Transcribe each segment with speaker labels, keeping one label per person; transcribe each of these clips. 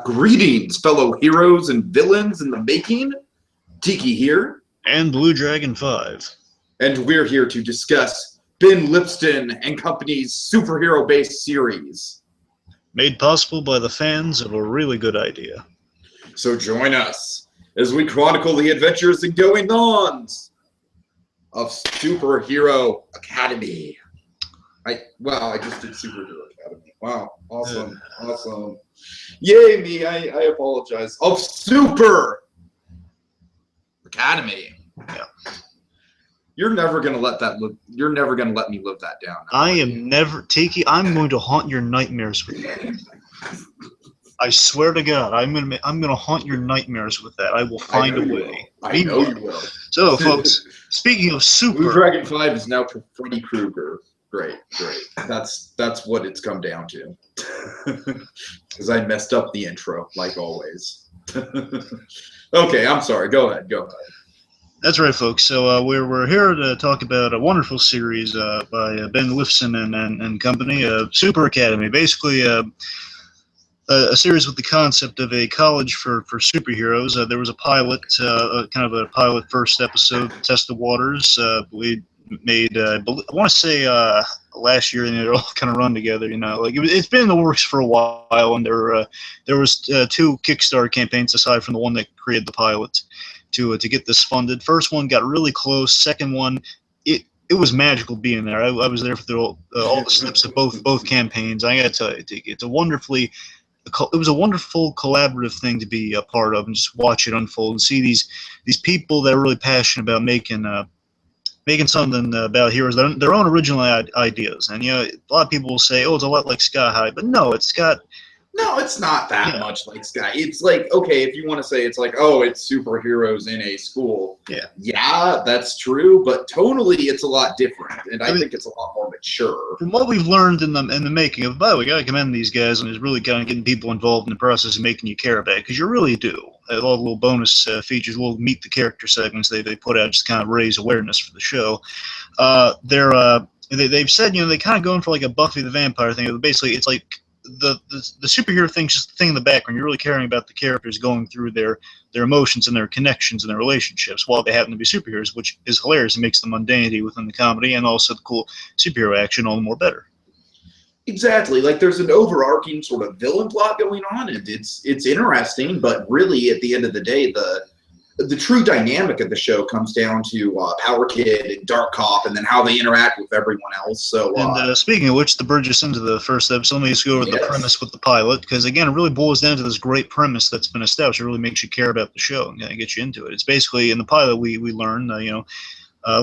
Speaker 1: Greetings, fellow heroes and villains in the making. Tiki here.
Speaker 2: And BlueDragonFive.
Speaker 1: And we're here to discuss Ben Lipston and Company's superhero-based series.
Speaker 2: Made possible by the fans of a really good idea.
Speaker 1: So join us as we chronicle the adventures and goings-ons of Superhero Academy. I just did Superhero Academy. Wow, awesome, awesome. Yay me, I apologize. Of Super Academy.
Speaker 2: Yeah.
Speaker 1: You're never gonna let me live that down.
Speaker 2: I am never, Tiki. I'm going to haunt your nightmares with that. I swear to God, I'm gonna haunt your nightmares with that. I will find a way.
Speaker 1: I know you will.
Speaker 2: So, folks, speaking of Super,
Speaker 1: BlueDragonFive is now Freddy Krueger. Great. That's what it's come down to. Because I messed up the intro, like always. Okay, I'm sorry. Go ahead.
Speaker 2: That's right, folks. So we're here to talk about a wonderful series by Ben Lipston and Company, Super Academy. Basically, a series with the concept of a college for superheroes. There was a pilot, kind of a pilot first episode, to test the waters. We made, I want to say last year, and it all kind of run together. You know, like it's been in the works for a while, and there was two Kickstarter campaigns aside from the one that created the pilot to get this funded. First one got really close. Second one, it was magical being there. I was there for all the steps of both campaigns. I gotta tell you, it was a wonderful collaborative thing to be a part of and just watch it unfold and see these people that are really passionate about making something about heroes, their own original ideas. And, you know, a lot of people will say, oh, it's a lot like Sky High, but no, it's not that
Speaker 1: much like Sky. It's like, okay, if you want to say it's like, oh, it's superheroes in a school. Yeah, that's true, but tonally it's a lot different, and I think it's a lot more mature.
Speaker 2: From what we've learned in the making of, by the way, we gotta commend these guys, and it's really kind of getting people involved in the process of making you care about it, because you really do. All the little bonus features will meet the character segments they put out, just kind of raise awareness for the show. They've said, you know, they kind of going for like a Buffy the Vampire thing. Basically, it's like the superhero thing's just the thing in the background. You're really caring about the characters going through their emotions and their connections and their relationships while they happen to be superheroes, which is hilarious. It makes the mundanity within the comedy and also the cool superhero action all the more better.
Speaker 1: Exactly. Like there's an overarching sort of villain plot going on, and it's interesting, but really at the end of the day, the true dynamic of the show comes down to Power Kid and Dark Cop, and then how they interact with everyone else. So,
Speaker 2: speaking of which, to bridge us into the first episode, let me just go over the premise with the pilot, because again, it really boils down to this great premise that's been established. It really makes you care about the show and get you into it. It's basically in the pilot we learn,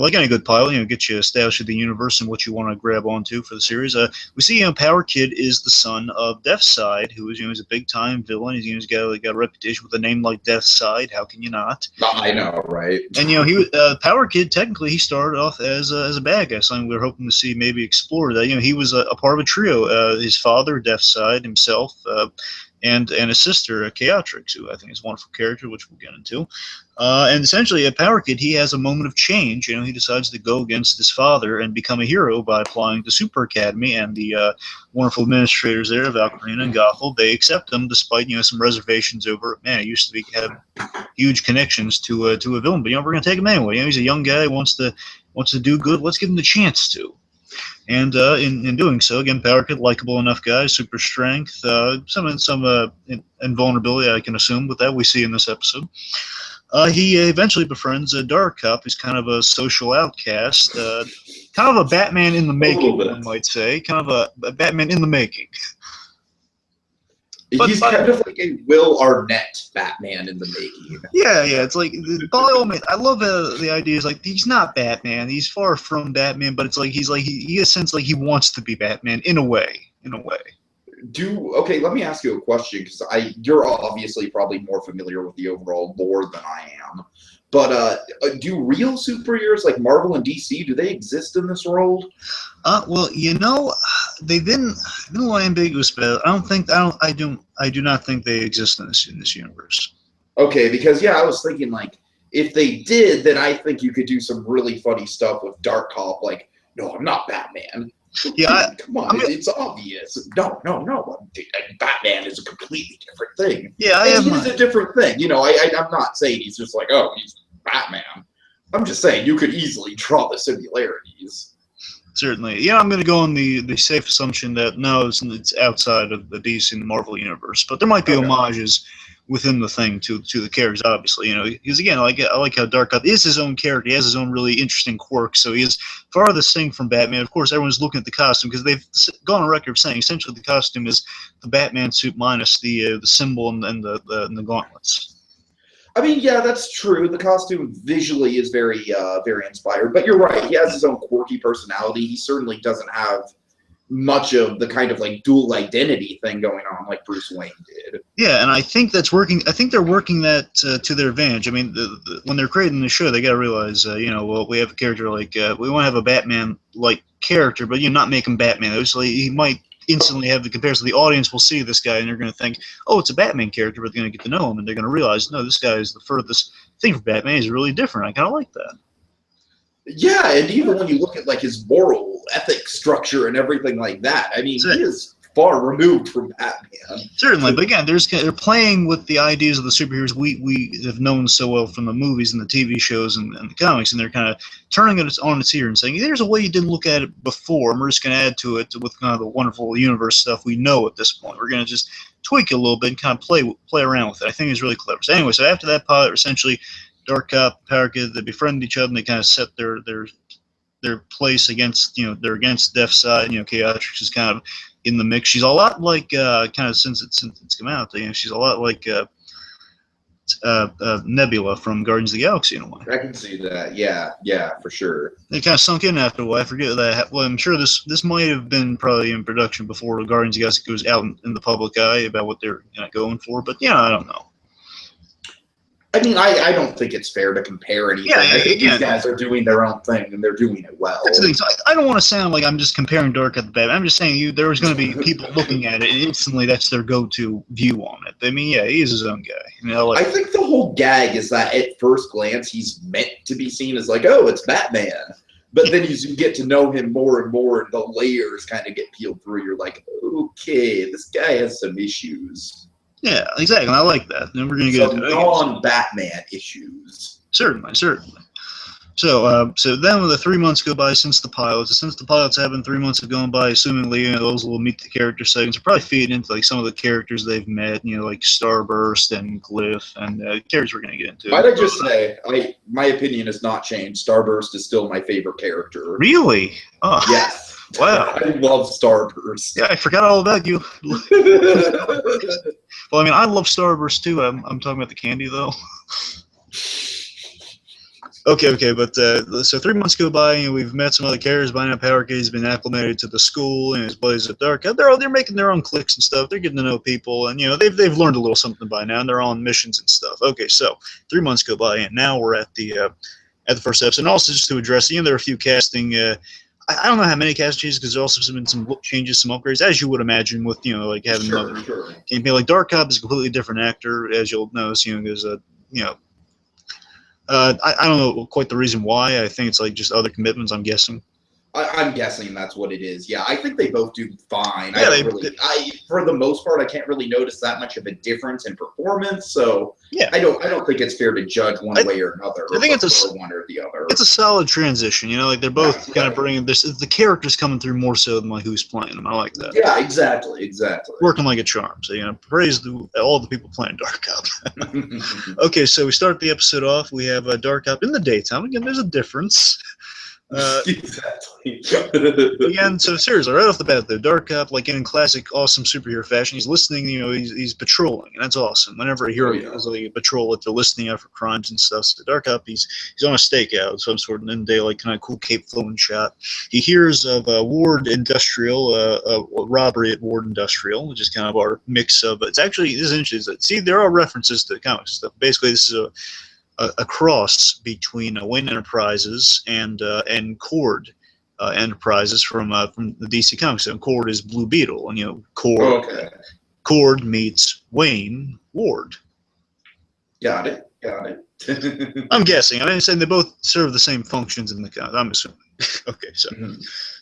Speaker 2: like any good pilot, you know, get you established with the universe and what you want to grab onto for the series. We see, you know, Power Kid is the son of Deathside, who is, you know, he's a big time villain. He's got a reputation with a name like Deathside. How can you not?
Speaker 1: I know, right?
Speaker 2: And you know, he Power Kid. Technically, he started off as a bad guy. Something we were hoping to see maybe explore that. You know, he was a part of a trio. His father, Deathside himself. And his sister, Chaotrix, who I think is a wonderful character, which we'll get into. And essentially, at Power Kid, he has a moment of change. You know, he decides to go against his father and become a hero by applying to Super Academy, and the wonderful administrators there, Valkyrie and Gothel, they accept him despite, you know, some reservations over, man, he used to have huge connections to a villain, but, you know, we're going to take him anyway. You know, he's a young guy, wants to do good. Let's give him the chance to. And in doing so, again, Power Kid, likable enough guy, super strength, some invulnerability, I can assume, with that we see in this episode. He eventually befriends a Dark Cop, who's kind of a social outcast, kind of a Batman in the making, one might say, kind of a Batman in the making.
Speaker 1: He's kind of like a Will Arnett Batman in the making.
Speaker 2: Yeah, it's like, by all means, I love the idea is like, he's not Batman, he's far from Batman, but it's like, he has a sense like he wants to be Batman in a way.
Speaker 1: Okay, let me ask you a question, because you're obviously probably more familiar with the overall lore than I am. But do real superheroes like Marvel and DC, do they exist in this world?
Speaker 2: Well, you know, they've been a little ambiguous, but I do not think they exist in this universe.
Speaker 1: Okay, because yeah, I was thinking like if they did, then I think you could do some really funny stuff with Dark Cop, like, no, I'm not Batman.
Speaker 2: Yeah,
Speaker 1: Come on, it's obvious. No. Batman is a completely different thing.
Speaker 2: Yeah, I
Speaker 1: and
Speaker 2: have
Speaker 1: he is a different thing. You know, I'm not saying he's just like, oh, he's Batman. I'm just saying you could easily draw the similarities.
Speaker 2: Certainly. Yeah, I'm going to go on the safe assumption that no, it's outside of the DC and the Marvel universe, but there might be homages within the thing to the characters, obviously. You know, because again, I like how Dark is his own character. He has his own really interesting quirks. So he is farthest thing from Batman. Of course, everyone's looking at the costume because they've gone on record of saying essentially the costume is the Batman suit minus the symbol and the gauntlets.
Speaker 1: I mean, yeah, that's true. The costume visually is very inspired, but you're right. He has his own quirky personality. He certainly doesn't have much of the kind of like dual identity thing going on like Bruce Wayne did.
Speaker 2: Yeah, and I think that's working. I think they're working that to their advantage. I mean, when they're creating the show, they got to realize, well, we have a character like we want to have a Batman-like character, but not make him Batman. Obviously, he might instantly have the comparison. The audience will see this guy and they're going to think, oh, it's a Batman character, but they're going to get to know him and they're going to realize, no, this guy is the furthest thing from Batman. He's really different. I kind of like that.
Speaker 1: Yeah, and even when you look at like his moral ethic structure and everything like that, I mean, he is far removed from Batman.
Speaker 2: Certainly, but again, they're playing with the ideas of the superheroes we have known so well from the movies and the TV shows and the comics, and they're kind of turning it on its ear and saying, there's a way you didn't look at it before, and we're just going to add to it with kind of the wonderful universe stuff we know at this point. We're going to just tweak it a little bit and kind of play around with it. I think it's really clever. So anyway, so after that pilot, essentially, Dark Cop, Power Kid, they befriend each other and they kind of set their place against, they're against Death's side. Chaotrix is kind of in the mix. She's a lot like, kind of since it's come out, she's a lot like Nebula from Guardians of the Galaxy in a way.
Speaker 1: I can see that. Yeah, for sure.
Speaker 2: It kind of sunk in after a while. I forget that. Well, I'm sure this might have been probably in production before Guardians of the Galaxy goes out in the public eye about what they're going for. But I don't know.
Speaker 1: I mean, I don't think it's fair to compare anything.
Speaker 2: Yeah,
Speaker 1: I think these guys are doing their own thing, and they're doing it well.
Speaker 2: That's the thing. So I don't want to sound like I'm just comparing Dark at the Batman. I'm just saying there was going to be people looking at it, and instantly that's their go-to view on it. I mean, yeah, he is his own guy.
Speaker 1: I think the whole gag is that at first glance, he's meant to be seen as like, oh, it's Batman. But then as you get to know him more and more, and the layers kind of get peeled through, you're like, okay, this guy has some issues.
Speaker 2: Yeah, exactly. I like that. And we're going to get
Speaker 1: some non-Batman issues.
Speaker 2: Certainly. So then the 3 months go by since the pilots. Since the pilots happened, 3 months have gone by. Assumingly, those will meet the character segments. We're probably feeding into like some of the characters they've met. Like Starburst and Glyph and characters we're going to get into.
Speaker 1: Might I just say, my opinion has not changed. Starburst is still my favorite character.
Speaker 2: Really? Oh.
Speaker 1: Yes.
Speaker 2: Wow.
Speaker 1: I love Starburst.
Speaker 2: Yeah, I forgot all about you. Well, I mean, I love Starburst too. I'm talking about the candy though. Okay, but so 3 months go by, and we've met some other characters. By now, Power Kid's been acclimated to the school, and his buddies at Dark. They're making their own cliques and stuff. They're getting to know people, and they've learned a little something by now, and they're on missions and stuff. Okay, so 3 months go by, and now we're at the first episode. And also, just to address, there are a few casting. I don't know how many cast changes because there's also been some look changes, some upgrades, as you would imagine with like having another campaign. Like Dark Cop is a completely different actor, as you'll notice. There's a I don't know quite the reason why. I think it's like just other commitments. I'm guessing.
Speaker 1: I'm guessing that's what it is. Yeah, I think they both do fine.
Speaker 2: Yeah,
Speaker 1: for the most part, I can't really notice that much of a difference in performance. So
Speaker 2: yeah,
Speaker 1: I don't think it's fair to judge one way or another.
Speaker 2: I think it's
Speaker 1: one or the other.
Speaker 2: It's a solid transition. Like they're both kind of bringing this. The characters coming through more so than like who's playing them. I like that.
Speaker 1: Yeah, exactly.
Speaker 2: Working like a charm. So praise all the people playing Dark Cop. Okay, so we start the episode off. We have Dark Cop in the daytime. Again, there's a difference.
Speaker 1: Exactly.
Speaker 2: Again, so seriously, right off the bat, though, Dark Cop, like in classic awesome superhero fashion, he's listening. He's patrolling, and that's awesome. Whenever a hero does like a patrol, they're listening out for crimes and stuff. So Dark Cop, he's on a stakeout of some sort, and then daylight, kind of cool cape flowing shot. He hears of Ward Industrial, a robbery at Ward Industrial, which is kind of our mix of. It's actually this is interesting. See, there are references to comics stuff. Basically, this is a cross between Wayne Enterprises and Cord Enterprises from the DC Comics. And Cord is Blue Beetle, and Cord meets Wayne Ward.
Speaker 1: Got it.
Speaker 2: I'm guessing. I'm saying they both serve the same functions in the comics. I'm assuming. Okay, so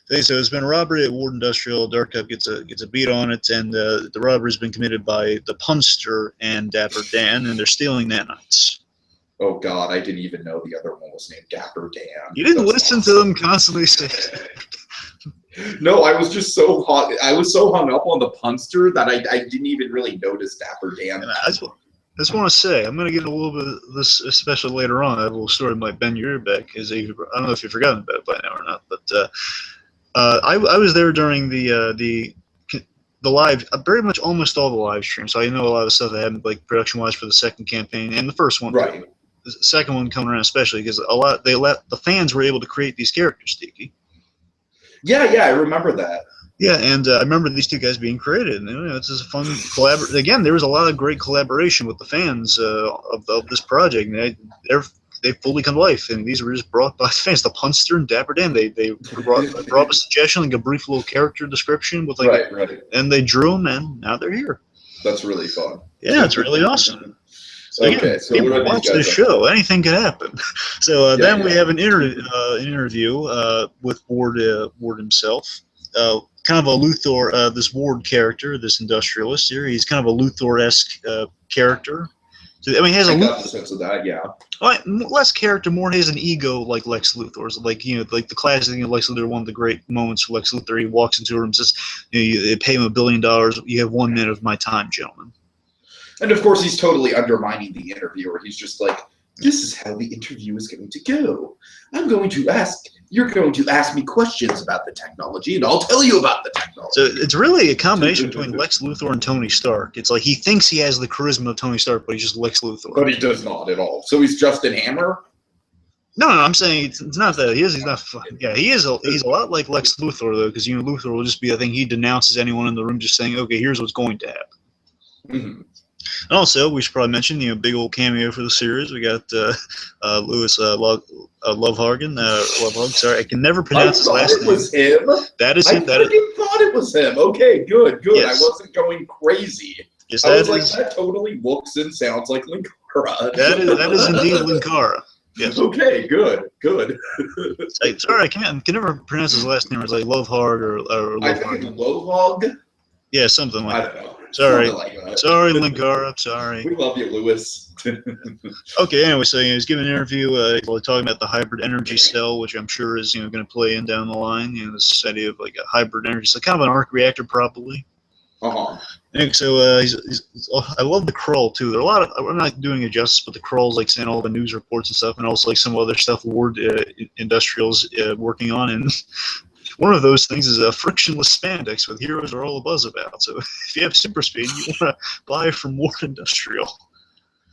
Speaker 2: So it's been a robbery at Ward Industrial. Dark Cup gets a beat on it, and the robbery's been committed by the Punster and Dapper Dan, and they're stealing nanites.
Speaker 1: Oh God, I didn't even know the other one was named Dapper Dan.
Speaker 2: You didn't
Speaker 1: That's
Speaker 2: listen
Speaker 1: awesome.
Speaker 2: to them constantly say.
Speaker 1: No, I was just so hot. I was so hung up on the Punster that I didn't even really notice Dapper Dan.
Speaker 2: And I just want to say, I'm going to get a little bit of this, especially later on. I have a little story might bend your ear back. I don't know if you've forgotten about it by now or not, but I was there during the live, very much almost all the live streams. So I know a lot of the stuff that happened, like production-wise, for the second campaign and the first one.
Speaker 1: Right.
Speaker 2: The second one coming around, especially because the fans were able to create these characters, Tiki.
Speaker 1: Yeah, I remember that.
Speaker 2: Yeah, and I remember these two guys being created, and it's just a fun collaboration. Again, there was a lot of great collaboration with the fans of this project. And they fully come to life, and these were just brought by fans. The Punster and Dapper Dan, they brought a suggestion, like a brief little character description with
Speaker 1: right.
Speaker 2: And they drew them, and now they're here.
Speaker 1: That's really fun.
Speaker 2: Yeah, it's really awesome. So
Speaker 1: Okay,
Speaker 2: again,
Speaker 1: so
Speaker 2: people
Speaker 1: what are
Speaker 2: watch
Speaker 1: these guys
Speaker 2: this show. Anything could happen. So then we
Speaker 1: yeah.
Speaker 2: have an interview with Ward himself. Kind of a Luthor, this Ward character, this industrialist here. He's kind of a Luthor-esque character. So, I mean, he has
Speaker 1: I got the sense of that, yeah.
Speaker 2: Less character, more he has an ego like Lex Luthor's. Like like the classic thing of Lex Luthor. One of the great moments for Lex Luthor. He walks into a room and says, "They pay him $1 billion. You have 1 minute of my time, gentlemen."
Speaker 1: And of course, he's totally undermining the interviewer. He's just like, "This is how the interview is going to go. You're going to ask me questions about the technology, and I'll tell you about the technology."
Speaker 2: So it's really a combination between Lex Luthor and Tony Stark. It's like he thinks he has the charisma of Tony Stark, but he's just Lex Luthor.
Speaker 1: But he does not at all. So he's Justin Hammer?
Speaker 2: No, I'm saying it's not that. He's not. Yeah, he's a lot like Lex Luthor, though, because Luthor will just be, I think he denounces anyone in the room just saying, okay, here's what's going to happen.
Speaker 1: Mm-hmm.
Speaker 2: And also, we should probably mention, big old cameo for the series. We got Louis Lovehagen. Sorry, I can never pronounce his last name.
Speaker 1: I thought it was him.
Speaker 2: That is him.
Speaker 1: I thought it was him. Okay, good.
Speaker 2: Yes.
Speaker 1: I wasn't going crazy.
Speaker 2: Yes,
Speaker 1: I was like, that totally looks and sounds like Linkara.
Speaker 2: That is indeed Linkara. Yes.
Speaker 1: Okay, good.
Speaker 2: Sorry, I can never pronounce his last name. It's like Lovehard or
Speaker 1: I think it's Lovehog.
Speaker 2: Yeah, something like
Speaker 1: that. I don't know.
Speaker 2: Sorry.
Speaker 1: Like that.
Speaker 2: Sorry, Linkara. Sorry.
Speaker 1: We love you, Lewis.
Speaker 2: Okay, anyway, so he's giving an interview talking about the hybrid energy cell, which I'm sure is going to play in down the line. This idea of like a hybrid energy cell, kind of an arc reactor, probably.
Speaker 1: Uh-huh.
Speaker 2: And so I love the Crawl too. There are a lot of, I'm not doing it justice, but the Crawl's like saying all the news reports and stuff, and also like some other stuff Ward Industrial's working on. And one of those things is a frictionless spandex with heroes are all a buzz about. So if you have super speed, you want to buy from Ward Industrial.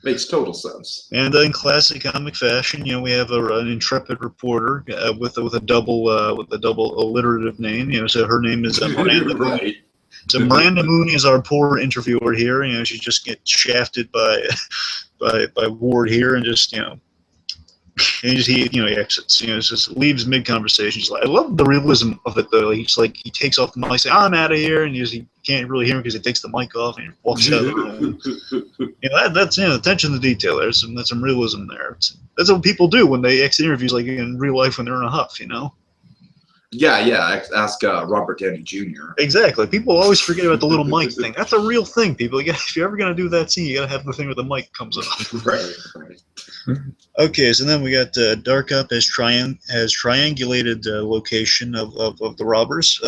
Speaker 1: Makes total sense.
Speaker 2: And in classic comic fashion, we have an intrepid reporter with a double alliterative name. So her name is Miranda.
Speaker 1: Right.
Speaker 2: So Miranda Mooney is our poor interviewer here. She just gets shafted by Ward here, and just he exits. Just leaves mid conversation. I love the realism of it though. He's like he takes off the mic, say I'm out of here, and he can't really hear him because he takes the mic off and he walks out of the room. That's attention to detail. There's some realism there. That's what people do when they exit interviews, like in real life when they're in a huff.
Speaker 1: Yeah. Ask Robert Downey Jr.
Speaker 2: Exactly. People always forget about the little mic thing. That's a real thing, people. If you're ever gonna do that scene, you gotta have the thing where the mic comes off.
Speaker 1: Right.
Speaker 2: Okay, so then we got Dark Up has triangulated location of the robbers.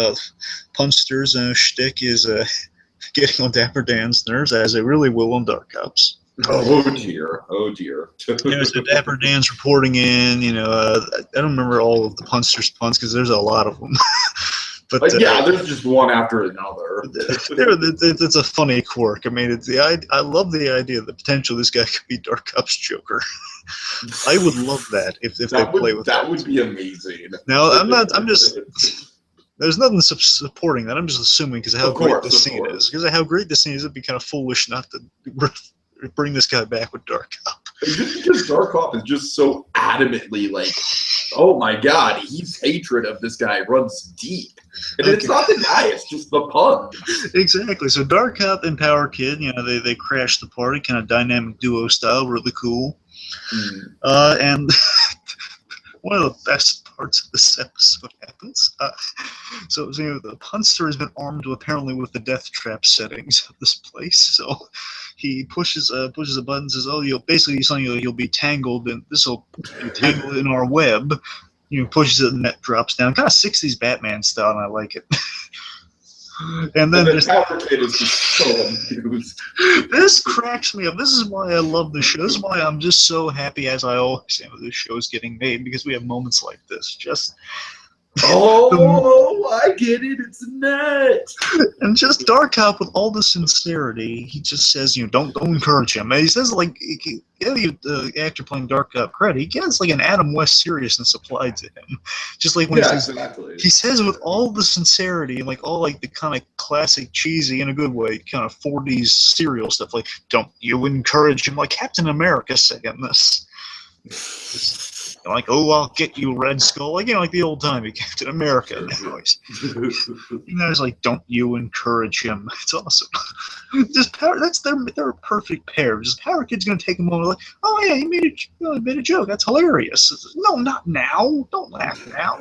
Speaker 2: Punster's shtick is getting on Dapper Dan's nerves, as it really will on Dark Ops.
Speaker 1: Oh dear.
Speaker 2: So Dapper Dan's reporting in. I don't remember all of the Punster's puns because there's a lot of them. But
Speaker 1: there's just one after another.
Speaker 2: It's a funny quirk. I mean, I love the idea of the potential this guy could be Dark Ops Joker. I would love that if they play with that.
Speaker 1: That would be amazing.
Speaker 2: Now, I'm just. There's nothing supporting that. I'm just assuming because of how great the scene is. Because of how great the scene is, it'd be kind of foolish not to bring this guy back with Dark Op.
Speaker 1: Just because Dark Op is just so adamantly like, oh my god, his hatred of this guy runs deep. And it's not the guy, it's just the pun.
Speaker 2: Exactly. So Dark Op and Power Kid, they crash the party, kind of dynamic duo style, really cool. And one of the best parts of this episode happens. So the punster has been armed apparently with the death trap settings of this place. So he pushes a button, says, "Oh, you'll be tangled, and this will be tangled in our web." Pushes it, and the net drops down. Kind of 60s Batman style, and I like it. And then
Speaker 1: Power Kid is just so amused.
Speaker 2: This cracks me up. This is why I love the show. This is why I'm just so happy, as I always am, that this show is getting made, because we have moments like this.
Speaker 1: I get it. It's a net.
Speaker 2: And just Dark Cop, with all the sincerity, he just says, don't encourage him. And he says, like, the actor playing Dark Cop credit, he gets like an Adam West seriousness applied to him. Just like when he says with all the sincerity and like all like the kind of classic cheesy in a good way kind of 40s serial stuff, like, don't you encourage him, like Captain America saying this. Like, oh, I'll get you, Red Skull. Like, like the old timey Captain America. It's like, don't you encourage him. It's awesome. They're a perfect pair. Just Power Kid's gonna take a moment, like, oh yeah, he made a joke. That's hilarious. No, not now. Don't laugh now.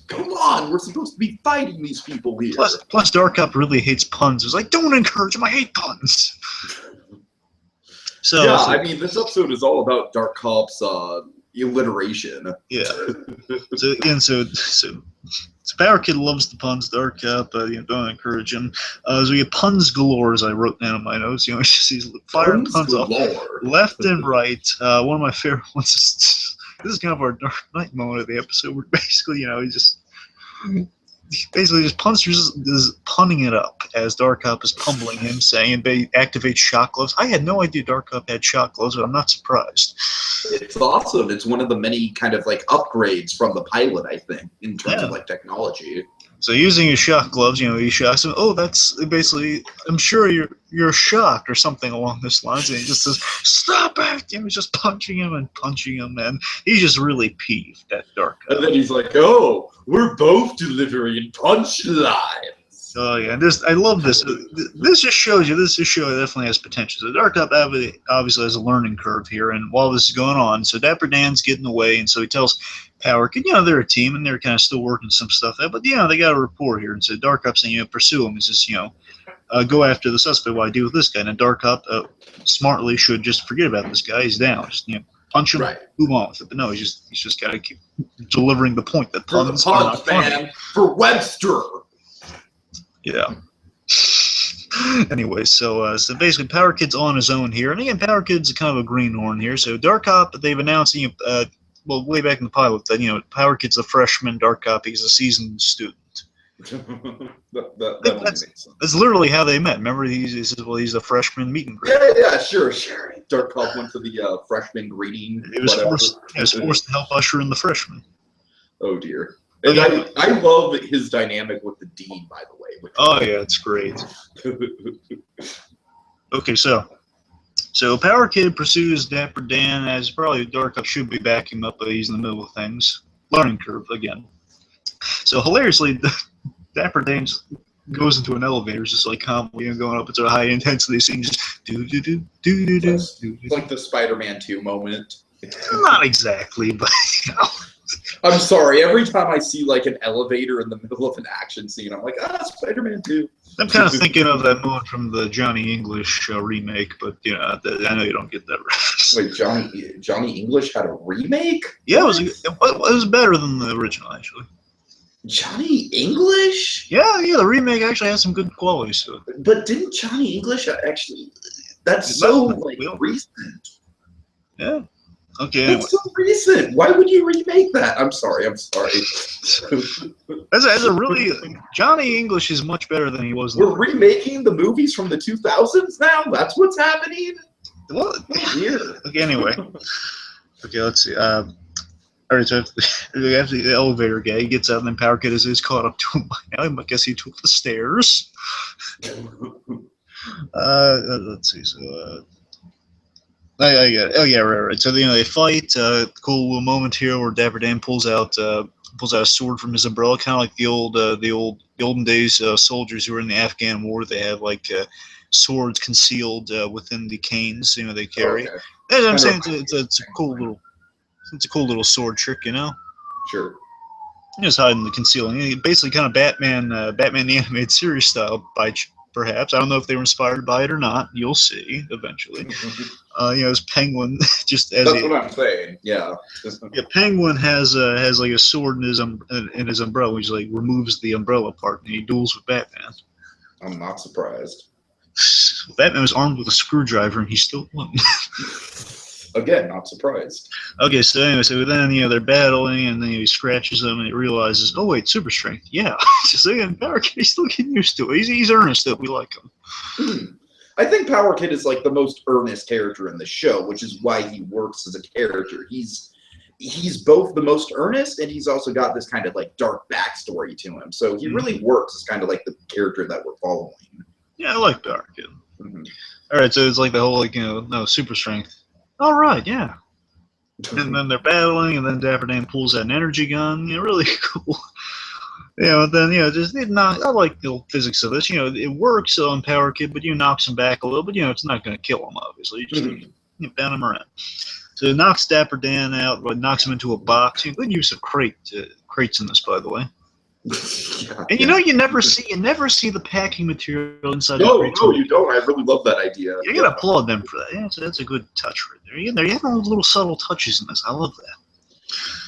Speaker 1: Come on, we're supposed to be fighting these people here.
Speaker 2: Plus Dark Cop really hates puns. It's like, don't encourage him. I hate puns. So
Speaker 1: I mean, this episode is all about Dark Cop's alliteration.
Speaker 2: Yeah. So Power Kid loves the puns. Dark Cop, don't encourage him. So we get puns galore, as I wrote down in my notes. He's firing puns off left and right. One of my favorite ones is this is kind of our Dark Knight moment of the episode, where basically, Punster is punning it up as Dark Cop is pummeling him, saying, and they activate shock gloves. I had no idea Dark Cop had shock gloves, but I'm not surprised.
Speaker 1: It's awesome. It's one of the many kind of like upgrades from the pilot, I think, in terms of like technology.
Speaker 2: So using his shock gloves, he shocks him. Oh, that's basically, I'm sure you're shocked or something along this lines. And he just says, stop it! He's just punching him, and he's just really peeved at Dark Cop.
Speaker 1: And then he's like, oh, we're both delivering punchlines.
Speaker 2: Oh yeah, and I love this. This just shows you this show definitely has potential. So Dark Cop obviously has a learning curve here, and while this is going on, so Dapper Dan's getting away, and so he tells Power Kid, they're a team, and they're kind of still working some stuff out, but they got a report here, and so Dark Cop's saying, pursue him. He says, go after the suspect. What I do with this guy? And Dark Cop smartly should just forget about this guy. He's down. Just punch him, move on with it. But no, he's just got to keep delivering the point that puns are not funny.
Speaker 1: For Webster.
Speaker 2: Yeah. Anyway, so basically Power Kid's on his own here. And again, Power Kid's kind of a greenhorn here. So Dark Cop, they've announced, way back in the pilot, that, Power Kid's a freshman, Dark Cop, he's a seasoned student.
Speaker 1: that makes sense.
Speaker 2: That's literally how they met. Remember, he says, well, he's a freshman meet and greet.
Speaker 1: Yeah, sure. Dark Cop went to the freshman greeting.
Speaker 2: He was forced to help usher in the freshmen.
Speaker 1: Oh, dear. And I love his dynamic with the Dean, by the way.
Speaker 2: Yeah, it's great. Okay, so Power Kid pursues Dapper Dan, as probably Dark Cop should be backing him up, but he's in the middle of things. Learning curve again. So hilariously, Dapper Dan goes into an elevator, just like calmly going up into a high intensity scene, just do.
Speaker 1: It's like the Spider-Man 2 moment.
Speaker 2: Not exactly, but
Speaker 1: I'm sorry. Every time I see like an elevator in the middle of an action scene, I'm like, Spider-Man 2.
Speaker 2: I'm kind of thinking of that moment from the Johnny English remake, but I know you don't get that reference.
Speaker 1: Wait, Johnny English had a remake?
Speaker 2: Yeah, it was better than the original, actually.
Speaker 1: Johnny English?
Speaker 2: Yeah, the remake actually has some good qualities to it.
Speaker 1: But didn't Johnny English actually? That's so recent.
Speaker 2: Yeah. Okay.
Speaker 1: That's so recent. Why would you remake that? I'm sorry.
Speaker 2: As a really, Johnny English is much better than he was.
Speaker 1: We're remaking the movies from the 2000s now. That's what's happening.
Speaker 2: Well,
Speaker 1: weird.
Speaker 2: Okay. Anyway. Okay. Let's see. All right. So after the elevator guy, he gets out, and then Power Kid is caught up to him by now. I guess he took the stairs. Let's see. So. Right. So they fight. Cool little moment here where Dapper Dan pulls out a sword from his umbrella, kind of like the olden days soldiers who were in the Afghan war. They have like swords concealed within the canes, they carry. Okay. I'm saying it's a cool little sword trick,
Speaker 1: Sure.
Speaker 2: Just hiding the concealing. Basically, kind of Batman the animated series style, perhaps. I don't know if they were inspired by it or not. You'll see eventually. This Penguin just as
Speaker 1: That's what I'm saying. Yeah.
Speaker 2: Penguin has like a sword in his umbrella. He like removes the umbrella part and he duels with Batman.
Speaker 1: I'm not surprised.
Speaker 2: Batman was armed with a screwdriver and he still won.
Speaker 1: Again, not surprised.
Speaker 2: Okay, so anyway, then they're battling, and then he scratches them, and he realizes, oh wait, super strength, yeah. Just again, Power Kid, he's still getting used to it. He's earnest, though. We like him.
Speaker 1: I think Power Kid is like the most earnest character in the show, which is why he works as a character. He's both the most earnest, and he's also got this kind of like dark backstory to him. So he really works as kind of like the character that we're following.
Speaker 2: Yeah, I like Power Kid. All right, so it's like the whole super strength. All right, yeah. And then they're battling, and then Dapper Dan pulls out an energy gun. Really cool. I like the physics of this. It works on Power Kid, but knocks him back a little. But it's not going to kill him, obviously. You just bend him around. So it knocks Dapper Dan out, but knocks him into a box. Good use of crates in this, by the way. And you never see the packing material inside.
Speaker 1: No, you don't. I really love that idea.
Speaker 2: You gotta applaud them for that. Yeah, so that's a good touch right there. You have little subtle touches in this. I love that.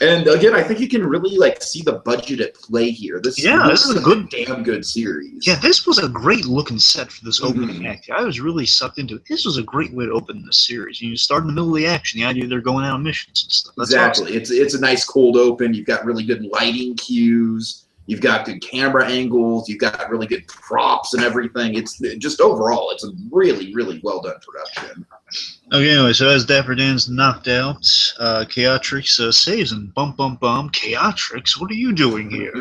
Speaker 1: And again, I think you can really see the budget at play here. This is a damn good series.
Speaker 2: Yeah, this was a great looking set for this opening act. I was really sucked into it. This was a great way to open this series. You start in the middle of the action. The idea they're going out on missions and stuff. That's
Speaker 1: exactly.
Speaker 2: Awesome.
Speaker 1: It's a nice cold open. You've got really good lighting cues. You've got good camera angles. You've got really good props and everything. It's just overall, it's a really, really well done production.
Speaker 2: Okay, anyway, so as Dapper Dan's knocked out, Chaotrix saves him. Bum, bum, bum. Chaotrix, what are you doing here?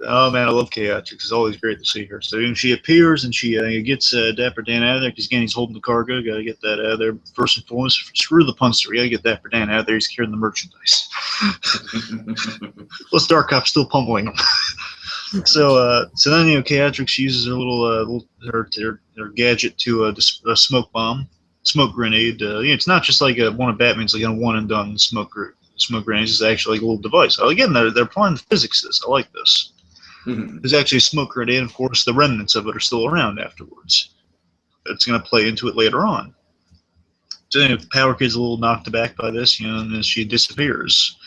Speaker 2: Oh, man, I love Chaotrix. It's always great to see her. So she appears and she gets Dapper Dan out of there because, again, he's holding the cargo. Got to get that out of there. First and foremost, screw the punster. We got to get Dapper Dan out of there. He's carrying the merchandise. Plus, Dark Cop's still pummeling him. So then Chaotrix uses her her gadget to a smoke grenade. It's not just like one of Batman's a one and done smoke grenades. It's actually like a little device. So again, they're applying the physics to this. I like this. There's actually a smoke grenade, and of course the remnants of it are still around afterwards. It's going to play into it later on. So Power Kid's a little knocked aback by this, and then she disappears.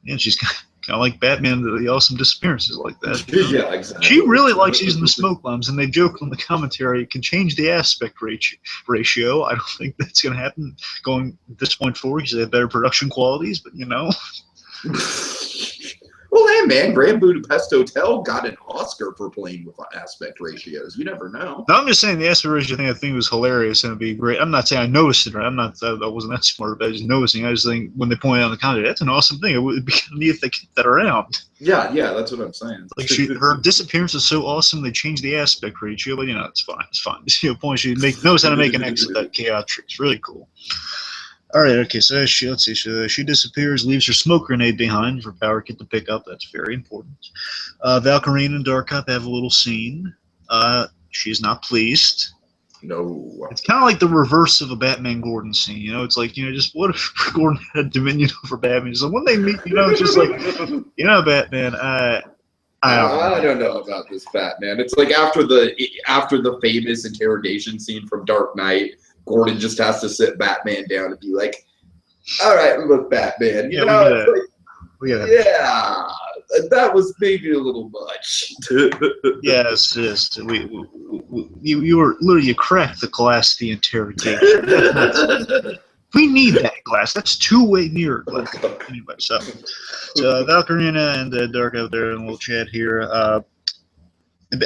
Speaker 2: And she's kind of like Batman, the awesome disappearances like that.
Speaker 1: Yeah, exactly.
Speaker 2: She really likes using the smoke bombs, and they joke on the commentary it can change the aspect ratio. I don't think that's going to happen going at this point forward because they have better production qualities, but
Speaker 1: Well, hey, man, Grand Budapest Hotel got an Oscar for playing with aspect ratios. You never know.
Speaker 2: No, I'm just saying the aspect ratio thing I think was hilarious and it'd be great. I'm not saying I noticed it, or I wasn't that smart about just noticing. I just think when they point out in the commentary, that's an awesome thing. It would be kind of neat if they kept that around.
Speaker 1: Yeah, that's what I'm saying.
Speaker 2: Like her disappearance is so awesome, they changed the aspect ratio, but it's fine. It's fine. Point she knows how to make an exit that Chaotrix. It's really cool. All right, okay, so she disappears, leaves her smoke grenade behind for Power Kid to pick up. That's very important. Valkyrie and Dark Cop have a little scene. She's not pleased.
Speaker 1: No.
Speaker 2: It's kind of like the reverse of a Batman Gordon scene. It's like, just what if Gordon had dominion over Batman? So when they meet, it's just like, Batman,
Speaker 1: I don't know about this Batman. It's like after the famous interrogation scene from Dark Knight, Gordon just has to sit Batman down and be like, all right, look, Batman. That was maybe a little much.
Speaker 2: Yes. You cracked the glass the interrogation. We need that glass. That's two-way mirror glass. Anyway, so Valkyrina and Dark out there in a little chat here.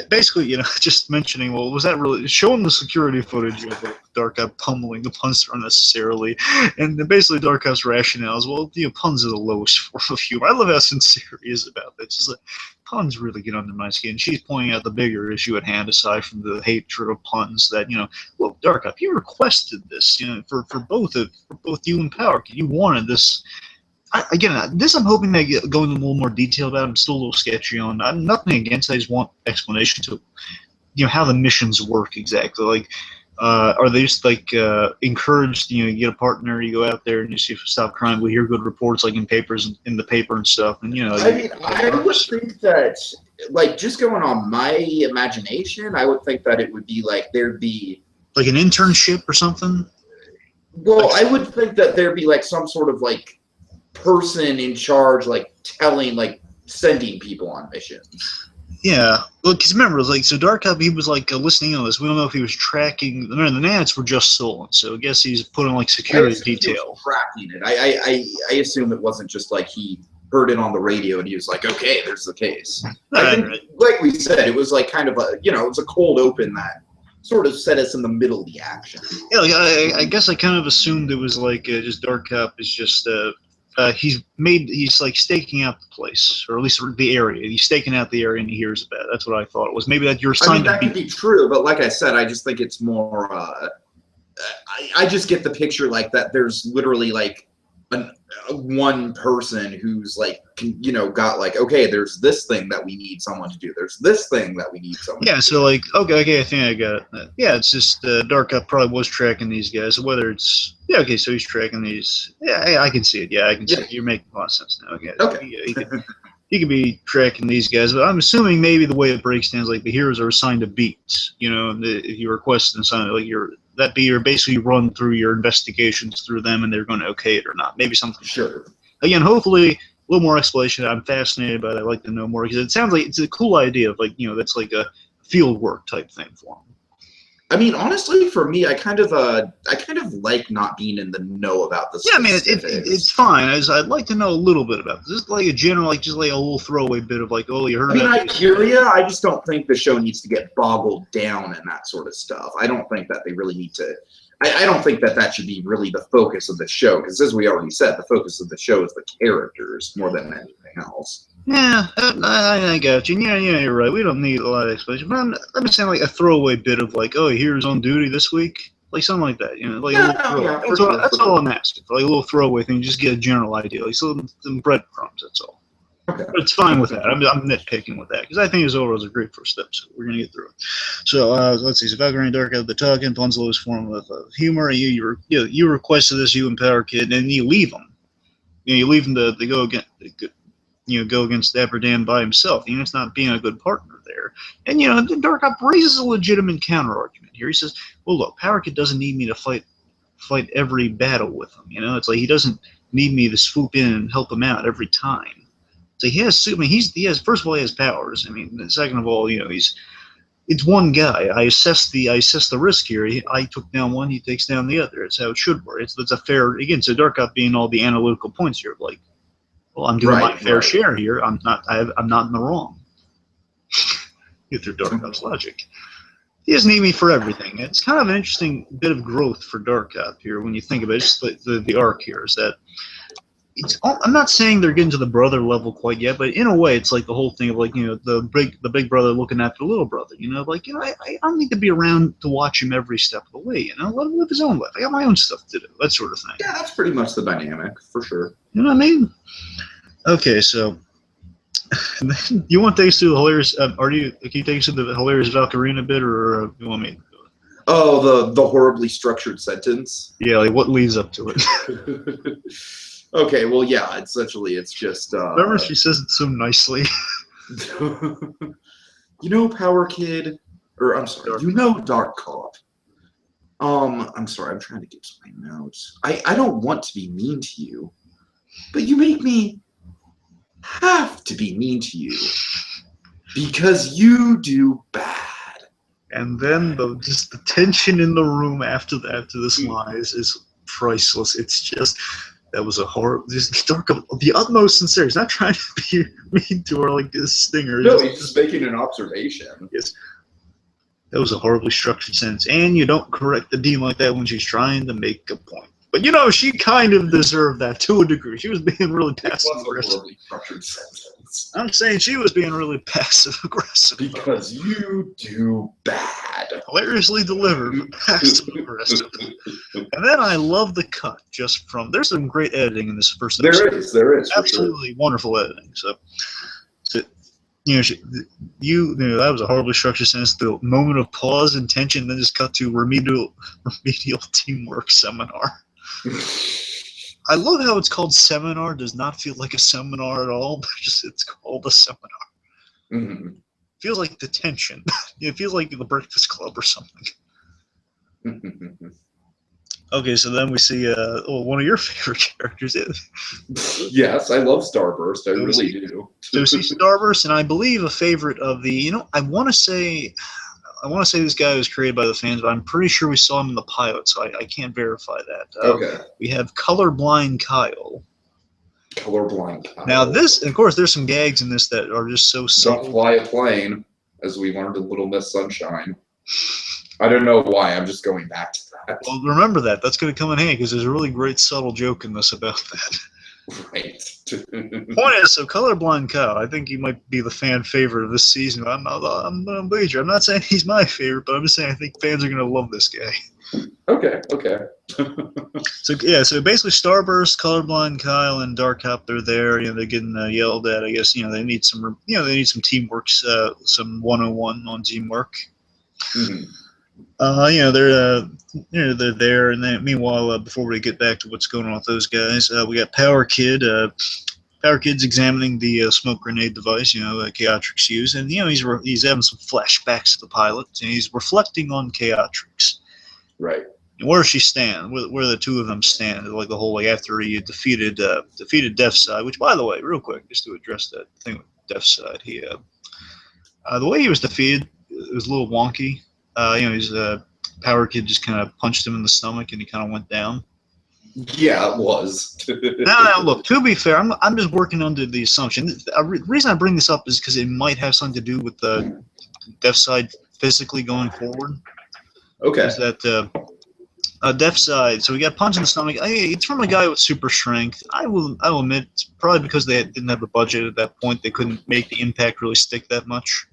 Speaker 2: Basically, just mentioning, well, was that really showing the security footage of Dark Cop pummeling the puns unnecessarily? And basically, Dark Cop's rationale is, well, puns are the lowest form of humor. I love how sincere he is about that. It's just like, puns really get under my skin. She's pointing out the bigger issue at hand, aside from the hatred of puns. That look, Dark Cop, you requested this, for both you and Power Kid. You wanted this. This I'm hoping they go into a little more detail about. I'm still a little sketchy on. Nothing against. I just want explanation to, how the missions work exactly. Like, Are they just like encouraged? You know, you get a partner, you go out there and you see stop crime. We hear good reports, like in the paper and stuff, and you know.
Speaker 1: I mean, I would think that, like, just going on my imagination, I would think that it would be like there'd be
Speaker 2: like an internship or something.
Speaker 1: Well, I would think that there'd be like some sort of like person in charge, like sending people on missions.
Speaker 2: Yeah, well, because remember, it was like, so Dark Up, he was like listening on this. We don't know if he was tracking. Remember, the nats were just stolen, so I guess he's put on like security detail.
Speaker 1: Tracking it. I assume it wasn't just like he heard it on the radio and he was like, okay, there's the case. I think, like we said, it was like kind of a, you know, it was a cold open that sort of set us in the middle of the action.
Speaker 2: Yeah, like, I guess I kind of assumed it was like just Dark Up is just he's like staking out the place, or at least the area. He's staking out the area and he hears about it. That's what I thought it was. Maybe that you're assigned
Speaker 1: that could be true, but like I said, I just think it's more. I just get the picture like that. There's literally like one person who's like, you know, got like, okay, there's this thing that we need someone to do. There's this thing that we need someone to do.
Speaker 2: So like, okay, I think I got it. Yeah, it's just Dark Up probably was tracking these guys. Whether it's, okay, so he's tracking these. Yeah, I can see it. Yeah, I can see it. You're making a lot of sense now. Okay. Yeah, he could be tracking these guys, but I'm assuming maybe the way it breaks down is like the heroes are assigned to beats. You know, if you request an assignment, like that beat or basically run through your investigations through them, and they're going to okay it or not. Maybe something.
Speaker 1: Sure.
Speaker 2: Again, hopefully a little more explanation. I'm fascinated by it. I'd like to know more because it sounds like it's a cool idea of like, you know, that's like a field work type thing for them.
Speaker 1: I mean, honestly, for me, I kind of like not being in the know about this.
Speaker 2: Yeah, I mean, it's fine. I'd like to know a little bit about this. Just like a general, like just like a little throwaway bit of like, oh, you heard.
Speaker 1: I mean, I hear you. I just don't think the show needs to get boggled down in that sort of stuff. I don't think that they really need to. I don't think that should be really the focus of the show, because as we already said, the focus of the show is the characters more than anything else.
Speaker 2: Yeah, I got you. Yeah, you're right. We don't need a lot of explanation. But let me say like a throwaway bit of like, oh, here's on duty this week, like something like that. You know, like that's all I'm asking for, like a little throwaway thing. Just get a general idea, like some breadcrumbs. That's all.
Speaker 1: Okay.
Speaker 2: But it's fine with that. I'm nitpicking with that because I think his overall is a great first step. So we're gonna get through it. So let's see. So Valkyrie and Dark out the talking, Pun's lowest form of humor. You requested this, you and Power Kid, and you leave him. You leave him to go against. Go against Dapper Dan by himself. It's not being a good partner there. And Dark Up raises a legitimate counter argument here. He says, "Well, look, Power Kid doesn't need me to fight every battle with him. It's like he doesn't need me to swoop in and help him out every time. So he has. I mean, he has. First of all, he has powers. I mean, second of all, it's one guy. I assess the risk here. I took down one, he takes down the other. It's how it should work. It's a fair again. So Dark Up being all the analytical points here, like, well, I'm doing my fair share here. I'm not in the wrong. Through Dark Up's logic, he doesn't need me for everything. It's kind of an interesting bit of growth for Dark Up here when you think about it. Just the arc here is that. I'm not saying they're getting to the brother level quite yet, but in a way, it's like the whole thing of like the big brother looking after the little brother. I don't need to be around to watch him every step of the way. Let him live his own life. I got my own stuff to do. That sort of thing.
Speaker 1: Yeah, that's pretty much the dynamic for sure.
Speaker 2: You know what I mean? Okay, so you want to take us through the hilarious? Can you take us through the hilarious Valkyrina bit, or you want me?
Speaker 1: Oh, the horribly structured sentence.
Speaker 2: Yeah, like what leads up to it.
Speaker 1: Okay, well, yeah, essentially, it's just...
Speaker 2: Remember she says it so nicely.
Speaker 1: Power Kid, or I'm sorry, Dark Cop. I'm sorry, I'm trying to get to my notes. I don't want to be mean to you, but you make me have to be mean to you because you do bad.
Speaker 2: And then just the tension in the room after this line is priceless. It's just... That was a horrible, just Dark Up, the utmost sincerity. He's not trying to be mean to her like this stinger.
Speaker 1: No, he's just making an observation.
Speaker 2: Yes. That was a horribly structured sentence. And you don't correct the dean like that when she's trying to make a point. But she kind of deserved that to a degree. She was being really passive aggressive.
Speaker 1: A horribly structured sentence.
Speaker 2: I'm saying she was being really passive aggressive.
Speaker 1: Because you do bad.
Speaker 2: Hilariously delivered, but passive aggressive. And then I love the cut just from. There's some great editing in this first episode.
Speaker 1: There is.
Speaker 2: Absolutely wonderful editing. So that was a horribly structured sentence. The moment of pause and tension, then just cut to remedial teamwork seminar. I love how it's called seminar. Does not feel like a seminar at all, but it's called a seminar.
Speaker 1: Mm-hmm.
Speaker 2: Feels like detention. It feels like the Breakfast Club or something. Okay, so then we see one of your favorite characters.
Speaker 1: Yes, I love Starburst. I really do.
Speaker 2: So we see Starburst, and I believe a favorite of the. I want to say this guy was created by the fans, but I'm pretty sure we saw him in the pilot, so I can't verify that.
Speaker 1: Okay.
Speaker 2: We have Colorblind Kyle.
Speaker 1: Colorblind Kyle.
Speaker 2: Now this, and of course, there's some gags in this that are just so subtle.
Speaker 1: Don't fly a plane, as we learned in Little Miss Sunshine. I don't know why. I'm just going back to that.
Speaker 2: Well, remember that. That's going to come in handy because there's a really great subtle joke in this about that.
Speaker 1: Right.
Speaker 2: Point is, so Colorblind Kyle, I think he might be the fan favorite of this season. I'm major. I'm not saying he's my favorite, but I'm just saying I think fans are going to love this guy.
Speaker 1: Okay.
Speaker 2: So basically Starburst, Colorblind Kyle, and Dark Hop, they're there. They're getting yelled at. I guess they need some teamwork, some 101 on teamwork.
Speaker 1: Mm-hmm.
Speaker 2: They're there, and then meanwhile, before we get back to what's going on with those guys, we got Power Kid. Power Kid's examining the smoke grenade device, Chaotrix used, and he's having some flashbacks to the pilot, and he's reflecting on Chaotrix.
Speaker 1: Right.
Speaker 2: And where she stand, where the two of them stand, like the whole after he defeated Deathside, which, by the way, real quick, just to address that thing with Deathside, the way he was defeated, it was a little wonky. His Power Kid just kind of punched him in the stomach, and he kind of went down.
Speaker 1: Yeah, it was.
Speaker 2: Now, look, to be fair, I'm just working under the assumption. The reason I bring this up is because it might have something to do with the Deathside physically going forward.
Speaker 1: Okay.
Speaker 2: Is that Deathside? So we got punched in the stomach. It's from a guy with super strength. I will admit, it's probably because they didn't have the budget at that point. They couldn't make the impact really stick that much.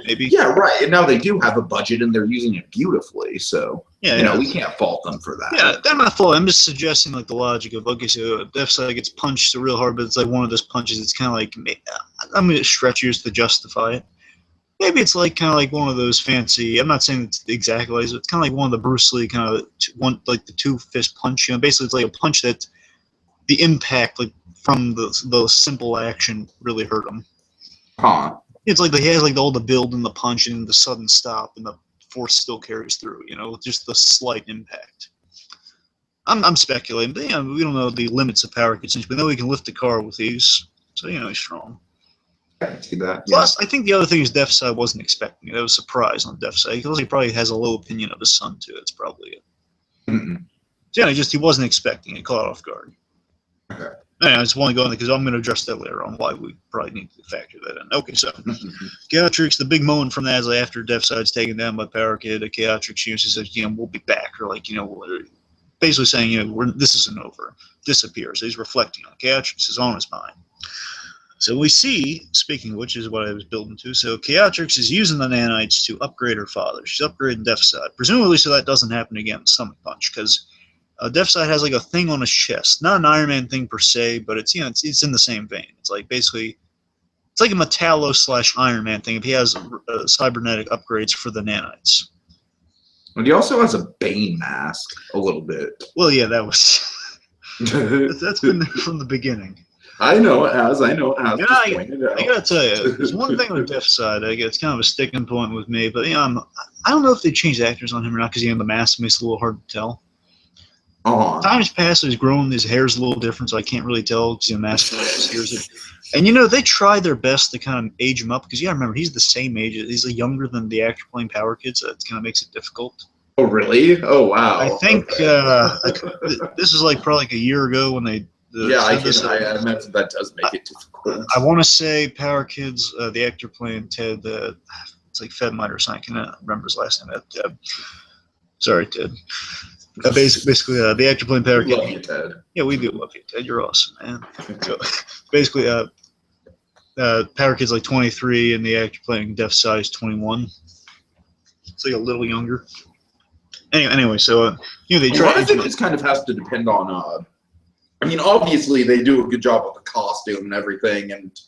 Speaker 2: Maybe.
Speaker 1: Yeah, right. And now they do have a budget, and they're using it beautifully. So we can't fault them for that.
Speaker 2: Yeah, they're not fault. I'm just suggesting the logic of so Deathside gets punched real hard, but it's like one of those punches. It's kind of like I'm going to stretch yours to justify it. Maybe it's kind of one of those fancy. I'm not saying it's exactly like it's kind of like one of the Bruce Lee kind of the two fist punch. Basically it's like a punch that the impact from the simple action really hurt him.
Speaker 1: Huh.
Speaker 2: It's like he has all the build and the punch and the sudden stop, and the force still carries through. With just the slight impact. I'm speculating, but we don't know the limits of Power Kid. We know he can lift the car with these, so he's strong.
Speaker 1: I can see that.
Speaker 2: Plus, I think the other thing is Deathside wasn't expecting it. It was a surprise on Deathside. He probably has a low opinion of his son too. That's probably it.
Speaker 1: Mm-mm.
Speaker 2: So he wasn't expecting it. Caught off guard.
Speaker 1: Okay.
Speaker 2: I just want to go in there because I'm going to address that later on why we probably need to factor that in. Okay, so Chaotrix, the big moment from that is after Deathside's taken down by Power Kid, Chaotrix says, we'll be back, or basically saying, this isn't over. Disappears. He's reflecting on Chaotrix is on his mind. So we see, speaking of which is what I was building to, so Chaotrix is using the nanites to upgrade her father. She's upgrading Deathside, presumably so that doesn't happen again, Stomach Punch, because Deathside has a thing on his chest. Not an Iron Man thing per se, but it's it's in the same vein. It's basically, it's like a Metallo / Iron Man thing if he has cybernetic upgrades for the nanites.
Speaker 1: And he also has a Bane mask, a little bit.
Speaker 2: Well, yeah, that was... that's been there from the beginning.
Speaker 1: I know it has. I
Speaker 2: gotta tell you, there's one thing with Deathside. It's kind of a sticking point with me, but I don't know if they changed actors on him or not because the mask makes it a little hard to tell. Time's passed, he's grown, his hair's a little different, so I can't really tell because the mask obscures it. And they tried their best to kind of age him up because remember he's the same age. He's younger than the actor playing Power Kid, so it kind of makes it difficult.
Speaker 1: Oh really? Oh wow.
Speaker 2: I think this is probably a year ago when they.
Speaker 1: I imagine that does make it difficult.
Speaker 2: I want to say Power Kid's the actor playing Ted. It's Fedmite or something. I can't remember his last name. Sorry, Ted. Basically, the actor playing Power Kid.
Speaker 1: Love you, Ted.
Speaker 2: Yeah, we do love you, Ted. You're awesome, man. So basically, Power Kid's 23, and the actor playing Deathside is 21. It's a little younger. Anyway, so they try.
Speaker 1: I think this kind of has to depend on. Obviously they do a good job with the costume and everything, and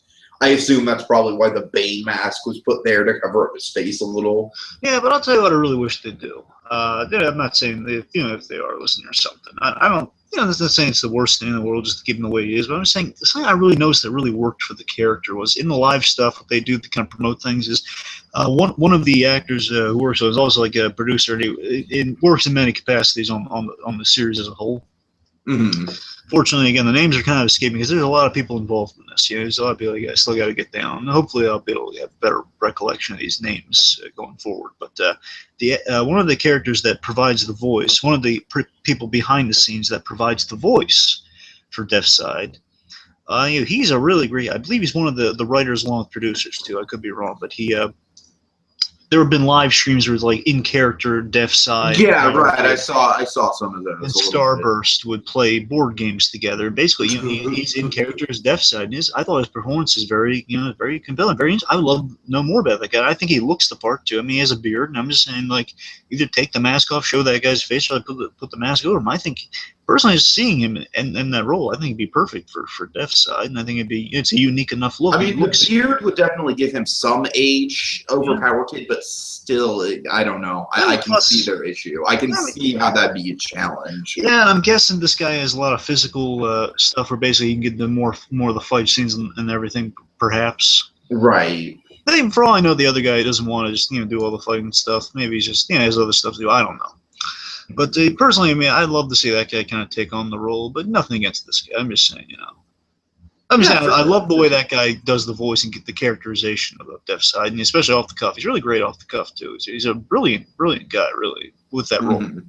Speaker 1: I assume that's probably why the Bane mask was put there to cover up his face a little.
Speaker 2: Yeah, but I'll tell you what I really wish they'd do. I'm not saying that, if they are listening or something. I don't. I'm not saying it's the worst thing in the world just to keep him the way he is. But I'm saying something I really noticed that really worked for the character was in the live stuff. What they do to kind of promote things is one of the actors who works is also like a producer. And he works in many capacities on the series as a whole.
Speaker 1: Mm-hmm.
Speaker 2: Fortunately, again, the names are kind of escaping because there's a lot of people involved in this. There's a lot of people I still got to get down. And hopefully, I'll be able to have better recollection of these names going forward. But one of the characters that provides the voice, one of the people behind the scenes that provides the voice for Deathside, he's a really great. I believe he's one of the writers along with producers too. I could be wrong, but there have been live streams where it's like in character Deathside.
Speaker 1: Yeah, right. I saw some of those.
Speaker 2: And Starburst would play board games together. Basically, he's in character as Deathside. And I thought his performance is very compelling. I would love to know more about that guy. I think he looks the part too. I mean, he has a beard, and I'm just saying, like, either take the mask off, show that guy's face, or put the mask over him. I think personally, seeing him in that role, I think he'd be perfect for Deathside, and I think it's a unique enough look.
Speaker 1: I mean, the beard would definitely give him some age over Power Kid, but still, I don't know. I can see their issue. I can see how that'd be a challenge.
Speaker 2: Yeah, and I'm guessing this guy has a lot of physical stuff where basically you can get the more of the fight scenes and everything, perhaps.
Speaker 1: Right.
Speaker 2: I think for all I know, the other guy doesn't want to just do all the fighting stuff. Maybe he's just has other stuff to do. I don't know. But personally, I mean, I'd love to see that guy kind of take on the role, but nothing against this guy. I'm just saying, I love the way that guy does the voice and get the characterization of Deathside, and especially off the cuff. He's really great off the cuff too. He's a brilliant guy, really, with that role. Mm-hmm.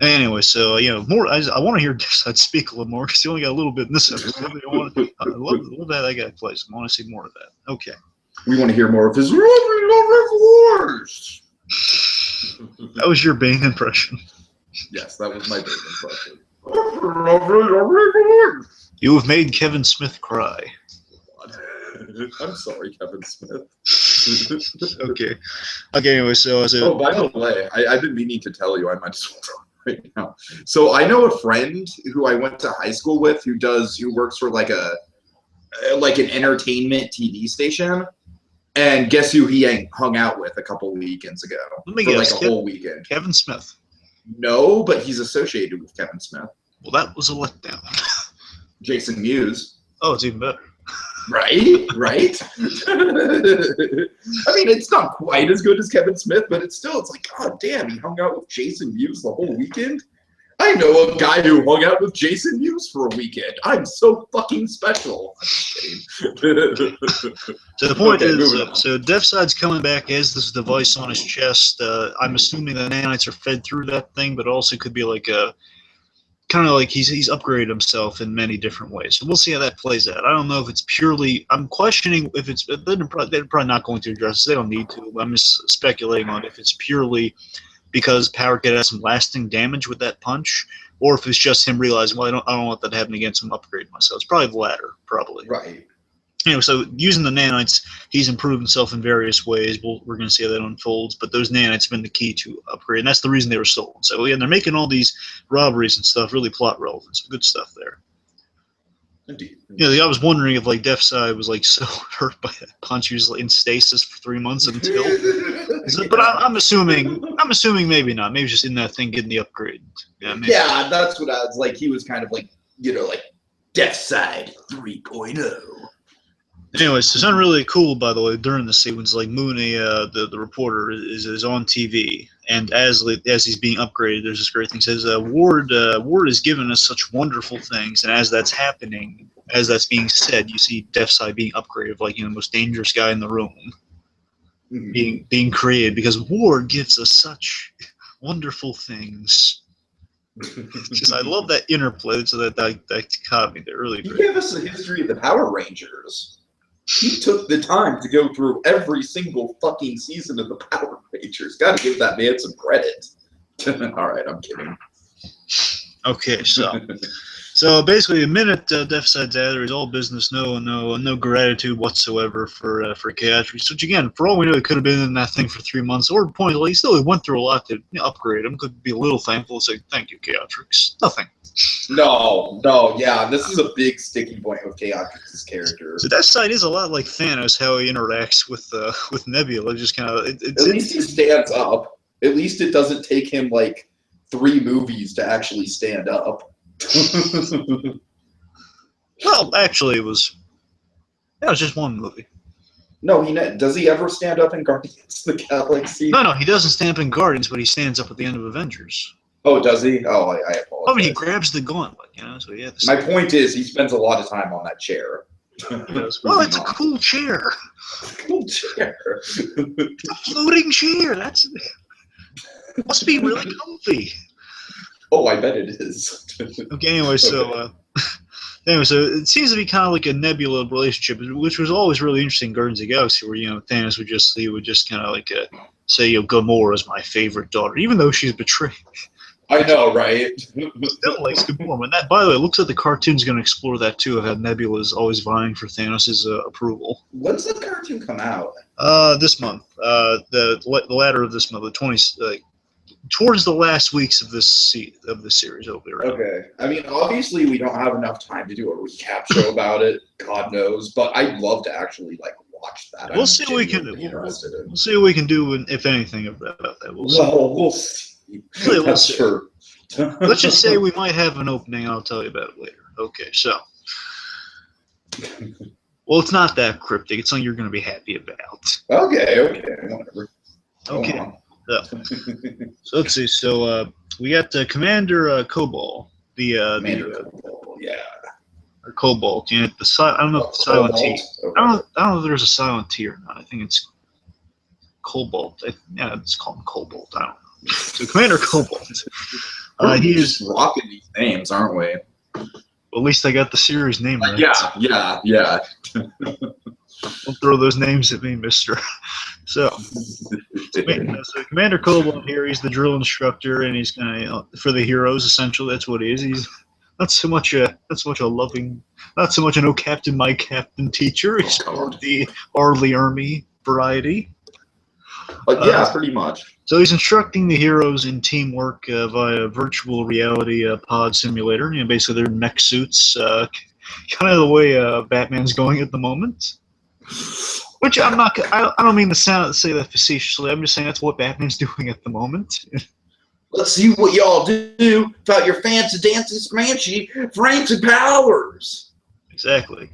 Speaker 2: Anyway, so more. I want to hear Deathside speak a little more because he only got a little bit in this episode. I love that guy plays. I want to see more of that. Okay.
Speaker 1: We want to hear more of his lovely voice.
Speaker 2: That was your Bane impression.
Speaker 1: Yes, that was my Bane impression.
Speaker 2: You have made Kevin Smith cry.
Speaker 1: I'm sorry, Kevin Smith.
Speaker 2: Okay. Anyway, so
Speaker 1: oh, by the way, I've been meaning to tell you. I might as well right now. So I know a friend who I went to high school with who works for like an entertainment TV station. And guess who he hung out with a couple weekends ago?
Speaker 2: Let me guess.
Speaker 1: Like a whole weekend.
Speaker 2: Kevin Smith.
Speaker 1: No, but he's associated with Kevin Smith.
Speaker 2: Well, that was a letdown.
Speaker 1: Jason Mewes.
Speaker 2: Oh, it's even better.
Speaker 1: Right? I mean, it's not quite as good as Kevin Smith, but it's like, God damn, he hung out with Jason Mewes the whole weekend? I know a guy who hung out with Jason Mewes for a weekend. I'm so fucking special. I'm just kidding.
Speaker 2: So the point is, so Deathside's coming back as this device on his chest. I'm assuming the nanites are fed through that thing, but also could be like a kind of like he's upgraded himself in many different ways. So we'll see how that plays out. I don't know if it's purely. I'm questioning if it's. They're probably not going to address it. They don't need to. I'm just speculating on if it's purely because Power Kid has some lasting damage with that punch, or if it's just him realizing, well, I don't want that to happen again, so I'm upgrading myself. It's probably the latter, probably.
Speaker 1: Right.
Speaker 2: So using the nanites, he's improved himself in various ways. We're going to see how that unfolds, but those nanites have been the key to upgrade, and that's the reason they were stolen. So, they're making all these robberies and stuff really plot relevant. So good stuff there.
Speaker 1: Indeed.
Speaker 2: I was wondering if Deathside was so hurt by that punch, he was in stasis for 3 months until. But I'm assuming maybe not. Maybe just in that thing getting the upgrade.
Speaker 1: Yeah, that's what I was like. He was kind of like Deathside 3.0.
Speaker 2: Anyways, so something really cool, by the way, during the sequence, like Mooney, the reporter, is on TV, and as he's being upgraded, there's this great thing. It says, Ward has given us such wonderful things, and as that's happening, as that's being said, you see Deathside being upgraded, the most dangerous guy in the room, being created, because Ward gives us such wonderful things. I love that interplay, so that dichotomy there, really great.
Speaker 1: He gave us a history of the Power Rangers. He took the time to go through every single fucking season of the Power Rangers. Gotta give that man some credit. All right, I'm kidding.
Speaker 2: Okay, so So basically, the minute Death decides that, there's all business, no gratitude whatsoever for Chaotrix. Which again, for all we know, it could have been in that thing for 3 months, or pointedly, he still went through a lot to upgrade him. Could be a little thankful, say thank you, Chaotrix. Nothing.
Speaker 1: No, yeah, this is a big sticky point with Chaotrix's character.
Speaker 2: So that side is a lot like Thanos, how he interacts with Nebula. Just kind of.
Speaker 1: At least he stands up. At least it doesn't take him like 3 movies to actually stand up.
Speaker 2: Well, actually, it was just one movie.
Speaker 1: No, does he ever stand up in Guardians of the Galaxy?
Speaker 2: No, he doesn't stand up in Guardians, but he stands up at the end of Avengers.
Speaker 1: Oh, does he? Oh, I apologize.
Speaker 2: I mean, he grabs the gauntlet, So yeah.
Speaker 1: My point is, he spends a lot of time on that chair.
Speaker 2: Well, it's a cool chair.
Speaker 1: Cool chair.
Speaker 2: A floating chair. It must be really comfy.
Speaker 1: Oh, I bet it is.
Speaker 2: Okay. Anyway, so it seems to be kind of like a Nebula relationship, which was always really interesting in Guardians of the Galaxy, where Thanos would just kind of like say, Gamora is my favorite daughter, even though she's betrayed.
Speaker 1: I know, right?
Speaker 2: Still likes Gamora. And that, by the way, it looks like the cartoon's going to explore that too, of how Nebula is always vying for Thanos' approval.
Speaker 1: When's the cartoon come out?
Speaker 2: This month. The latter of this month, the 20. Towards the last weeks of the series, it'll be right.
Speaker 1: Okay. I mean, obviously, we don't have enough time to do a recap show about it. God knows, but I'd love to actually watch that.
Speaker 2: We'll see what we can do. We'll see what we can do, if anything, about that. We'll see.
Speaker 1: That's true.
Speaker 2: Let's just say we might have an opening. I'll tell you about it later. Okay, so. Well, it's not that cryptic. It's something you're going to be happy about.
Speaker 1: Okay, whatever.
Speaker 2: Okay. So let's see. So we got Commander Cobalt.
Speaker 1: Cobalt, yeah.
Speaker 2: Or Cobalt. I don't know if the silent T. Okay. I don't know if there's a silent T or not. I think it's Cobalt. It's called Cobalt. I don't know. So Commander Cobalt.
Speaker 1: He is rocking these names, aren't we?
Speaker 2: Well, at least I got the series name right.
Speaker 1: Yeah.
Speaker 2: Don't throw those names at me, mister. So Commander Cobalt here, he's the drill instructor, and he's kind of for the heroes, essentially. That's what he is. He's not so much an "Oh Captain, my Captain" teacher. He's more the Arlie Ermy variety.
Speaker 1: Yeah, pretty much.
Speaker 2: So he's instructing the heroes in teamwork via virtual reality pod simulator. Basically their mech suits, kind of the way Batman's going at the moment. Which I don't mean to say that facetiously. I'm just saying that's what Batman's doing at the moment.
Speaker 1: Let's see what y'all do about your fancy dancing fancy powers.
Speaker 2: Exactly.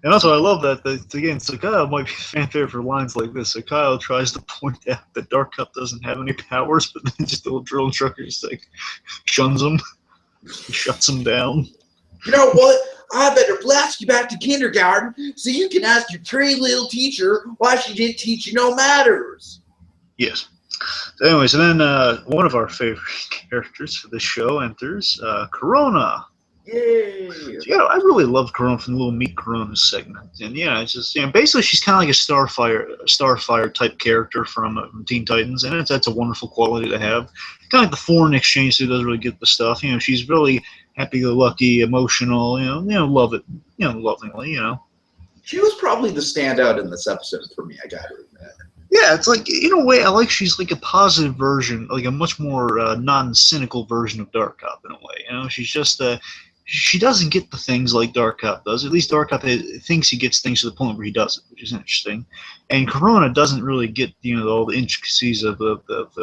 Speaker 2: And also, I love that, again, so Kyle might be a fan favorite for lines like this. So Kyle tries to point out that Dark Cup doesn't have any powers, but then just the little drill instructor just shuns him. He shuts him down.
Speaker 1: You know what? I better blast you back to kindergarten so you can ask your pretty little teacher why she didn't teach you no matters.
Speaker 2: Yes. So anyway, so then one of our favorite characters for this show enters, Corona.
Speaker 1: Yay!
Speaker 2: So, I really loved Corona from the little Meet Corona segment, and it's just basically she's kind of like a Starfire type character from Teen Titans, and that's a wonderful quality to have. Kind of like the foreign exchange student doesn't really get the stuff. She's really happy-go-lucky, emotional. Love it. Lovingly.
Speaker 1: She was probably the standout in this episode for me. I gotta admit.
Speaker 2: Yeah, it's like in a way I like she's like a positive version, like a much more non-cynical version of Dark Cop in a way. She's just she doesn't get the things like Dark Cop does. At least Dark Cop thinks he gets things to the point where he doesn't, which is interesting. And Corona doesn't really get all the intricacies of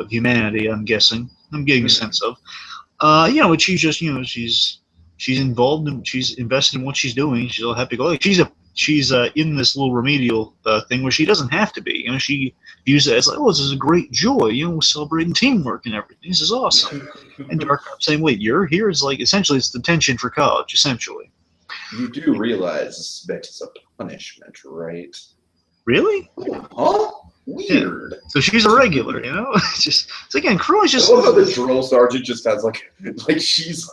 Speaker 2: humanity. I'm guessing. I'm getting a sense of. But she's just she's involved and she's invested in what she's doing. She's all happy-go-lucky. She's in this little remedial thing where she doesn't have to be. She views it as like, this is a great joy. We're celebrating teamwork and everything. This is awesome. And Dark Cop saying, wait, you're here? It's like essentially it's detention for college, essentially.
Speaker 1: You do realize this is meant as a punishment, right?
Speaker 2: Really?
Speaker 1: Huh? Weird.
Speaker 2: Yeah. So she's a regular, It's again, Crow's just.
Speaker 1: I love how the drill sergeant just has she's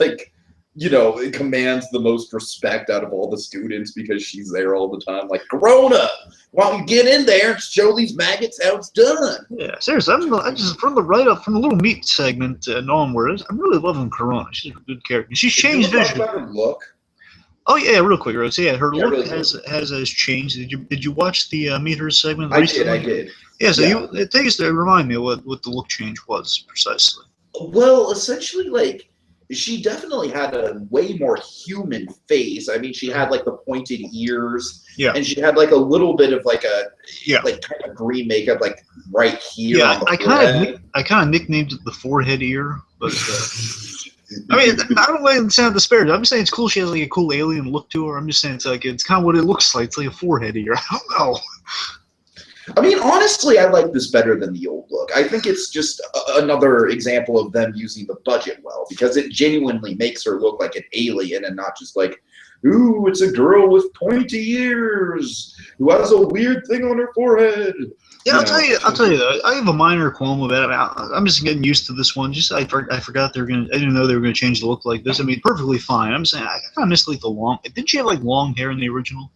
Speaker 1: you know, it commands the most respect out of all the students because she's there all the time. Like, Corona, why don't you get in there and show these maggots how it's done?
Speaker 2: Yeah, seriously, I just from the little meat segment and onward, I'm really loving Corona. She's a good character. She's changed
Speaker 1: Did you
Speaker 2: visually.
Speaker 1: talk about her look?
Speaker 2: Oh yeah, real quick, Rose. Yeah, her look
Speaker 1: really
Speaker 2: has changed. Did you watch the Meet Her segment
Speaker 1: I
Speaker 2: recently?
Speaker 1: did.
Speaker 2: Yeah, so it takes to remind me what the look change was precisely.
Speaker 1: Well, essentially, like, she definitely had a way more human face. I mean, she had like the pointed ears, and she had like a little bit of like a like kind of green makeup, like right here.
Speaker 2: Yeah, I kind of nicknamed it the forehead ear, but I mean, I don't want to sound disparaging. I'm just saying it's cool. She has like a cool alien look to her. I'm just saying it's kind of what it looks like. It's like a forehead ear. I don't know.
Speaker 1: I mean, honestly, I like this better than the old look. I think it's just another example of them using the budget well, because it genuinely makes her look like an alien and not just like, ooh, it's a girl with pointy ears who has a weird thing on her forehead.
Speaker 2: Yeah, I'll tell you though, I have a minor qualm about it. I'm just getting used to this one. Just I forgot I didn't know they were gonna change the look like this. I mean, perfectly fine. I'm saying I kind of miss like the long. Didn't she have like long hair in the original?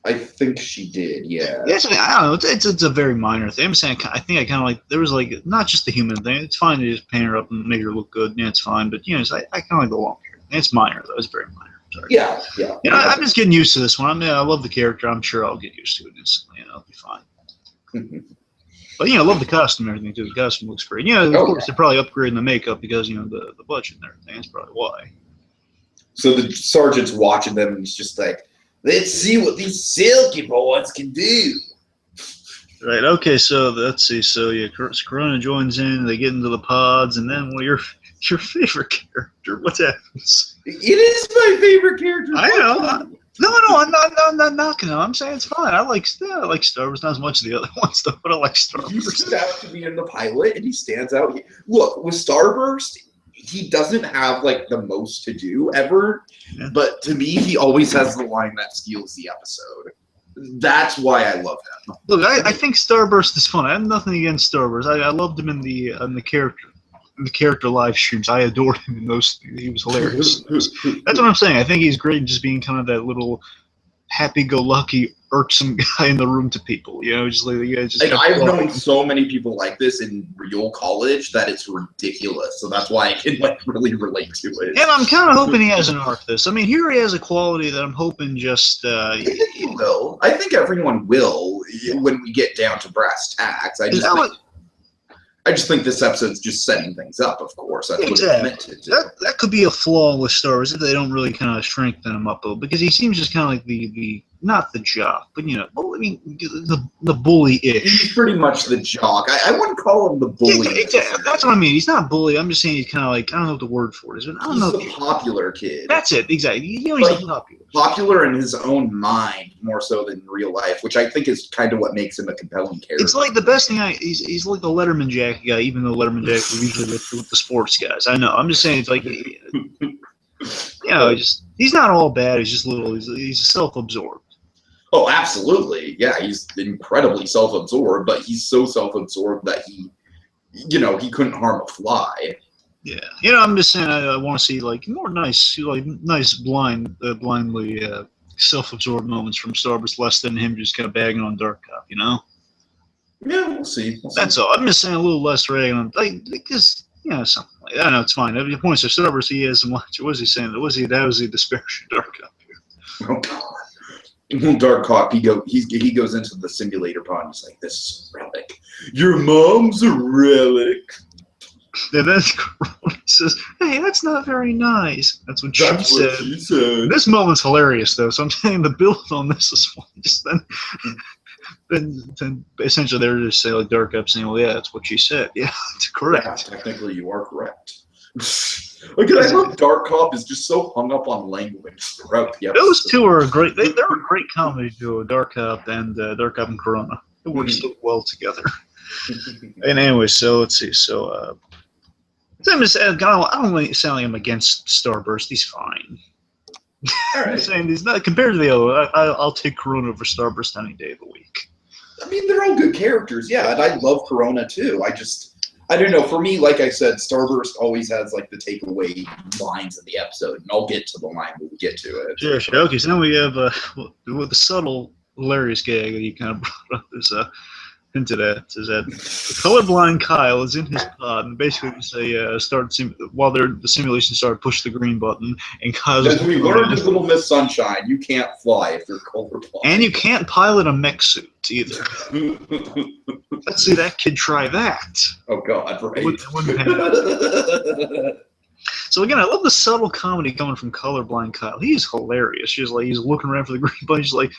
Speaker 1: I think she did, yeah.
Speaker 2: Yeah, I don't know. It's a very minor thing. I'm saying I think I kind of like there was like not just the human thing. It's fine to just paint her up and make her look good. Yeah, it's fine. But you know, I kind of like the long hair. It's minor though. It's very minor. Sorry.
Speaker 1: Yeah.
Speaker 2: You know, I'm just getting used to this one. I mean, I love the character. I'm sure I'll get used to it instantly. You know, it'll be fine. But you know, I love the costume and everything too. The costume looks great. You know, of course they're probably upgrading the makeup because you know the budget and everything. That's probably why.
Speaker 1: So the sergeant's watching them and he's just like, let's see what these silky boys can do.
Speaker 2: Right. Okay. So let's see. So yeah, Corona joins in. They get into the pods, and then your favorite character. What happens?
Speaker 1: It is my favorite character.
Speaker 2: I know. No, I'm not knocking him. I'm saying it's fine. I like Star Wars, not as much as the other ones, though, but I like Star Wars.
Speaker 1: He stood out to be in the pilot, and he stands out. Look, with Starburst, he doesn't have like the most to do ever, but to me, he always has the line that steals the episode. That's why I love him.
Speaker 2: Look, I think Starburst is fun. I have nothing against Starburst. I loved him in the character live streams. I adored him in those. He was hilarious. That's what I'm saying. I think he's great in just being kind of that little happy-go-lucky, irksome guy in the room to people. You know, just like you guys just.
Speaker 1: Like, I've known so many people like this in real college that it's ridiculous. So that's why I can like really relate to it.
Speaker 2: And I'm kind of hoping he has an arc. This. I mean, here he has a quality that I'm hoping just. I think
Speaker 1: he will. I think everyone will when we get down to brass tacks. I just think this episode's just setting things up, of course. That's what it's meant to do.
Speaker 2: That could be a flaw with Star Wars if they don't really kind of strengthen him up, though, because he seems just kind of like the not the jock, but you know, I mean, the bully-ish.
Speaker 1: He's pretty much the jock. I wouldn't call him the bully.
Speaker 2: Yeah, that's what I mean. He's not bully. I'm just saying he's kind of like, I don't know what the word for it is, but I don't know.
Speaker 1: He's the popular kid.
Speaker 2: That's it, exactly. You know, he's popular.
Speaker 1: Popular in his own mind more so than real life, which I think is kind of what makes him a compelling character.
Speaker 2: It's like the best thing. He's like the Letterman Jack guy, even though Letterman Jack was usually with the sports guys. I know. I'm just saying it's like, you know, he's not all bad. He's just he's self-absorbed.
Speaker 1: Oh, absolutely. Yeah, he's incredibly self-absorbed, but he's so self-absorbed that he couldn't harm a fly.
Speaker 2: Yeah, you know, I'm just saying I want to see like more nice blindly self-absorbed moments from Starburst, less than him just kind of bagging on Dark Cop, you know?
Speaker 1: Yeah, we'll see.
Speaker 2: That's all. I'm just saying a little less ragging on, like, just, you know, something like that. I know, it's fine. At the point of Starburst, he has some, what was he saying? That was he disparaging Dark Cop here.
Speaker 1: Oh, God. Dark Cop, he goes into the simulator pod and he's like, this is a relic. Your mom's a relic.
Speaker 2: And then Corona says, hey, that's not very nice. That's what she said. This moment's hilarious, though. So I'm saying the build on this is fun. Just then essentially they're just saying, like, Dark Cop saying, well, yeah, that's what she said. Yeah, it's correct.
Speaker 1: Yeah, technically, you are correct. Look, I love Dark Cop is just so hung up on language throughout the episode.
Speaker 2: Those two are great. They're a great comedy duo, Dark Cop and Corona. They work so well together. And anyway, so let's see. So I don't want to sound like I'm against Starburst. He's fine.
Speaker 1: All right.
Speaker 2: I'm saying he's not compared to the other. I'll take Corona over Starburst any day of the week.
Speaker 1: I mean, they're all good characters, yeah, and I love Corona too. I don't know. For me, like I said, Starburst always has like the takeaway lines in the episode, and I'll get to the line when we get to it.
Speaker 2: Sure. Okay, so now we have with the subtle, hilarious gag that you kind of brought up. There's hinted at is that colorblind Kyle is in his pod, and basically while the simulation started, push the green button, and Kyle's
Speaker 1: as we learned with Little Miss Sunshine, you can't fly if you're colorblind,
Speaker 2: and you can't pilot a mech suit either. Let's see that kid try that.
Speaker 1: Oh God, right?
Speaker 2: So again, I love the subtle comedy coming from colorblind Kyle. He's hilarious. He's looking around for the green button. He's like,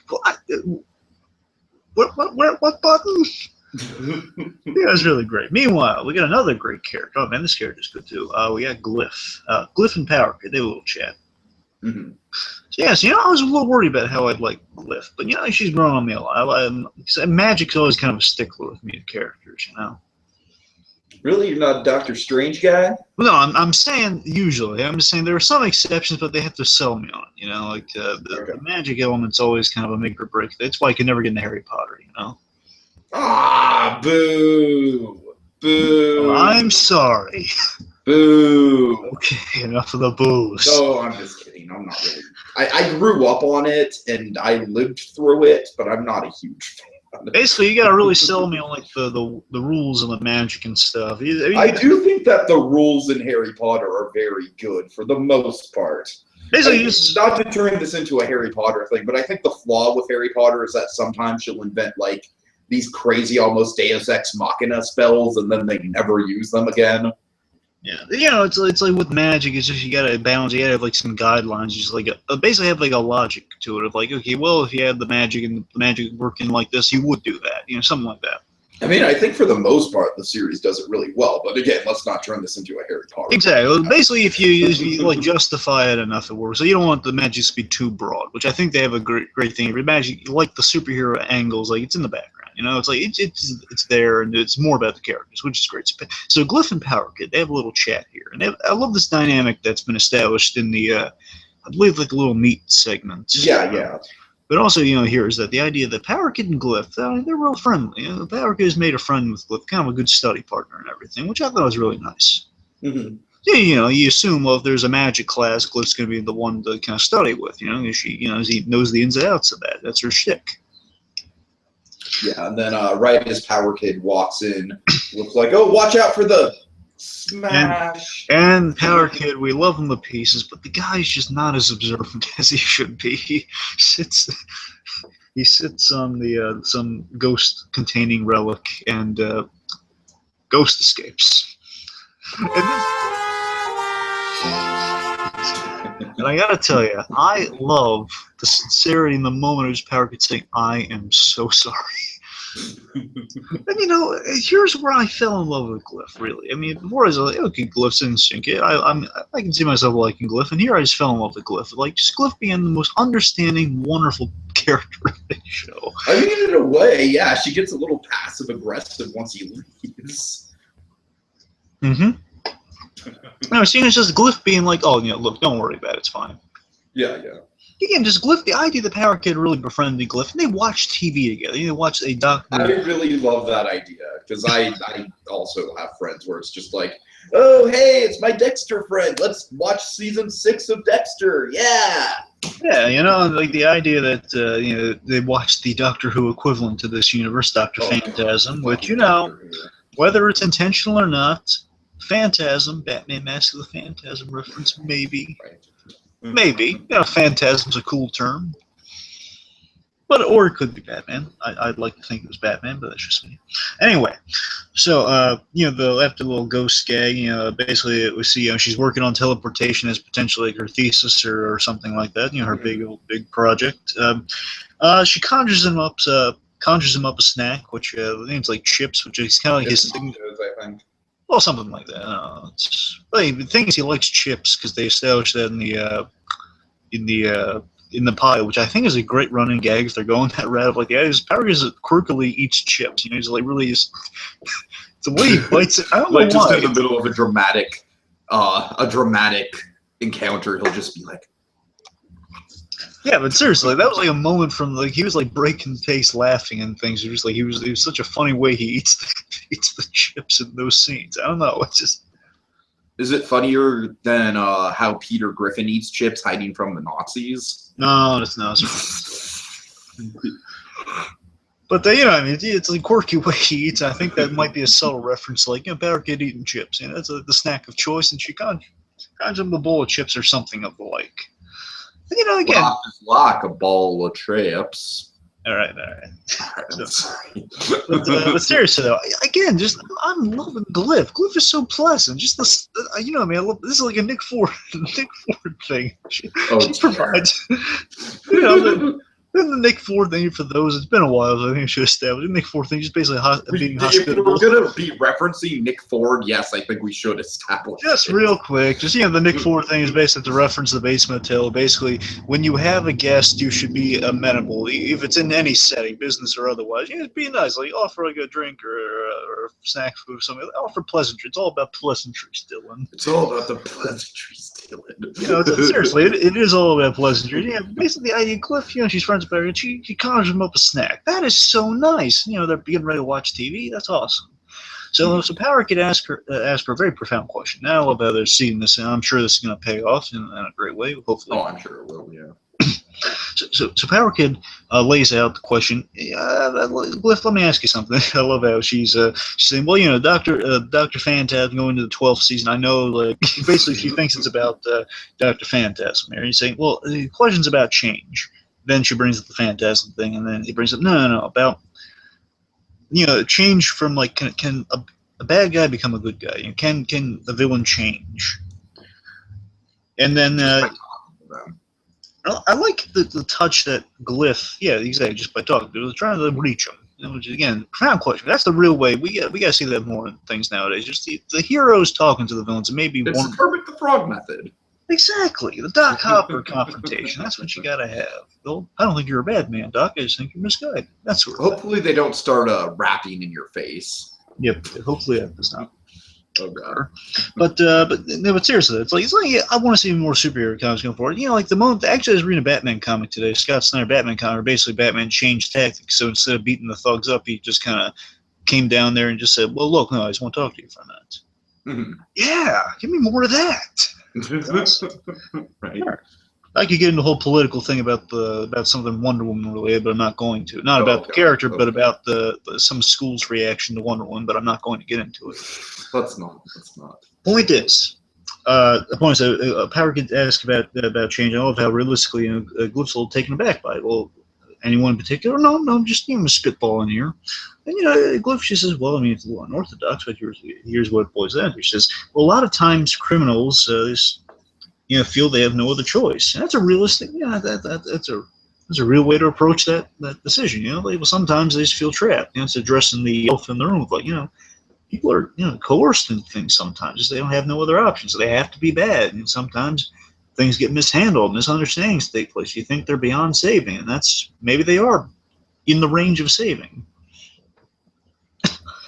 Speaker 2: what button? Yeah, it's really great. Meanwhile, we got another great character. Oh man, this character's good too. We got Glyph. Glyph and Power Kid, they have a little chat.
Speaker 1: Mm-hmm.
Speaker 2: So, I was a little worried about how I'd like Glyph, but she's grown on me a lot. Magic's always kind of a stickler with me, characters,
Speaker 1: Really, you're not a Doctor Strange guy?
Speaker 2: No, I'm saying usually. I'm just saying there are some exceptions, but they have to sell me on it. The magic element's always kind of a make or break. That's why I can never get into Harry Potter.
Speaker 1: Ah, boo, boo.
Speaker 2: Oh, I'm sorry.
Speaker 1: Boo.
Speaker 2: Okay, enough of the boos.
Speaker 1: No, I'm just kidding. I'm not really. I grew up on it and I lived through it, but I'm not a huge fan.
Speaker 2: Basically, you gotta really sell me on like the rules and the magic and stuff.
Speaker 1: I do think that the rules in Harry Potter are very good for the most part.
Speaker 2: Basically,
Speaker 1: not to turn this into a Harry Potter thing, but I think the flaw with Harry Potter is that sometimes she'll invent like these crazy, almost Deus Ex Machina spells, and then they never use them again.
Speaker 2: Yeah, it's like with magic, it's just you gotta balance. You gotta have like some guidelines, just like basically have like a logic to it of like, okay, well, if you had the magic and the magic working like this, you would do that, something like that.
Speaker 1: I mean, I think for the most part, the series does it really well. But again, let's not turn this into a Harry Potter.
Speaker 2: Exactly. Basically, if you like justify it enough, it works. So you don't want the magic to be too broad, which I think they have a great thing. Magic, like the superhero angles, like it's in the background. It's like it's there, and it's more about the characters, which is great. So Glyph and Power Kid, they have a little chat here, and I love this dynamic that's been established in the, I believe, like the little meet segments.
Speaker 1: Yeah.
Speaker 2: But also, here is that the idea that Power Kid and Glyph, they're real friendly. Power Kid has made a friend with Glyph, kind of a good study partner and everything, which I thought was really nice.
Speaker 1: Mm-hmm.
Speaker 2: Yeah, you assume, well, if there's a magic class, Glyph's going to be the one to kind of study with. He knows the ins and outs of that. That's her shtick.
Speaker 1: Yeah, and then right as Power Kid walks in, looks like, oh, watch out for the smash.
Speaker 2: And Power Kid, we love him to pieces, but the guy's just not as observant as he should be. He sits on the some ghost-containing relic, and ghost escapes. And I gotta tell you, I love the sincerity in the moment of his Power Kid saying, "I am so sorry." And here's where I fell in love with Glyph. Really, I mean, before I was like, okay, Glyph's instinct. I can see myself liking Glyph, and here I just fell in love with Glyph. Like just Glyph being the most understanding, wonderful character in the show.
Speaker 1: I mean, in a way, yeah, she gets a little passive aggressive once he leaves.
Speaker 2: Mm-hmm. No, seeing it's just Glyph being like, oh, look, don't worry about it, it's fine.
Speaker 1: Yeah.
Speaker 2: Again, just Glyph, the idea that Power Kid really befriended Glyph, and they watch TV together. They watch a documentary.
Speaker 1: I really love that idea, because I also have friends where it's just like, oh, hey, it's my Dexter friend. Let's watch season 6 of Dexter. Yeah.
Speaker 2: Yeah, like the idea that, they watch the Doctor Who equivalent to this universe, Dr. Phantasm, which, whether it's intentional or not, Phantasm, Batman Mask of the Phantasm reference, maybe.
Speaker 1: Right.
Speaker 2: Maybe. Phantasm's a cool term. Or it could be Batman. I'd like to think it was Batman, but that's just me. Anyway, so, after the little ghost gag, basically we see, she's working on teleportation as potentially like her thesis or something like that, her big project. She conjures him up a snack, which I think it's like chips, which is kind of like his signature.
Speaker 1: I think.
Speaker 2: Well, something like that. The thing is, he likes chips because they established that in the pie, which I think is a great running gag if they're going that route of like, his Power Kid quirkily eats chips. He's like really just the way he bites it. I don't know why.
Speaker 1: Just in the middle of a dramatic encounter, he'll just be like,
Speaker 2: Yeah, but seriously, that was like a moment from like he was like breaking the pace, laughing and things. It was like it was such a funny way he eats the chips in those scenes. I don't know. It's just
Speaker 1: Is it funnier than how Peter Griffin eats chips hiding from the Nazis?
Speaker 2: no, it's not. But you know, I mean, it's like quirky way he eats. I think that might be a subtle reference, like Bear Kid eating chips. You know, it's the snack of choice, and she conjures him a bowl of chips or something of the like. And, you know, again,
Speaker 1: Well, just like a bowl of chips.
Speaker 2: all right.
Speaker 1: I'm sorry.
Speaker 2: But seriously though, again, just I'm loving Glyph. Glyph is so pleasant. Just this, you know, I mean, this is like a Nick Ford thing. She provides, you know. Then the Nick Ford thing, for those, it's been a while, so I think I should establish. The Nick Ford thing, just basically being hospitable.
Speaker 1: If we're going to be referencing Nick Ford, yes, I think we should establish
Speaker 2: Just
Speaker 1: it.
Speaker 2: real quick, just, you know, the Nick Ford thing is basically to reference the basement hotel. Basically, when you have a guest, you should be amenable. If it's in any setting, business or otherwise, you know, be nice. Like, offer like a drink or snack food or something. Offer pleasantry. It's all about pleasantries, Dylan.
Speaker 1: It's all about the pleasantries, Dylan.
Speaker 2: You know, seriously, it is all about pleasantry. Yeah, basically the idea, Cliff, you know, she's friends with her, and she conjures him up a snack. That is so nice. You know, they're getting ready to watch TV. That's awesome. So Power could ask her a very profound question. Now I love how they're seeing this, and I'm sure this is going to pay off in a great way, hopefully.
Speaker 1: Oh, I'm sure it will, yeah.
Speaker 2: So Power Kid lays out the question. Glyph, let me ask you something. I love how she's saying, well, you know, Dr. Phantasm going into the 12th season. I know, like, basically she thinks it's about Dr. Phantasm. And he's saying, well, the question's about change. Then she brings up the Phantasm thing, and then he brings up, no, about, you know, change from, like, can a bad guy become a good guy? You know, can a villain change? And then I like the touch that Glyph, yeah, exactly, just by talking, they were trying to reach him. You know, which is, again, profound question. That's the real way. We got to see that more in things nowadays. Just the heroes talking to the villains, and maybe
Speaker 1: it's the Kermit the Frog method.
Speaker 2: Exactly, the Doc Hopper confrontation. That's what you got to have. Well, I don't think you're a bad man, Doc. I just think you're misguided. That's sort of
Speaker 1: Hopefully they don't start rapping in your face.
Speaker 2: Yep. Hopefully that does not.
Speaker 1: Oh god.
Speaker 2: But seriously, it's like I want to see more superhero comics going forward. You know, like the moment actually I was reading a Batman comic today, Scott Snyder Batman comic, where basically Batman changed tactics. So instead of beating the thugs up, he just kind of came down there and just said, "Well, look, no, I just want to talk to you for a minute."
Speaker 1: Mm-hmm.
Speaker 2: Yeah, give me more of that.
Speaker 1: Right.
Speaker 2: Sure. I could get into the whole political thing about something Wonder Woman related, but I'm not going to. Not about the character, but about the some school's reaction to Wonder Woman. But I'm not going to get into it.
Speaker 1: Let's not.
Speaker 2: Point is, Power could ask about change. I love how realistically, you know, Glyph's a little taken aback by it. Well, anyone in particular? No, I'm just, you know, spitballing here. And, you know, Glyph, she says, well, I mean, it's a little unorthodox, but here's what it boils down to. She says, well, a lot of times criminals, you know, feel they have no other choice. And that's a realistic, yeah, that's a real way to approach that decision. You know, well, sometimes they just feel trapped. You know, it's addressing the elephant in the room, like, you know, people are, you know, coerced in things sometimes. They don't have no other options. So they have to be bad. And sometimes things get mishandled, misunderstandings take place. You think they're beyond saving, and maybe they are in the range of saving.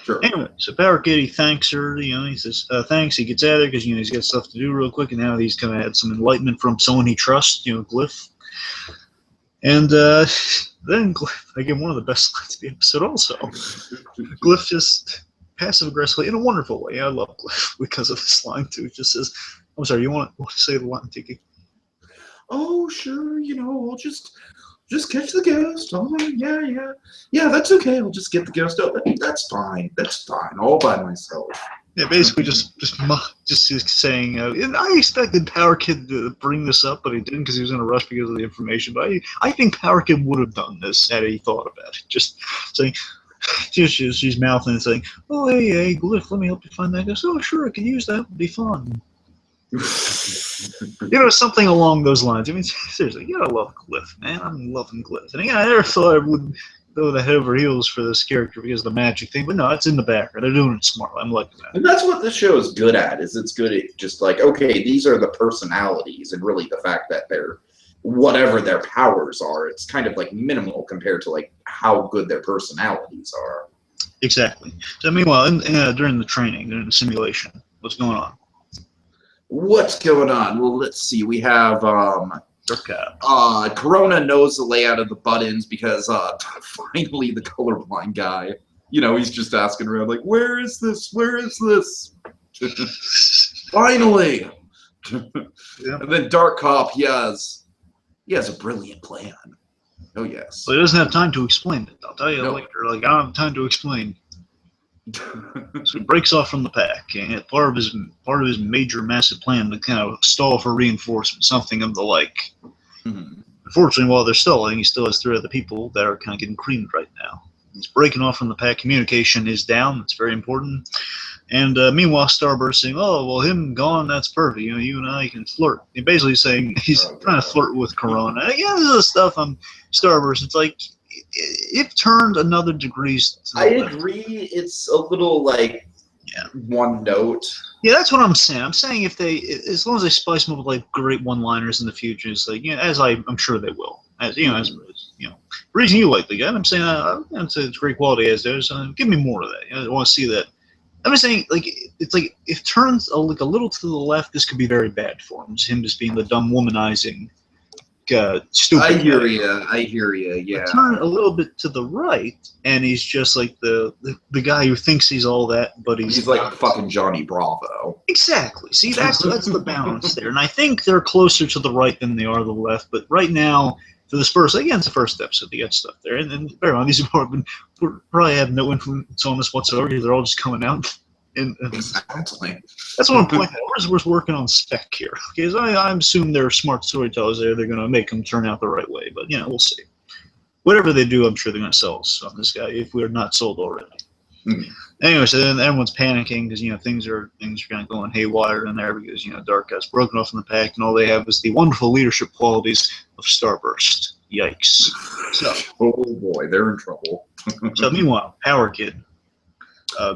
Speaker 1: Sure.
Speaker 2: Anyway, so Power Kid, he thanks her. You know, he says thanks. He gets out of there because, you know, he's got stuff to do real quick, and now he's kind of had some enlightenment from someone he trusts. You know, Glyph. And then Glyph, again, one of the best lines of the episode. Also, Glyph just passive aggressively in a wonderful way. I love Glyph because of this line too. It just says, "I'm sorry, you want to say the line, Tiki?"
Speaker 1: Oh, sure. You know, we'll just catch the ghost. Oh, yeah. That's okay. I'll just get the ghost out. That's fine. All by myself.
Speaker 2: Yeah, basically just saying. And I expected Power Kid to bring this up, but he didn't because he was in a rush because of the information. But I think Power Kid would have done this had he thought about it. Just saying. She's mouthing and saying, "Oh, hey, Glyph, let me help you find that ghost." "Oh, sure, I could use that. It'd be fun." You know, something along those lines. I mean, seriously, you gotta love Glyph, man. I'm loving Glyph. And again, I never thought I would go the head over heels for this character because of the magic thing, but no, it's in the background. They're doing it smart. I'm liking that.
Speaker 1: And that's what this show is good at. Is it's good at just like, okay, these are the personalities, and really the fact that they're whatever their powers are, it's kind of like minimal compared to like how good their personalities are.
Speaker 2: Exactly. So meanwhile, during the training, during the simulation, what's going on?
Speaker 1: What's going on? Well, let's see. We have
Speaker 2: Dark Cop.
Speaker 1: Corona knows the layout of the buttons because finally the colorblind guy, he's just asking around like, where is this? Where is this? Finally.
Speaker 2: Yep.
Speaker 1: And then Dark Cop, he has a brilliant plan. Oh yes.
Speaker 2: Well, he doesn't have time to explain it. I'll tell you
Speaker 1: No.
Speaker 2: later. Like, I don't have time to explain. So he breaks off from the pack, and part of his major, massive plan to kind of stall for reinforcement, something of the like.
Speaker 1: Mhm.
Speaker 2: Unfortunately, while they're stalling, he still has 3 other people that are kind of getting creamed right now. He's breaking off from the pack. Communication is down. That's very important. And meanwhile, Starburst saying, "Oh, well, him gone, that's perfect. You and I can flirt." He's basically saying he's trying to flirt with Corona. Again, this is the stuff on Starburst. It's like it turned another degrees.
Speaker 1: I agree. It's a little like one note.
Speaker 2: Yeah, that's what I'm saying. I'm saying if as long as they spice them up with like great one-liners in the future, it's like as I'm sure they will. As the reason you like the guy, I'm saying it's great quality as there. So give me more of that. I want to see that. I'm just saying, like, it's like if it turns a little to the left, this could be very bad for him. It's him just being the dumb womanizing, stupid.
Speaker 1: I hear you. Yeah.
Speaker 2: Turn a little bit to the right, and he's just like the guy who thinks he's all that, but he's
Speaker 1: like fucking Johnny Bravo.
Speaker 2: Exactly. See, that's the balance there, and I think they're closer to the right than they are the left. But right now, for this first, again, it's the first episode. They got stuff there, and then bear in mind, these people probably have no influence on this whatsoever. They're all just coming out.
Speaker 1: Exactly.
Speaker 2: That's what I'm pointing out. We're working on spec here. Okay, so I assume they're smart storytellers there. They're going to make them turn out the right way. But, we'll see. Whatever they do, I'm sure they're going to sell us on this guy if we're not sold already.
Speaker 1: Mm-hmm.
Speaker 2: Anyway, so then everyone's panicking because, things are kind of going haywire in there because, Dark Guy's broken off from the pack and all they have is the wonderful leadership qualities of Starburst. Yikes. So,
Speaker 1: oh, boy, they're in trouble.
Speaker 2: So, meanwhile, Power Kid.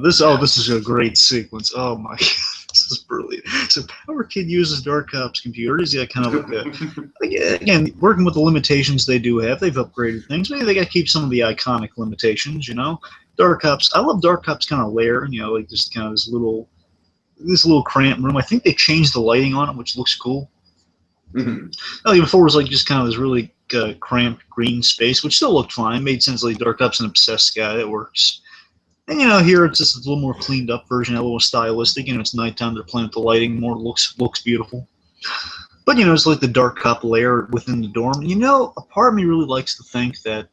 Speaker 2: This is a great sequence. Oh my god, this is brilliant. So Power Kid uses Dark Cop's computer. He's got kind of like again, working with the limitations they do have. They've upgraded things. Maybe they got to keep some of the iconic limitations. Dark Cop's. I love Dark Cop's kind of lair. Like just kind of this little cramped room. I think they changed the lighting on it, which looks cool.
Speaker 1: Mm-hmm.
Speaker 2: Before it was like just kind of this really cramped green space, which still looked fine. It made sense. Like Dark Cop's an obsessed guy. That works. And here it's just a little more cleaned up version, a little stylistic. It's nighttime. They're playing with the lighting more. Looks beautiful. But it's like the Dark Cop lair within the dorm. A part of me really likes to think that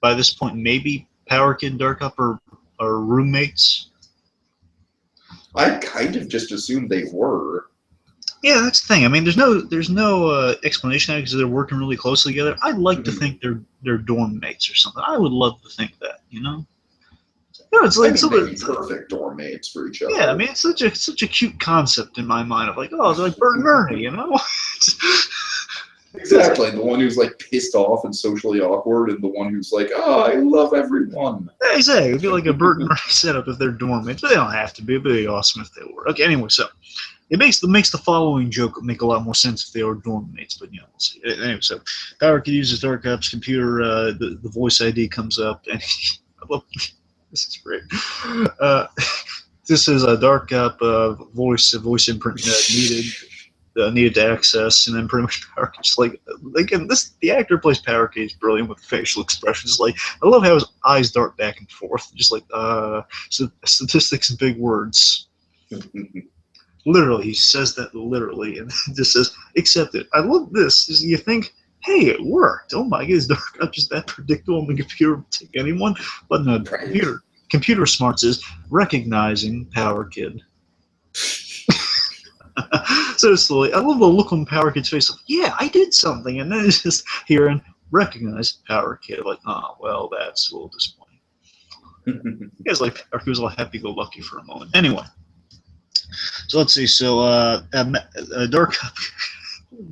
Speaker 2: by this point maybe Power Kid and Dark Cop are roommates.
Speaker 1: I kind of just assumed they were.
Speaker 2: Yeah, that's the thing. I mean, there's no explanation because they're working really closely together. I'd like to think they're dorm mates or something. I would love to think that. It's like
Speaker 1: perfect dorm mates for each other.
Speaker 2: Yeah, I mean, it's such a cute concept in my mind of like, oh, they're like Bert and Ernie,
Speaker 1: Exactly, the one who's like pissed off and socially awkward, and the one who's like, oh, I love everyone.
Speaker 2: Yeah, exactly. It'd be like a Bert and Ernie setup if they're dorm mates, but they don't have to be. It'd be awesome if they were. Okay, anyway, so it makes the following joke make a lot more sense if they are dorm mates, but we'll see. Anyway, so Power Kid uses Dark Cop's computer. The voice ID comes up, and this is great. This is a Dark Cop voice imprint needed to access, and then pretty much Power Kid just like again, the actor who plays Power Kid is brilliant with facial expressions. Like I love how his eyes dart back and forth, just like statistics and big words. Literally, he says that literally, and just says, "Accept it." I love this. You think, hey, it worked. Oh my God, is Dark Cop just that predictable on the computer will take anyone? But no, computer smarts is recognizing Power Kid. So slowly, I love the look on Power Kid's face of, yeah, I did something. And then it's just hearing, recognize Power Kid. Like, oh, well, that's a little disappointing. It's like Power Kid was all happy-go-lucky for a moment. Anyway. So let's see. So Dark Cop,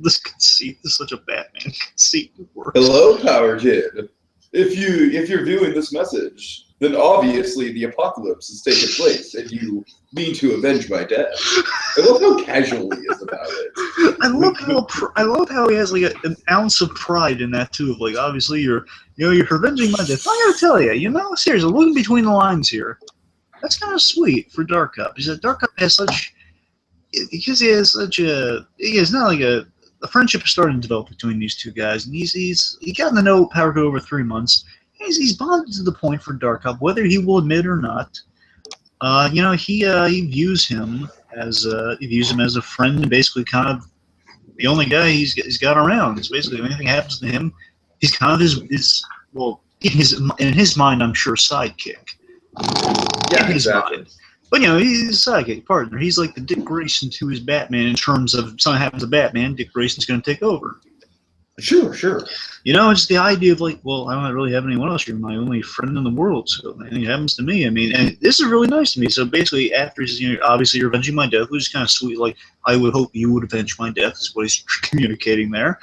Speaker 2: this conceit is such a Batman conceit.
Speaker 1: Hello, Power Kid. If you're viewing this message, then obviously the apocalypse has taken place, and you mean to avenge my death. I love how casual he is about it.
Speaker 2: I love how he has like an ounce of pride in that too. Of like, obviously you're avenging my death. I gotta tell you, seriously, looking between the lines here. That's kind of sweet for Dark Cop. Because Dark Cop has such, because he has such a, he is not like a a friendship is starting to develop between these two guys, and he gotten to know Power Go over 3 months. He's bonded to the point for Dark Cop, whether he will admit or not. He views him as a friend, and basically kind of the only guy he's got around. So basically, if anything happens to him, he's kind of his in his mind, I'm sure, sidekick.
Speaker 1: Yeah,
Speaker 2: in his
Speaker 1: exactly.
Speaker 2: mind. But he's a sidekick partner. He's like the Dick Grayson to his Batman in terms of if something happens to Batman, Dick Grayson's going to take over.
Speaker 1: Sure.
Speaker 2: It's the idea of like, well, I don't really have anyone else. You're my only friend in the world, so if anything happens to me, I mean, and this is really nice to me. So basically, after he's, obviously you're avenging my death, which is kind of sweet. Like, I would hope you would avenge my death, is what he's communicating there.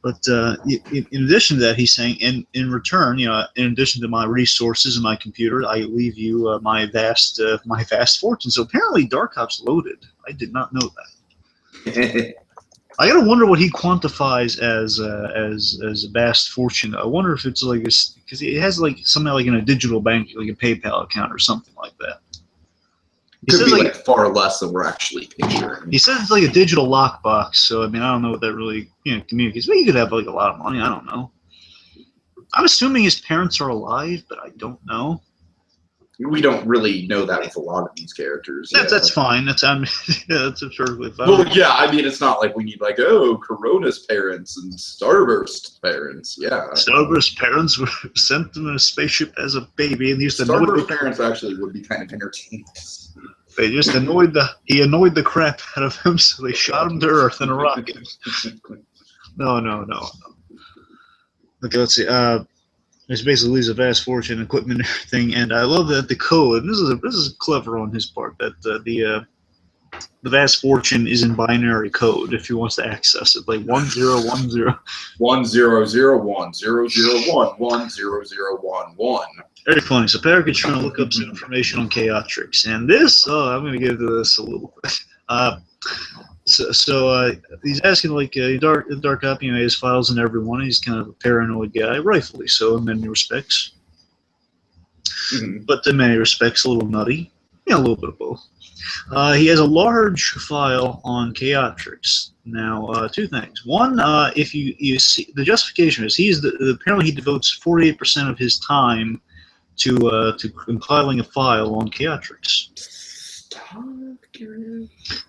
Speaker 2: But in addition to that, he's saying, in return, in addition to my resources and my computer, I leave you my vast fortune. So apparently, Dark Cop's loaded. I did not know that. I gotta wonder what he quantifies as a vast fortune. I wonder if it's like because he has like something like in a digital bank, like a PayPal account or something like that.
Speaker 1: Could be like far less than we're actually picturing.
Speaker 2: He says it's like a digital lockbox, so I mean I don't know what that really communicates. But he could have like a lot of money. I don't know. I'm assuming his parents are alive, but I don't know.
Speaker 1: We don't really know that with a lot of these characters.
Speaker 2: That's fine. That's perfectly fine.
Speaker 1: Well, yeah, I mean, it's not like we need like, Corona's parents and Starburst's parents. Yeah.
Speaker 2: Starburst's parents were sent in a spaceship as a baby, and used to
Speaker 1: Starburst's parents actually would be kind of entertaining.
Speaker 2: They just annoyed the crap out of him, so they shot him to Earth in a rocket. No. Okay, let's see. This basically leaves a vast fortune, equipment, and everything, and I love that the code. And this is clever on his part. That the vast fortune is in binary code if he wants to access it, like 1010.
Speaker 1: 10101001100111.
Speaker 2: Very funny. So Paragid's trying to look up some information on Chaotrix, and this. I'm going to get into this a little bit. So he's asking like Dark Cop, he has files in everyone. He's kind of a paranoid guy, rightfully so in many respects. But in many respects, a little nutty. A little bit of both. He has a large file on Chaotrix. Now, two things. One, if you see the justification is apparently he devotes 48% of his time to compiling a file on Chaotrix.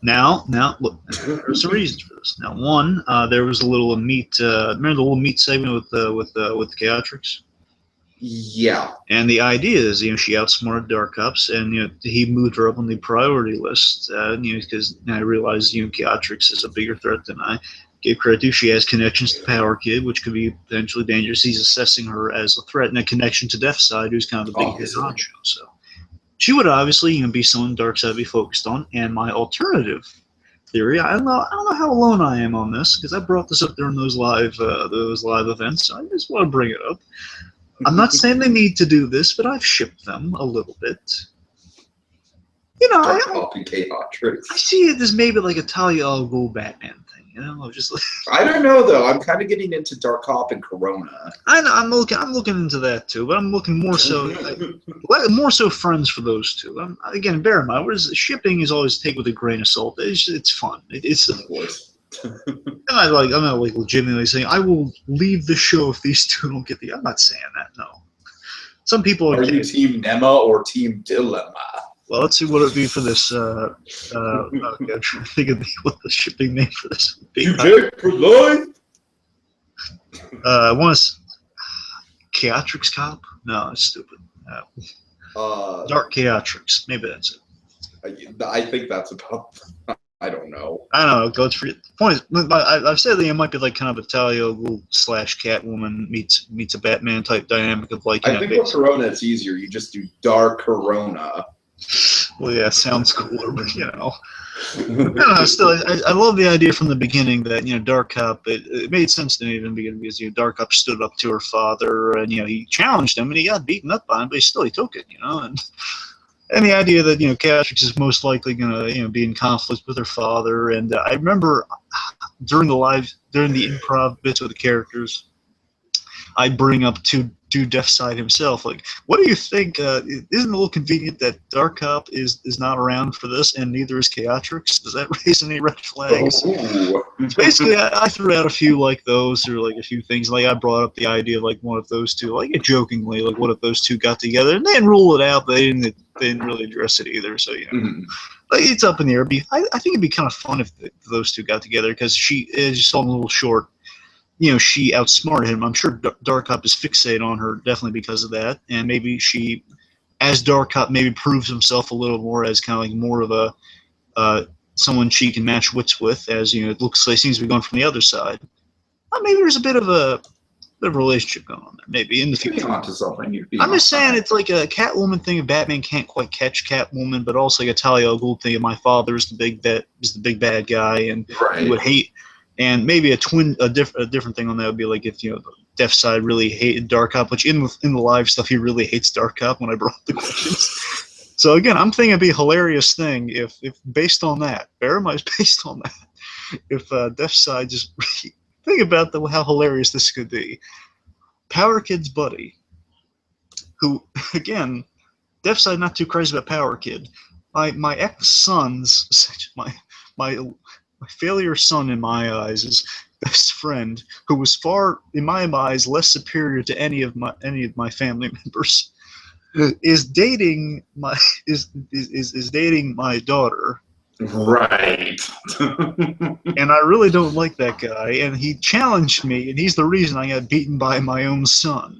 Speaker 2: Now, look, there's some reasons for this. Now, one, there was a little meat. Remember the little meat segment with Chaotrix?
Speaker 1: Yeah.
Speaker 2: And the idea is, she outsmarted Dark Cops, and he moved her up on the priority list. Because I realize Chaotrix is a bigger threat than I gave credit to. She has connections to Power Kid, which could be potentially dangerous. He's assessing her as a threat, and a connection to Deathside, who's kind of the big hit honcho. So. She would obviously be someone Darkseid would be focused on, and my alternative theory, I don't know how alone I am on this, because I brought this up during those live events, so I just want to bring it up. I'm not saying they need to do this, but I've shipped them a little bit. I see it as maybe like a Talia al Ghul Batman thing. Just like
Speaker 1: I don't know though. I'm kind of getting into Dark Cop and Corona.
Speaker 2: I'm looking into that too, but I'm looking more so friends for those two. Again, bear in mind, shipping is always take with a grain of salt. It's fun. It's of course. I'm not legitimately saying I will leave the show if these two don't get the. I'm not saying that. No. Some people
Speaker 1: are you Team Nema or Team Dilemma?
Speaker 2: Well, let's see what it would be for this. I'm trying to think of what the shipping name for this would be.
Speaker 1: You take for life?
Speaker 2: I want to. Chaotrix Cop? No, it's stupid. Dark Chaotrix. Maybe that's
Speaker 1: it. I think that's about. I don't know.
Speaker 2: I don't know. Go for it. Point is, I've said that it might be like kind of a Talia / Catwoman meets a Batman type dynamic of like.
Speaker 1: I think with Corona it's easier. You just do Dark Corona.
Speaker 2: Well, yeah, sounds cooler, but I don't know. Still, I love the idea from the beginning that Dark Cop. It made sense to me in the beginning because Dark Cop stood up to her father, and he challenged him, and he got beaten up by him, but he took it, and the idea that Chaotrix is most likely gonna be in conflict with her father, and I remember during the improv bits with the characters, I bring up two to Deathside himself. Like, what do you think? Isn't it a little convenient that Dark Cop is not around for this, and neither is Chaotrix? Does that raise any red flags?
Speaker 1: Ooh.
Speaker 2: So basically, I threw out a few like those, or like a few things. Like I brought up the idea of like one of those two, like jokingly, like what if those two got together, and they didn't rule it out. They didn't really address it either. So like, it's up in the air. I think it'd be kind of fun if those two got together, because she, as you saw in a little short, she outsmarted him. I'm sure Dark Cop is fixated on her, definitely because of that. And maybe she, as Dark Cop, maybe proves himself a little more as kind of like more of a someone she can match wits with, as it looks like seems to be going from the other side. Maybe there's a bit of a relationship going on there, maybe in the future.
Speaker 1: Onto something.
Speaker 2: I'm just saying, it's like a Catwoman thing. If Batman can't quite catch Catwoman, but also like a Talia al Ghul thing. Of my father is the big bad guy, and he would hate. And maybe a different thing on that would be like if Deathside really hated Dark Cop, which in the live stuff he really hates Dark Cop when I brought up the questions. So again, I'm thinking it'd be a hilarious thing if based on that, bear in mind based on that, if Deathside just think about how hilarious this could be. Power Kid's buddy, who again, Deathside not too crazy about Power Kid. My ex-son's my failure son in my eyes is best friend, who was far in my eyes less superior to any of my family members, is dating my dating my daughter.
Speaker 1: Right.
Speaker 2: And I really don't like that guy, and he challenged me, and he's the reason I got beaten by my own son.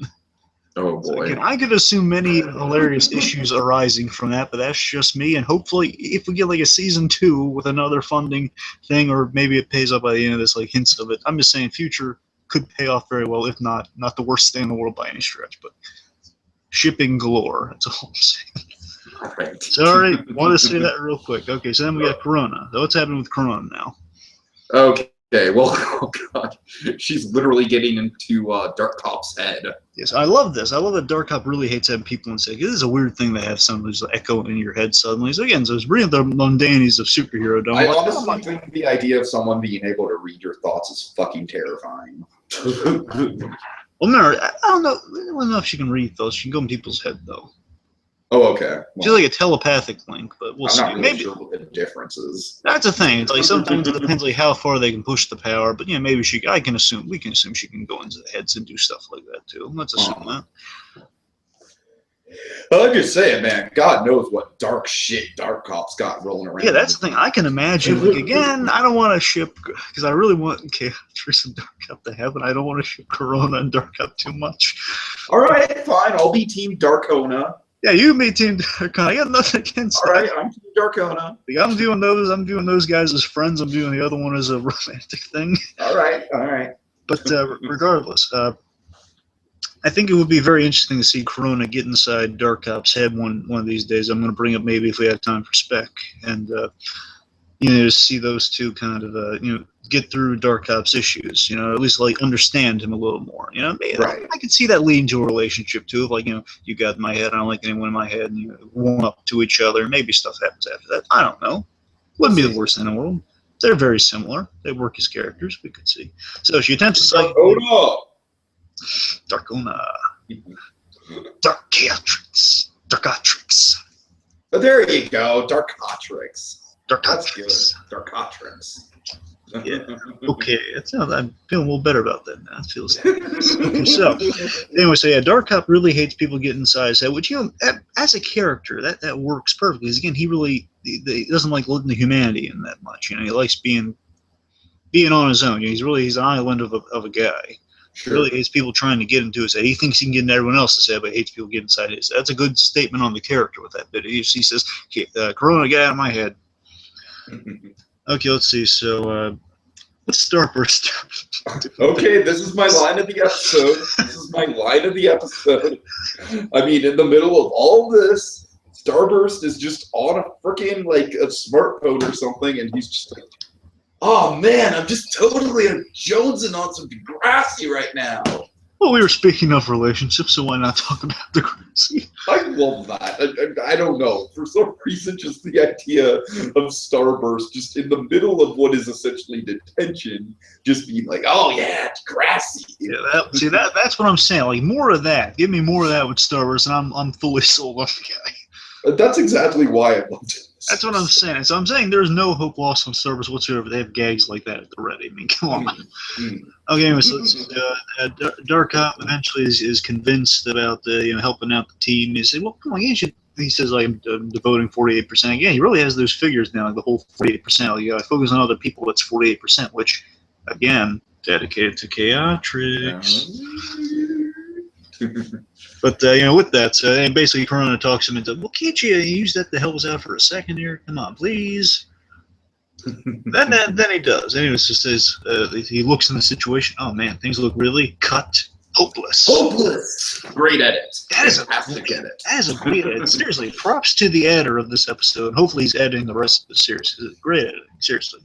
Speaker 1: Oh boy.
Speaker 2: So I could assume many hilarious issues arising from that, but that's just me. And hopefully, if we get like a season 2 with another funding thing, or maybe it pays off by the end of this, like hints of it. I'm just saying, future could pay off very well, if not the worst thing in the world by any stretch. But shipping galore. That's all I'm saying.
Speaker 1: Right.
Speaker 2: Sorry, want to say that real quick. Okay, so then we got Corona. So what's happening with Corona now?
Speaker 1: Okay, well, oh god, she's literally getting into Dark Cop's head.
Speaker 2: Yes, I love this. I love that Dark Cop really hates having people and say, this is a weird thing to have someone who's echoing in your head suddenly. So again, so it's bringing the mundanities of superhero.
Speaker 1: I honestly think the idea of someone being able to read your thoughts is fucking terrifying.
Speaker 2: Well, no, I don't know if she can read those. She can go in people's head, though.
Speaker 1: Oh, okay. Well,
Speaker 2: she's like a telepathic link, but we'll see.
Speaker 1: I'm not really
Speaker 2: maybe
Speaker 1: sure what the difference is.
Speaker 2: That's the thing. It's like sometimes it depends like how far they can push the power, but maybe we can assume she can go into the heads and do stuff like that too. Let's assume that.
Speaker 1: Well, I'm just saying, man. God knows what dark shit Dark Cop's got rolling around.
Speaker 2: Yeah, that's the thing. I can imagine. Like, again, I don't want to ship because I really want Chaotrix and Dark Cop to have, and I don't want to ship Corona and Dark Cop too much.
Speaker 1: All right, fine. I'll be Team Darkona.
Speaker 2: Yeah, you be Team Darkona. I got nothing against that.
Speaker 1: All right, I'm Team Darkona.
Speaker 2: Like, I'm viewing those guys as friends. I'm viewing the other one as a romantic thing.
Speaker 1: All right.
Speaker 2: But regardless, I think it would be very interesting to see Corona get inside Dark Cop's head one of these days. I'm going to bring up maybe if we have time for spec, and to see those two kind of get through Dark Cop's issues. At least like understand him a little more.
Speaker 1: Right.
Speaker 2: I could see that leading to a relationship too. Of like you got in my head, I don't like anyone in my head, and warm up to each other. Maybe stuff happens after that. I don't know. Wouldn't be the worst thing in the world. They're very similar. They work as characters. We could see. So she attempts to psych. Darkona. Dark Chaotrix. Darkotrix.
Speaker 1: But there you go, Darkotrix. That's good.
Speaker 2: Darkotrix. Yeah. Okay. I'm feeling a little better about that now. It feels okay. So anyway, so yeah, Dark Cop really hates people getting inside his head, which as a character that works perfectly. Because again, he doesn't like letting the humanity in that much. He likes being on his own. He's an island of a guy. Sure. Really hates people trying to get into his head. He thinks he can get into everyone else's head, but hates people getting inside his head. That's a good statement on the character with that bit. He says, Corona, get out of my head. Okay, let's see. So, let's Starburst.
Speaker 1: Okay, this is my line of the episode. I mean, in the middle of all this, Starburst is just on a freaking, like, a smartphone or something, and he's just like, oh man, I'm just totally jonesing on some Degrassi right now.
Speaker 2: Well, we were speaking of relationships, so why not talk about the crazy?
Speaker 1: I love that. I don't know. For some reason, just the idea of Starburst just in the middle of what is essentially detention, just being like, oh yeah, it's grassy.
Speaker 2: Yeah, that's what I'm saying. Like, more of that. Give me more of that with Starburst, and I'm fully sold on the guy.
Speaker 1: That's exactly why I loved it.
Speaker 2: That's what I'm saying. So I'm saying there's no hope lost on Starburst whatsoever. They have gags like that at the ready. I mean, come on. Okay, anyway, so Dark Cop eventually is convinced about helping out the team. He says, "Well, come on, you should." He says, "I'm devoting 48%." Yeah, he really has those figures now. The whole 48%. You got to focus on other people. That's 48%, which, again, dedicated to chaotrics. But with that, and basically Corona talks him into, well, can't you use that to help us out for a second here? Come on, please. then he does. Anyway, so says he looks in the situation. Oh man, things look really hopeless.
Speaker 1: Hopeless. Great edit.
Speaker 2: That is
Speaker 1: fantastic edit.
Speaker 2: That is a great edit. Seriously, props to the editor of this episode. Hopefully, he's editing the rest of the series. It's great editing. Seriously.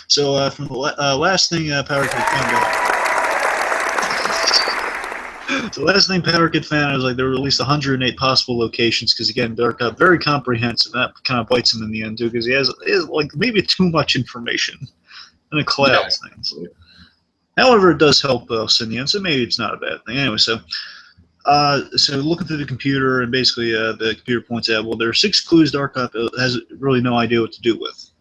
Speaker 2: So from the last thing Power Kid found out. So the last thing Power Kid found was like there were at least 108 possible locations because again, Dark Cop very comprehensive. That kind of bites him in the end too because he has like maybe too much information and it clouds things. However, it does help us in the end, so maybe it's not a bad thing. Anyway, so looking through the computer and basically the computer points out, well, there are 6 clues Dark Cop has really no idea what to do with.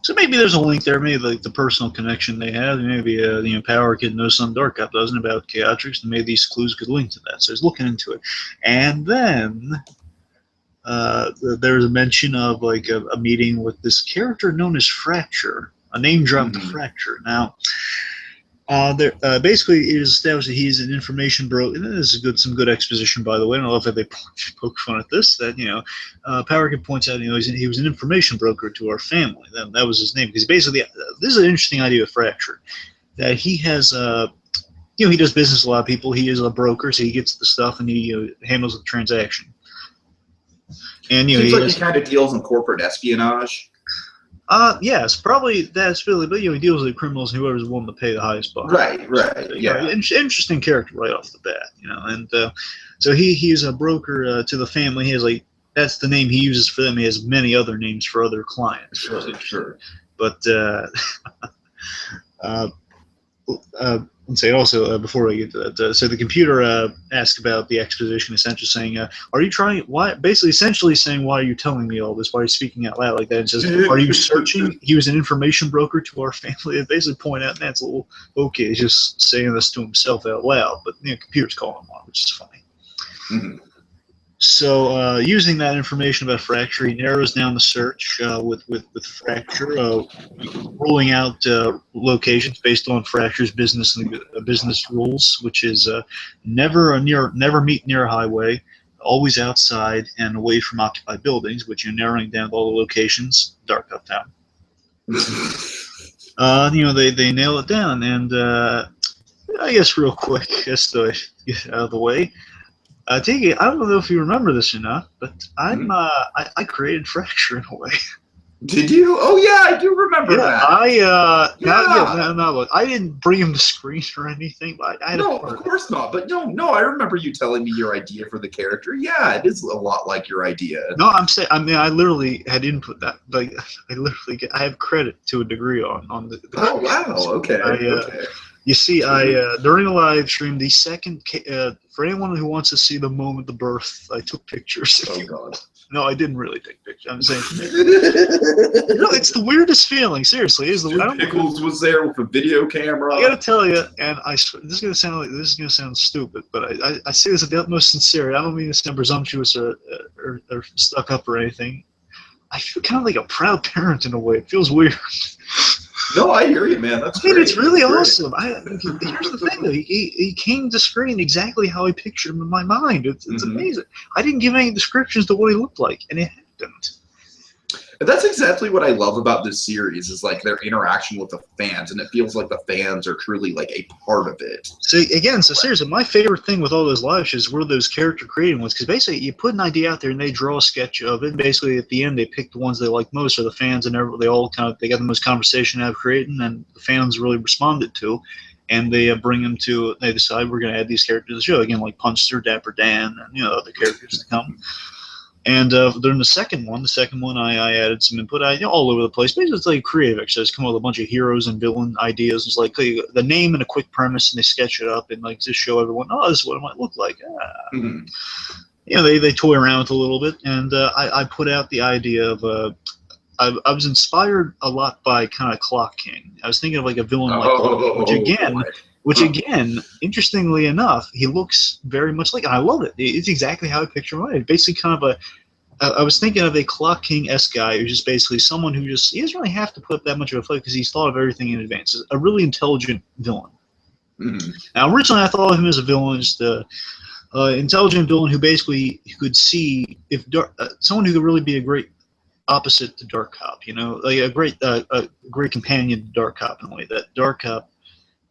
Speaker 2: So maybe there's a link there, maybe like the personal connection they have. Maybe Power Kid knows something Dark Cop doesn't about chaotrics, and maybe these clues could link to that. So he's looking into it, and then there's a mention of like a meeting with this character known as Fracture, a name dropped Fracture. Now, basically it is established that he's an information broker. And this is some good exposition, by the way. I don't know if they poke fun at this. That Power Kid points out, he was an information broker to our family. That was his name because basically this is an interesting idea with Fracture, that he has he does business with a lot of people. He is a broker, so he gets the stuff and he handles the transaction. And
Speaker 1: seems like he kind of deals in corporate espionage.
Speaker 2: Yes, probably that's really, but he deals with the criminals and whoever's willing to pay the highest buck.
Speaker 1: Right, yeah.
Speaker 2: Interesting character right off the bat, and so he's a broker to the family. He has that's the name he uses for them. He has many other names for other clients.
Speaker 1: Sure.
Speaker 2: But let's say also before we get to that, so the computer asked about the exposition, essentially saying, "Are you trying? Why?" Basically, essentially saying, "Why are you telling me all this? Why are you speaking out loud like that?" And says, "Are you searching?" He was an information broker to our family. They basically point out, that's a little okay. He's just saying this to himself out loud, but computer's calling him on, which is funny.
Speaker 1: Mm-hmm.
Speaker 2: So using that information about Fracture, he narrows down the search with Fracture, ruling out locations based on Fracture's business rules, which is never meet near a highway, always outside and away from occupied buildings, which you're narrowing down all the locations. Dark Uptown. They nail it down, and I guess real quick, just to get out of the way. Tiki, I don't know if you remember this or not, but I created Fracture in a way.
Speaker 1: Did you? Oh yeah, I do remember that.
Speaker 2: I didn't bring him to screen or anything, but I had
Speaker 1: no, of course not. But no, I remember you telling me your idea for the character. Yeah, it is a lot like your idea.
Speaker 2: No, I'm saying, I literally had input that. Like, I have credit to a degree on the.
Speaker 1: Oh wow! Okay. Okay.
Speaker 2: You see, during a live stream, the second, for anyone who wants to see the moment of birth, I took pictures.
Speaker 1: Oh, God.
Speaker 2: No, I didn't really take pictures. I'm saying, no, it's the weirdest feeling. Seriously,
Speaker 1: Pickles was there with a video camera.
Speaker 2: I gotta tell you, and this is gonna sound stupid, but I say this with the utmost sincerity. I don't mean to sound presumptuous or stuck up or anything. I feel kind of like a proud parent in a way. It feels weird.
Speaker 1: No, I hear you, man. That's great.
Speaker 2: It's really awesome. Here's the thing, though. He came to screen exactly how I pictured him in my mind. It's amazing. I didn't give any descriptions to what he looked like, and it happened.
Speaker 1: And that's exactly what I love about this series is like their interaction with the fans, and it feels like the fans are truly like a part of it.
Speaker 2: So seriously, my favorite thing with all those live shows were those character creating ones, because basically you put an idea out there and they draw a sketch of it, and basically at the end they pick the ones they like most, or the fans, and they all they got the most conversation out of creating, and the fans really responded to. and they bring them to. They decide we're going to add these characters to the show again, like Punster, Dapper Dan, and other characters to come. And during the second one, I added some input all over the place. Basically, it's like creative exercise. Come up with a bunch of heroes and villain ideas. It's like the name and a quick premise, and they sketch it up and like just show everyone, oh, this is what it might look like.
Speaker 1: Mm-hmm.
Speaker 2: They toy around with it a little bit, and I put out the idea of I was inspired a lot by kind of Clock King. I was thinking of like a villain like Clock King, which again, interestingly enough, he looks very much like, and I love it. It's exactly how I picture him. It's basically kind of I was thinking of a Clock King-esque guy who's just basically someone who he doesn't really have to put up that much of a fight because he's thought of everything in advance. A really intelligent villain. Mm-hmm. Now, originally I thought of him as a villain, just intelligent villain who basically could see if someone who could really be a great opposite to Dark Cop, like a great companion to Dark Cop in a way. That Dark Cop,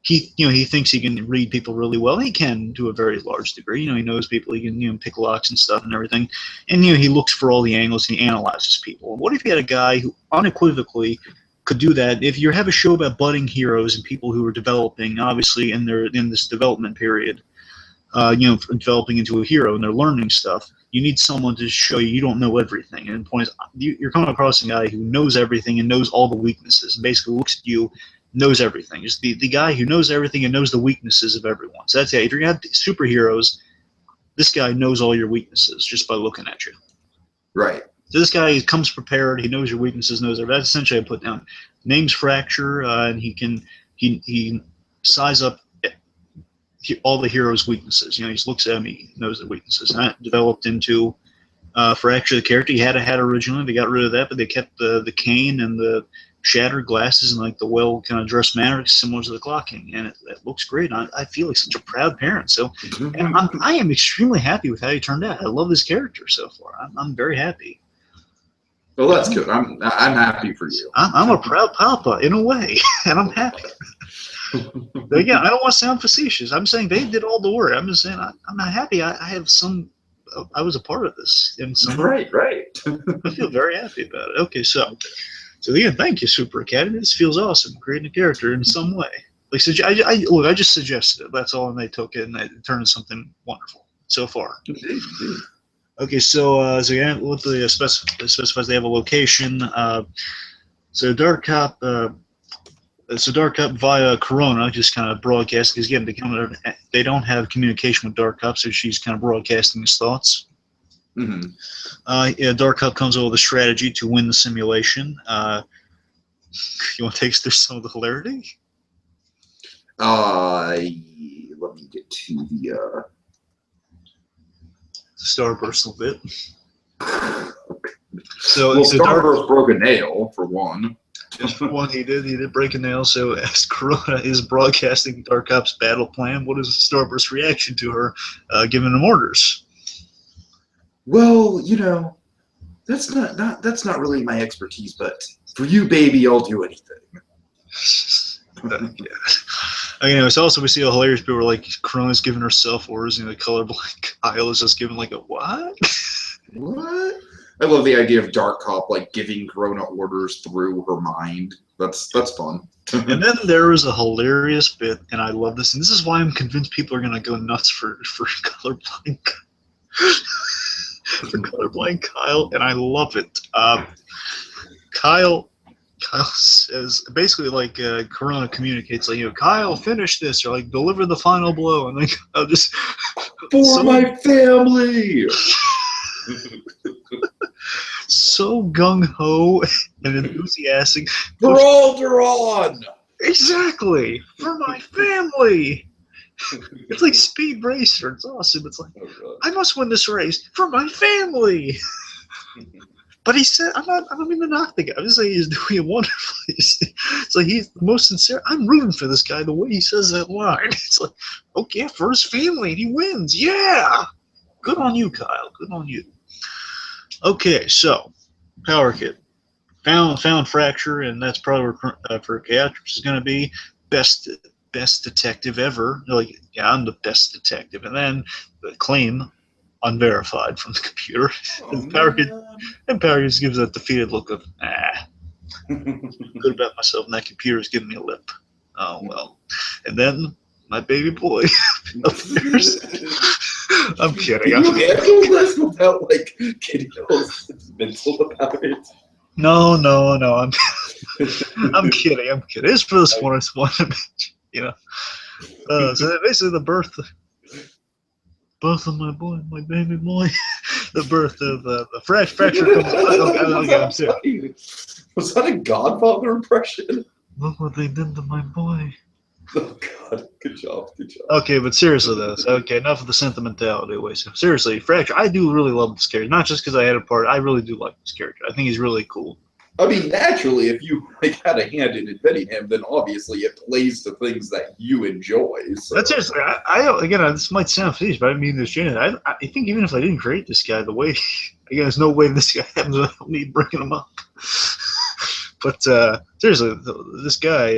Speaker 2: he thinks he can read people really well. He can to a very large degree. He knows people. He can pick locks and stuff and everything. And he looks for all the angles and he analyzes people. What if you had a guy who unequivocally could do that? If you have a show about budding heroes and people who are developing, obviously in this development period, developing into a hero and they're learning stuff, you need someone to show you don't know everything. And the point is, you're coming across a guy who knows everything and knows all the weaknesses and basically looks at you, knows everything. Just the guy who knows everything and knows the weaknesses of everyone. So that's it. If you're going to have superheroes, this guy knows all your weaknesses just by looking at you.
Speaker 1: Right.
Speaker 2: So this guy comes prepared. He knows your weaknesses, knows everything. That's essentially I put down. Name's Fracture, and he size up all the hero's weaknesses. He just looks at me, knows the weaknesses. And that developed into Fracture, the character. He had a hat originally. They got rid of that, but they kept the cane and the shattered glasses and like the well kind of dressed manner similar to the Clock King, and it looks great. I feel like such a proud parent. So, and I am extremely happy with how he turned out. I love this character so far. I'm very happy.
Speaker 1: Well, that's good. I'm happy for you.
Speaker 2: I'm a proud papa in a way, and I'm happy. But again, I don't want to sound facetious. I'm saying they did all the work. I'm just saying I'm not happy. I have some. I was a part of this in some.
Speaker 1: Right.
Speaker 2: I feel very happy about it. Okay, so again, thank you, Super Academy. This feels awesome. Creating a character in some way. Like, I just suggested it. That's all, and they took it and they turned into something wonderful so far.
Speaker 1: Indeed.
Speaker 2: Okay, so again, what the specifies they have a location. So Dark Cop via Corona just kind of broadcast because again they don't have communication with Dark Cop, so she's kind of broadcasting his thoughts. Mm-hmm. Dark Cop comes up with a strategy to win the simulation. You want to take us through some of the hilarity?
Speaker 1: Let me get to the
Speaker 2: Starburst a bit.
Speaker 1: Starburst broke a nail for one.
Speaker 2: He did break a nail. So as Corona is broadcasting Dark Cop's battle plan, what is Starburst's reaction to her giving him orders?
Speaker 1: Well, that's not really my expertise, but for you, baby, I'll do anything.
Speaker 2: Yeah. So also we see a hilarious bit where like Corona's giving herself orders, and the colorblind Kyle is just giving like a what?
Speaker 1: What? I love the idea of Dark Cop like giving Corona orders through her mind. That's fun.
Speaker 2: And then there was a hilarious bit, and I love this, and this is why I'm convinced people are gonna go nuts for colorblind. For colorblind Kyle, and I love it. Kyle says basically like Corona communicates like Kyle finish this or like deliver the final blow, and like I'll just
Speaker 1: for my family.
Speaker 2: So gung ho and enthusiastic.
Speaker 1: For Alderaan.
Speaker 2: Exactly, for my family. It's like Speed Racer. It's awesome. It's like, I must win this race for my family. But he said, I don't mean to knock the guy. I'm just saying he's doing it wonderfully. It's like he's the most sincere. I'm rooting for this guy the way he says that line. It's like, okay, for his family, and he wins. Yeah. Good on you, Kyle. Good on you. Okay, so Power Kid found Fracture, and that's probably where for Chaotrix is going to be best detective ever. Like, yeah, I'm the best detective, and then the claim unverified from the computer. And Power Kid just gives that defeated look of good about myself, and that computer is giving me a lip. Oh, well. And then my baby boy appears. I'm kidding.
Speaker 1: Can you handle this without, like, getting all sentimental about it?
Speaker 2: No. I'm kidding. It's for the smartest one to mention, you know. So basically, the birth of my baby boy, the birth of the Fracture comes. Okay, I'm serious.
Speaker 1: Was that a Godfather impression?
Speaker 2: Look what they did to my boy.
Speaker 1: Oh God, good job.
Speaker 2: Okay, but seriously though, enough of the sentimentality. So seriously, Fracture, I do really love this character. Not just because I had a part. I really do like this character. I think he's really cool.
Speaker 1: I mean, naturally, if you had a hand in inventing him, then obviously it plays to things that you enjoy. So.
Speaker 2: That's seriously. Again, this might sound foolish, but I mean this genuinely. I think even if I didn't create this guy, the way again, there's no way this guy happens without me bringing him up. But seriously, this guy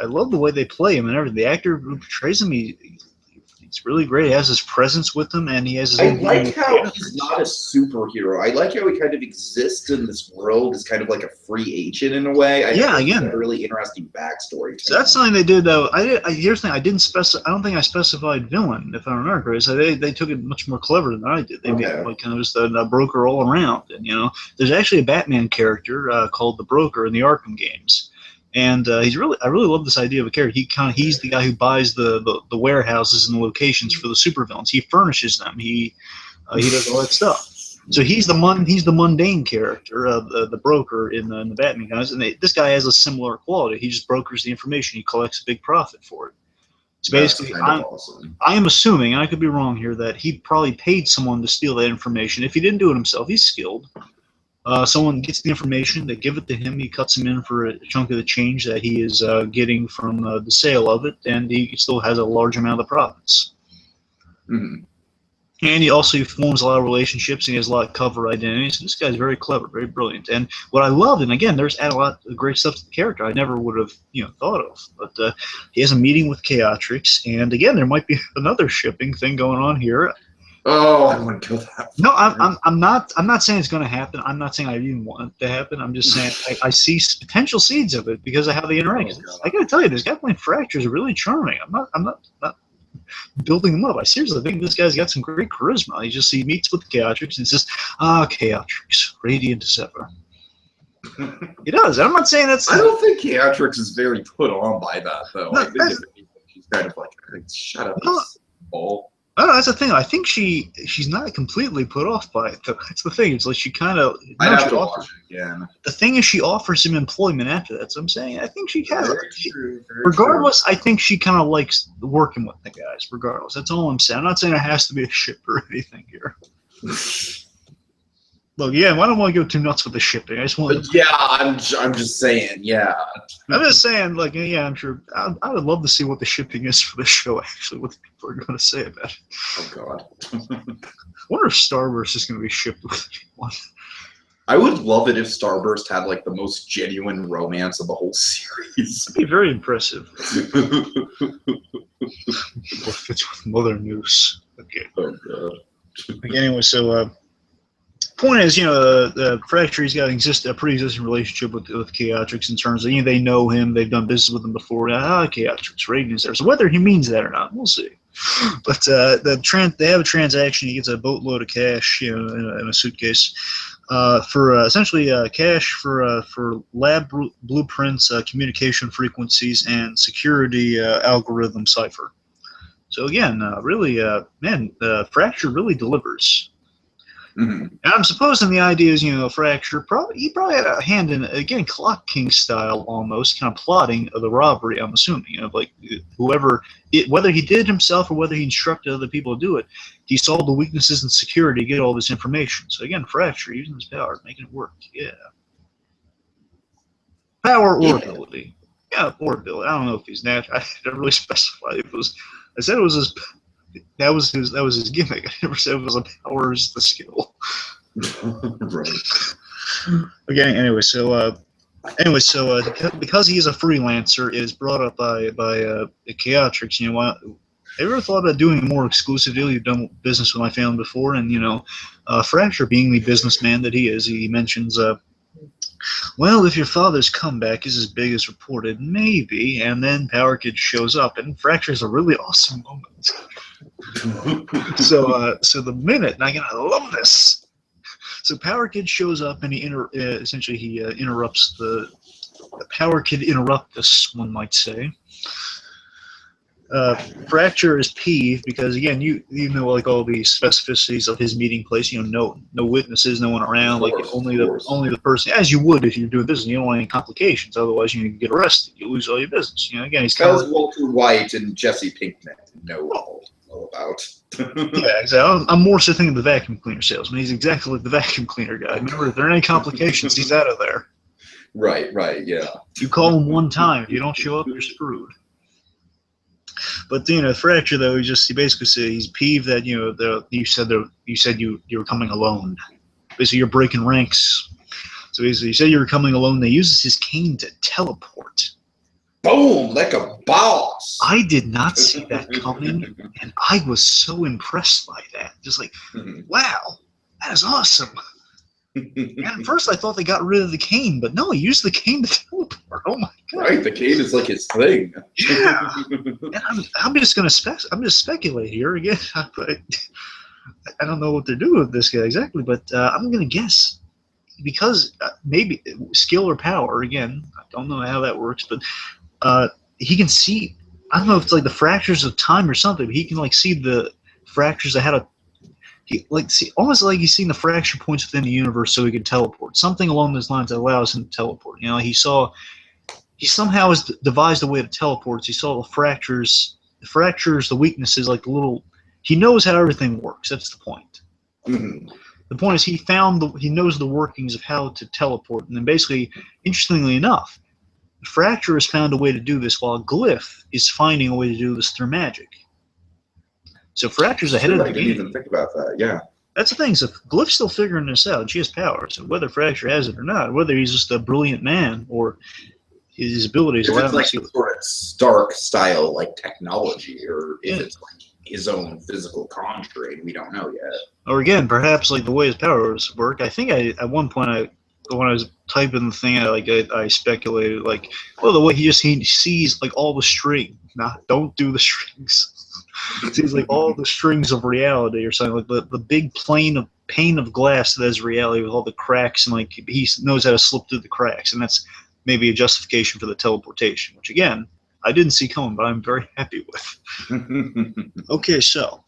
Speaker 2: I love the way they play him and everything. The actor who portrays him, he's really great. He has his presence with him, and he has his.
Speaker 1: I like how he's not a superhero. I like how he kind of exists in this world as kind of like a free agent in a way. Again, a really interesting backstory.
Speaker 2: So that's something they did though. Here's the thing: I didn't specify. I don't think I specified villain, if I remember correctly. So they took it much more clever than I did. They made him like kind of just a broker all around. And there's actually a Batman character called the Broker in the Arkham games. And I really love this idea of a character. He's the guy who buys the warehouses and the locations for the supervillains. He furnishes them. He does all that stuff. So he's the mundane character, the broker in the Batman guys. And this guy has a similar quality. He just brokers the information. He collects a big profit for it. So basically, awesome. I am assuming, and I could be wrong here, that he probably paid someone to steal that information. If he didn't do it himself, he's skilled. Someone gets the information, they give it to him, he cuts him in for a chunk of the change that he is getting from the sale of it, and he still has a large amount of the profits.
Speaker 1: Mm-hmm.
Speaker 2: And he also forms a lot of relationships, and he has a lot of cover identity. So this guy's very clever, very brilliant. And what I love, and again, there's add a lot of great stuff to the character I never would have thought of. But he has a meeting with Chaotrix, and again, there might be another shipping thing going on here.
Speaker 1: Oh, I wouldn't go that.
Speaker 2: No, I'm not saying it's going to happen. I'm not saying I even want it to happen. I'm just saying I see potential seeds of it because of how they interact. I got to tell you, this guy playing Fracture is really charming. I'm not building him up. I seriously think this guy's got some great charisma. He meets with Chaotrix and says, Chaotrix, radiant as ever. He does. I'm not saying that's.
Speaker 1: I don't think Chaotrix is very put on by that, though. I think she's kind of like, shut up, ball.
Speaker 2: Oh, that's the thing. I think she's not completely put off by it, though. That's the thing. It's like she kind of.
Speaker 1: I have to watch it again.
Speaker 2: The thing is, she offers him employment after that. So I'm saying, I think she kind of.
Speaker 1: Very
Speaker 2: regardless, true. I think she kind of likes working with the guys. Regardless, that's all I'm saying. I'm not saying it has to be a shipper or anything here. Look, yeah, I don't want to go too nuts with the shipping. I just want.
Speaker 1: Yeah, I'm just saying. Yeah.
Speaker 2: I'm just saying, like, yeah, I'm sure. I would love to see what the shipping is for the show. Actually, what the people are going to say about it.
Speaker 1: Oh God.
Speaker 2: I wonder if Starburst is going to be shipped with one.
Speaker 1: I would love it if Starburst had like the most genuine romance of the whole series.
Speaker 2: It'd be very impressive. What fits with Mother Noose? Okay.
Speaker 1: Oh God.
Speaker 2: Okay, anyway, so. Point is, the Fracture, he's got a pre-existing relationship with Chaotrix in terms of they know him, they've done business with him before. Chaotrix, Raiden is there. So whether he means that or not, we'll see. But they have a transaction. He gets a boatload of cash, in a suitcase, for essentially cash for lab blueprints, communication frequencies, and security algorithm cipher. So again, really, Fracture really delivers.
Speaker 1: Mm-hmm.
Speaker 2: And I'm supposing the idea is, Fracture he probably had a hand in, again, Clock King style almost, kind of plotting the robbery. I'm assuming, like whether he did it himself or whether he instructed other people to do it, he saw the weaknesses in security to get all this information. So again, Fracture using his power, making it work. Yeah, power or ability. Yeah, or ability. I don't know if he's natural. I didn't really specify if it was. I said it was his. That was his gimmick. I never said it was a power is the skill.
Speaker 1: Right.
Speaker 2: Okay. Anyway, so because he is a freelancer, it is brought up by Chaotrix. Have you ever thought about doing a more exclusive deal? You've done business with my family before, and Fracture, being the businessman that he is, he mentions Well, if your father's comeback is as big as reported, maybe. And then Power Kid shows up, and Fracture's a really awesome moment. So the minute, and I love this. So Power Kid shows up, and he essentially interrupts the Power Kid interruptus, one might say. Fracture is peeved because, again, you know, like, all the specificities of his meeting place. You know, no witnesses, no one around, like only the person, as you would if you're doing business. You don't want any complications, otherwise you get arrested. You lose all your business. You know, again, he's kind of like,
Speaker 1: Walter White and Jesse Pinkman know all about.
Speaker 2: Yeah, exactly. I'm more so thinking of the vacuum cleaner salesman. He's exactly like the vacuum cleaner guy. Remember, if there are any complications, he's out of there.
Speaker 1: Right, yeah.
Speaker 2: You call him one time. If you don't show up, you're screwed. But, you know, Fracture, though, he basically said he's peeved that, you know, you said you were coming alone. Basically, you're breaking ranks. So basically, you said you were coming alone. They uses his cane to teleport.
Speaker 1: Boom, like a boss.
Speaker 2: I did not see that coming, and I was so impressed by that. Just like, wow, that is awesome. And at first I thought they got rid of the cane, but no, he used the cane to teleport. Oh my god!
Speaker 1: Right, the cane is like his thing.
Speaker 2: Yeah. And I'm just speculate here again. But I don't know what they're doing with this guy exactly, but I'm gonna guess because maybe skill or power. Again, I don't know how that works, but he can see. I don't know if it's like the fractures of time or something. But he can like see the fractures ahead of. Almost like he's seen the fracture points within the universe, so he can teleport. Something along those lines that allows him to teleport. You know, he somehow has devised a way to teleport. He saw the fractures, the weaknesses, like the little. He knows how everything works. That's the point.
Speaker 1: Mm-hmm.
Speaker 2: The point is he knows the workings of how to teleport, and then basically, interestingly enough, Fracture has found a way to do this, while Glyph is finding a way to do this through magic. So Fracture's ahead of the game.
Speaker 1: I didn't even think about that, yeah.
Speaker 2: That's the thing. So Glyph's still figuring this out. She has power. So whether Fracture has it or not, whether he's just a brilliant man or his abilities allow him to see.
Speaker 1: If it's like sort of Stark style like technology, or if it's like his own physical conjuring, we don't know yet.
Speaker 2: Or again, perhaps like the way his powers work. I think at one point when I was typing the thing, I speculated like, well, the way he sees like all the string. Don't do the strings. Seems like all the strings of reality or something, like the big pane of glass that is reality with all the cracks, and like he knows how to slip through the cracks, and that's maybe a justification for the teleportation, which again I didn't see coming, but I'm very happy with. Okay, so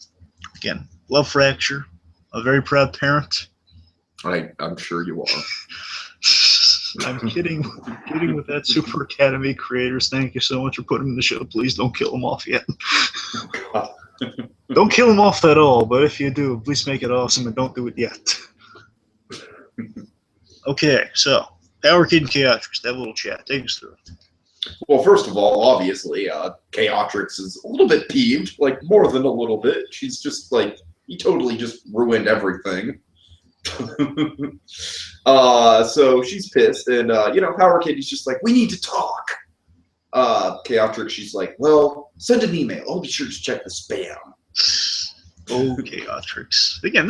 Speaker 2: again, love Fracture, a very proud parent.
Speaker 1: I'm sure you are.
Speaker 2: I'm kidding with that. Super Academy creators, thank you so much for putting him in the show. Please don't kill him off yet. Don't kill him off at all, but if you do, please make it awesome and don't do it yet. Okay, so Power Kid and Chaotrix, that little chat. Take us through it.
Speaker 1: Well, first of all, obviously, Chaotrix is a little bit peeved, like more than a little bit. She's just like, he totally just ruined everything. So she's pissed, and Power Kid is just like, we need to talk. Chaotrix, she's like, well, send an email. I'll be sure to check the spam.
Speaker 2: Oh, Chaotrix. Again,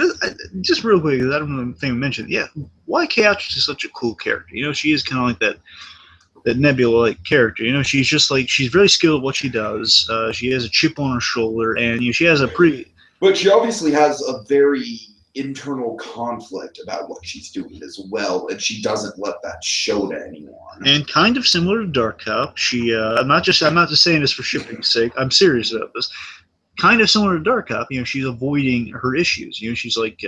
Speaker 2: just real quick, because I don't know if I mentioned. Yeah, why Chaotrix is such a cool character. You know, she is kind of like that Nebula-like character. You know, she's just like, she's very skilled at what she does. She has a chip on her shoulder, and she has a pretty.
Speaker 1: But she obviously has a very internal conflict about what she's doing as well, and she doesn't let that show to anyone.
Speaker 2: And kind of similar to Dark Cop, she I'm not just saying this for shipping's sake. I'm serious about this. Kind of similar to Dark Cop, she's avoiding her issues. She's like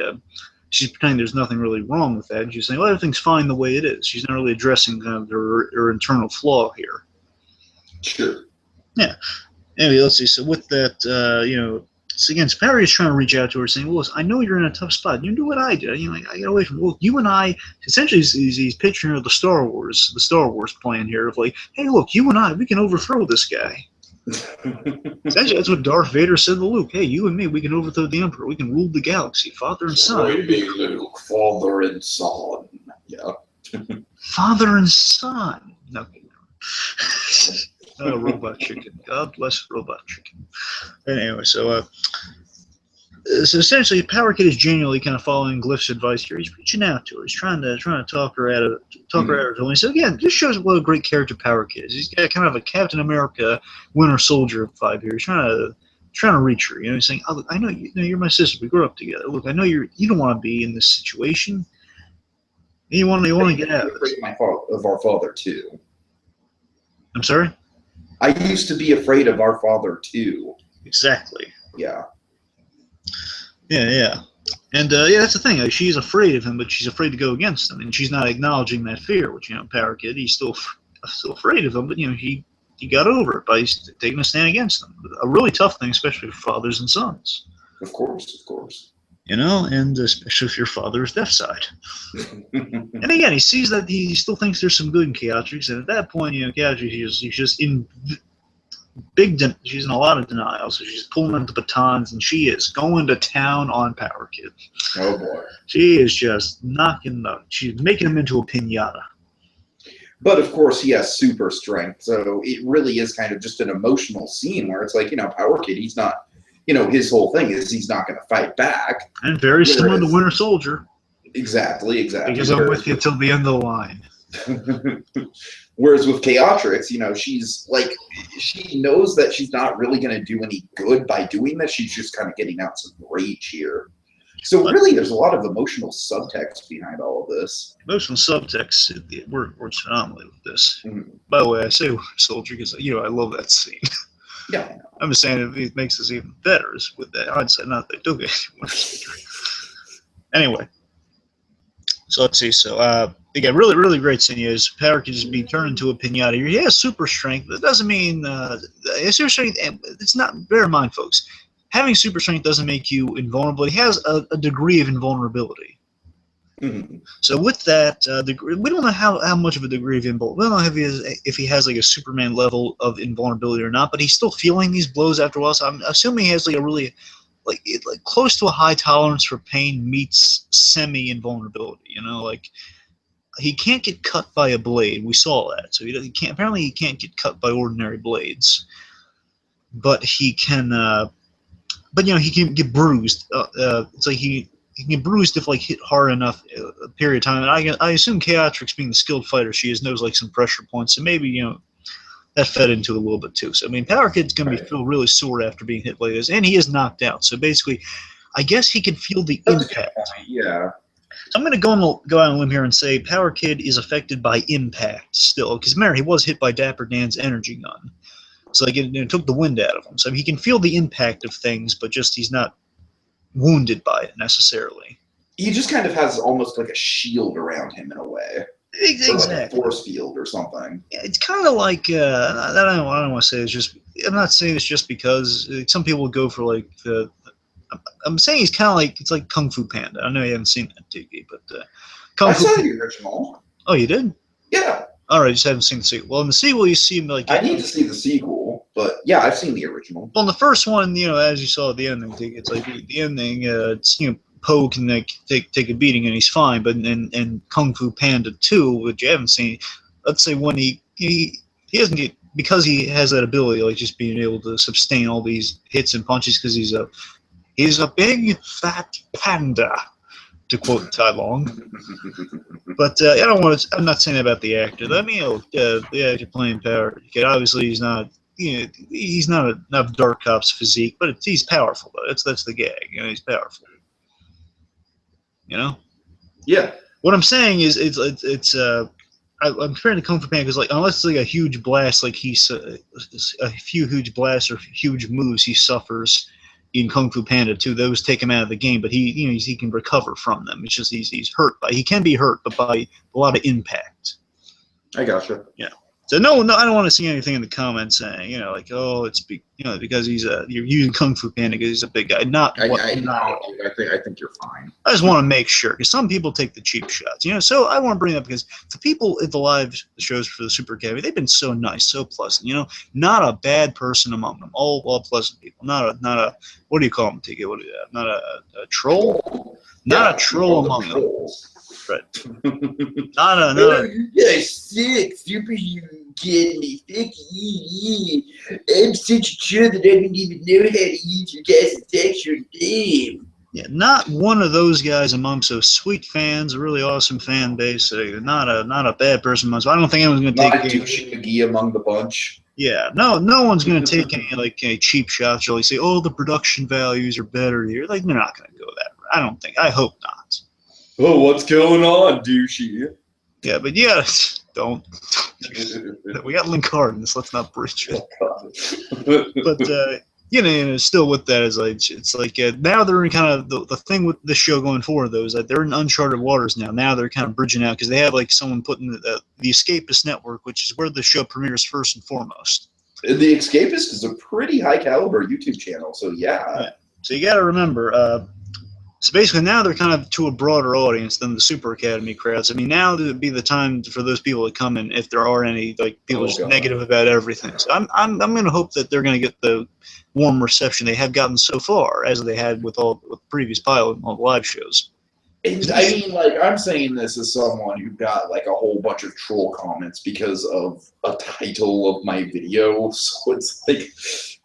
Speaker 2: she's pretending there's nothing really wrong with that. And she's saying, well, everything's fine the way it is. She's not really addressing kind of her internal flaw here.
Speaker 1: Sure.
Speaker 2: Yeah. Anyway, let's see. So with that, so again, Perry is trying to reach out to her, saying, "Well, listen, I know you're in a tough spot. You do what I did. I got away from. Well, you and I." Essentially, he's picturing the Star Wars plan here of like, "Hey, look, you and I, we can overthrow this guy." Essentially, that's what Darth Vader said to Luke. "Hey, you and me, we can overthrow the Emperor. We can rule the galaxy, father and son."
Speaker 1: Maybe Luke, father and son. Yeah.
Speaker 2: Father and son. No. Oh, Robot Chicken. God bless Robot Chicken. Anyway, so So essentially, Power Kid is genuinely kind of following Glyph's advice here. He's reaching out to her. He's trying to talk her out of it. So again, this shows what a great character Power Kid is. He's got kind of a Captain America, Winter Soldier vibe here. He's trying to reach her. He's saying, "Oh, look, I know you're my sister. We grew up together. Look, I know you don't want to be in this situation. You want to get out of this."
Speaker 1: Of our father too.
Speaker 2: I'm sorry?
Speaker 1: I used to be afraid of our father too.
Speaker 2: Exactly.
Speaker 1: Yeah.
Speaker 2: Yeah. And that's the thing. Like, she's afraid of him, but she's afraid to go against him, and she's not acknowledging that fear. Which Power Kid, he's still afraid of him, but he got over it by taking a stand against him. A really tough thing, especially for fathers and sons.
Speaker 1: Of course.
Speaker 2: And especially if your father is deaf side. And again, he sees that he still thinks there's some good in Chaotrix, and at that point, Chaotrix, she's just in she's in a lot of denial, so she's pulling up the batons, and she is going to town on Power Kid.
Speaker 1: Oh boy.
Speaker 2: She is just she's making him into a piñata.
Speaker 1: But of course, he has super strength, so it really is kind of just an emotional scene where it's like, Power Kid, he's not, his whole thing is he's not going to fight back.
Speaker 2: And very similar to Winter Soldier.
Speaker 1: Exactly.
Speaker 2: Because I'm with you till the end of the line.
Speaker 1: Whereas with Chaotrix, she's like, she knows that she's not really going to do any good by doing this. She's just kind of getting out some rage here. So really, there's a lot of emotional subtext behind all of this.
Speaker 2: Emotional subtext works phenomenally with this.
Speaker 1: Mm-hmm.
Speaker 2: By the way, I say Winter Soldier because I love that scene.
Speaker 1: Yeah, I know.
Speaker 2: I'm just saying it makes this even better is with that hindsight. Not that they took it. Winter Soldier. Anyway, so let's see. So again, really, really great scene is Power Kid is being turned into a piñata. He has super strength. That doesn't mean super strength. It's not. Bear in mind, folks. Having super strength doesn't make you invulnerable. He has a degree of invulnerability.
Speaker 1: Mm-hmm.
Speaker 2: So with that degree, we don't know how much of a degree of invulnerability. We don't know if he has like a Superman level of invulnerability or not. But he's still feeling these blows after a while. So I'm assuming he has like a really like close to a high tolerance for pain meets semi-invulnerability. Like he can't get cut by a blade. We saw that. So he can't. Apparently, he can't get cut by ordinary blades. But he can. But he can get bruised. It's like he can get bruised if hit hard enough a period of time. And I assume Chaotrix, being the skilled fighter she is, knows some pressure points. So maybe that fed into it a little bit too. So Power Kid's gonna feel really sore after being hit like this, and he is knocked out. So basically, I guess he can feel the impact.
Speaker 1: Yeah.
Speaker 2: So I'm gonna go out on a limb here and say Power Kid is affected by impact still, because remember he was hit by Dapper Dan's energy gun. So it took the wind out of him. So he can feel the impact of things, but just he's not wounded by it necessarily.
Speaker 1: He just kind of has almost like a shield around him in a way.
Speaker 2: Exactly.
Speaker 1: Like a force field or something.
Speaker 2: It's kind of like I don't want to say it's just. I'm not saying it's just because some people go for I'm saying he's kind of like it's like Kung Fu Panda. I know you haven't seen that, Tiki, but
Speaker 1: I saw the original.
Speaker 2: Oh, you did?
Speaker 1: Yeah.
Speaker 2: All right, just haven't seen the sequel. Well, in the sequel, you see him
Speaker 1: I need to see the sequel, but yeah, I've seen the original.
Speaker 2: Well, in the first one, as you saw at the ending, it's like the ending. It's Poe can take a beating and he's fine, but in Kung Fu Panda 2, which you haven't seen, let's say when he doesn't get, because he has that ability, just being able to sustain all these hits and punches, because he's a big fat panda, to quote Tai Long. But I'm not saying that about the actor. The actor playing Power Kid, obviously he's not. He's not a dark cop's physique, but he's powerful though. That's the gag. He's powerful.
Speaker 1: Yeah.
Speaker 2: What I'm saying is I'm comparing to Kung Fu Panda because unless it's a huge blast, he's a few huge blasts or huge moves he suffers in Kung Fu Panda 2, those take him out of the game, but he can recover from them. It's just he's hurt he can be hurt, but by a lot of impact.
Speaker 1: I gotcha.
Speaker 2: Yeah. So no, I don't want to see anything in the comments saying, it's because you're using Kung Fu Panda because he's a big guy.
Speaker 1: I think you're fine.
Speaker 2: I just want to make sure because some people take the cheap shots, So I want to bring it up because the people at the live shows for the Super Academy, they've been so nice, so pleasant. Not a bad person among them. All pleasant people. Not a what do you call them, Tiki? Not a troll. Not a troll among them. Right. Not a.
Speaker 1: Yeah, sick, super get me. I'm such a child that I don't even know how to use your guys' texture name.
Speaker 2: Yeah, not one of those guys amongst those sweet fans, a really awesome fan base. Not a bad person amongst. I don't think anyone's going to
Speaker 1: Not
Speaker 2: take
Speaker 1: a douchey McGee among the bunch.
Speaker 2: Yeah, no one's going to take any cheap shots or say, oh, the production values are better here. Like, they're not going to go that route. I don't think. I hope not.
Speaker 1: Oh, what's going on, douchey?
Speaker 2: Yeah, but yeah, don't. We got Link Hardens. Let's not breach it. But still with that is like it's like now they're in kind of the thing with the show going forward though is that they're in uncharted waters now. Now they're kind of bridging out because they have like someone putting the Escapist Network, which is where the show premieres first and foremost.
Speaker 1: The Escapist is a pretty high caliber YouTube channel, so yeah.
Speaker 2: So you got to remember. So basically now they're kind of to a broader audience than the Super Academy crowds. I mean, now would be the time for those people to come in if there are any like people just negative about everything. So I'm going to hope that they're going to get the warm reception they have gotten so far as they had with the previous pilot on live shows.
Speaker 1: And I mean, like, I'm saying this as someone who got like a whole bunch of troll comments because of a title of my video. So it's like,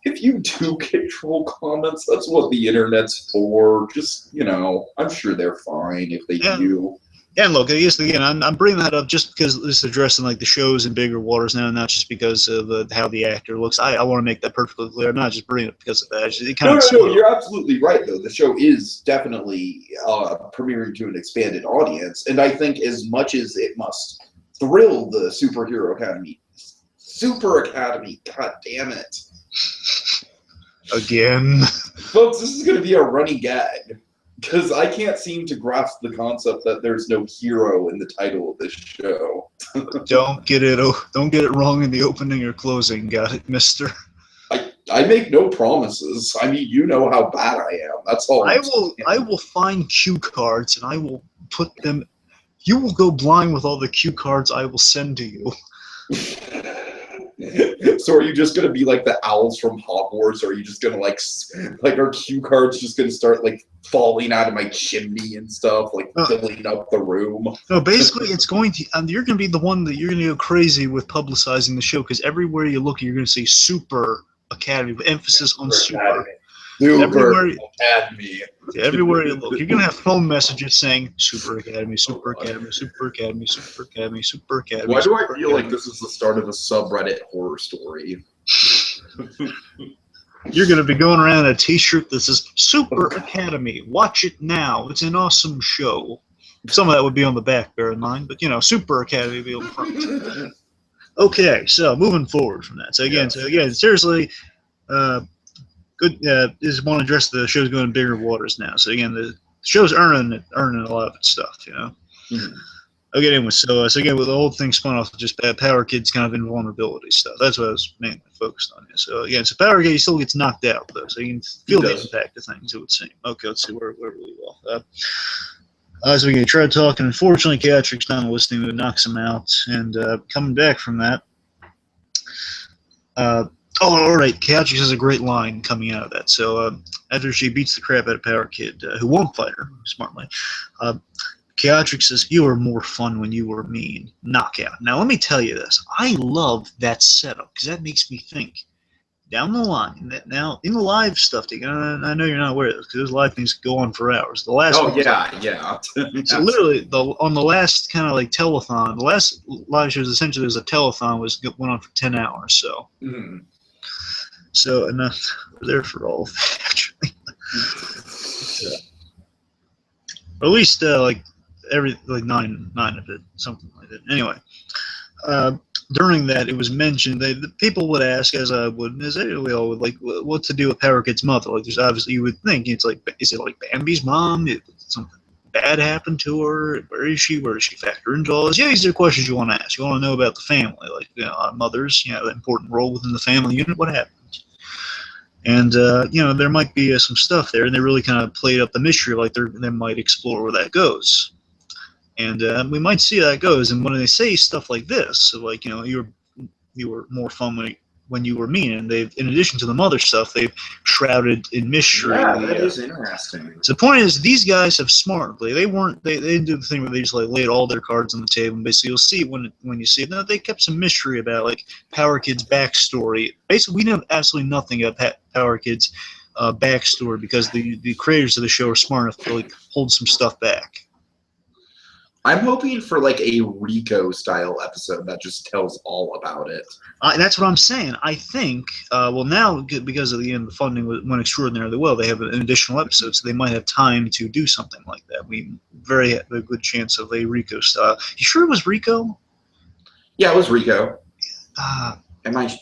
Speaker 1: if you do get troll comments, that's what the internet's for. Just, I'm sure they're fine if they do. Yeah, and
Speaker 2: look, I guess again, I'm bringing that up just because it's addressing like the shows in bigger waters now, not just because of how the actor looks. I want to make that perfectly clear. I'm not just bringing it because of that.
Speaker 1: No, you're absolutely right, though. The show is definitely premiering to an expanded audience, and I think as much as it must thrill the Super Academy, God damn it.
Speaker 2: Again.
Speaker 1: Folks, this is going to be a running gag. Because I can't seem to grasp the concept that there's no hero in the title of this show.
Speaker 2: Don't get it wrong in the opening or closing. Got it, mister?
Speaker 1: I make no promises. I mean, you know how bad I am. That's all.
Speaker 2: I will find cue cards and I will put them. You will go blind with all the cue cards I will send to you.
Speaker 1: So are you just gonna be like the owls from Hogwarts, or are you just gonna like our cue cards just gonna start like falling out of my chimney and stuff, like filling up the room?
Speaker 2: No, basically it's going to. You're gonna be the one that you're gonna go crazy with publicizing the show because everywhere you look, you're gonna see Super Academy, with emphasis on Super.
Speaker 1: Super Academy.
Speaker 2: Everywhere you look, you're gonna have phone messages saying Super Academy, Super Academy, Super Academy, Super Academy, Super Academy.
Speaker 1: Why do I feel like this is the start of a subreddit horror story?
Speaker 2: You're gonna be going around in a T-shirt that says Super Academy. Watch it now. It's an awesome show. Some of that would be on the back, bear in mind, but Super Academy would be on the front. Okay, so moving forward from that. So again, seriously. Good. Just want to address the show's going bigger waters now. So again, the show's earning a lot of its stuff.
Speaker 1: Mm-hmm.
Speaker 2: Okay. Anyway, so again, with the whole thing spun off of just Power Kid's kind of invulnerability stuff. That's what I was mainly focused on. So again, Power Kid still gets knocked out though, so you can feel the impact of things. It would seem. Okay, let's see where we go. As we try talking, unfortunately, Catric's not listening. It knocks him out, and coming back from that. Oh, all right. Catrix has a great line coming out of that. So after she beats the crap out of Power Kid, who won't fight her, smartly, Catrix says, "You were more fun when you were mean." Knockout. Now, let me tell you this. I love that setup because that makes me think. Down the line, now in the live stuff, I know you're not aware of this because those live things go on for hours. The last
Speaker 1: yeah.
Speaker 2: So literally, on the last kind of like telethon, the last live shows essentially was a telethon went on for 10 hours. So. Mm-hmm. So enough. We're there for all of that, actually. Or at least like nine of it, something like that. Anyway, during that, it was mentioned the people would ask, as I would, as we all would, like, what to do with Power Kid's mother. Like, there's obviously you would think it's like, is it like Bambi's mom? Did something bad happen to her? Where is she? Where does she factor into all this? Yeah, these are questions you want to ask. You want to know about the family, like mothers, the important role within the family unit. What happened? And, there might be some stuff there, and they really kind of played up the mystery, like they might explore where that goes. And we might see how that goes. And when they say stuff like this, so like, you were more fun when you were mean. And they've, in addition to the mother stuff, they've shrouded in mystery.
Speaker 1: Yeah, that is interesting.
Speaker 2: So the point is, these guys have smartly, they didn't do the thing where they just like laid all their cards on the table. And basically, you'll see when you see it. No, they kept some mystery about like Power Kid's backstory. Basically, we know absolutely nothing about Power Kid's backstory because the creators of the show are smart enough to like hold some stuff back.
Speaker 1: I'm hoping for like a Rico style episode that just tells all about it.
Speaker 2: That's what I'm saying. I think, well, now because of the funding went extraordinarily well, they have an additional episode, so they might have time to do something like that. We very have a good chance of a Rico style. You sure it was Rico?
Speaker 1: Yeah, it was Rico.
Speaker 2: Am I?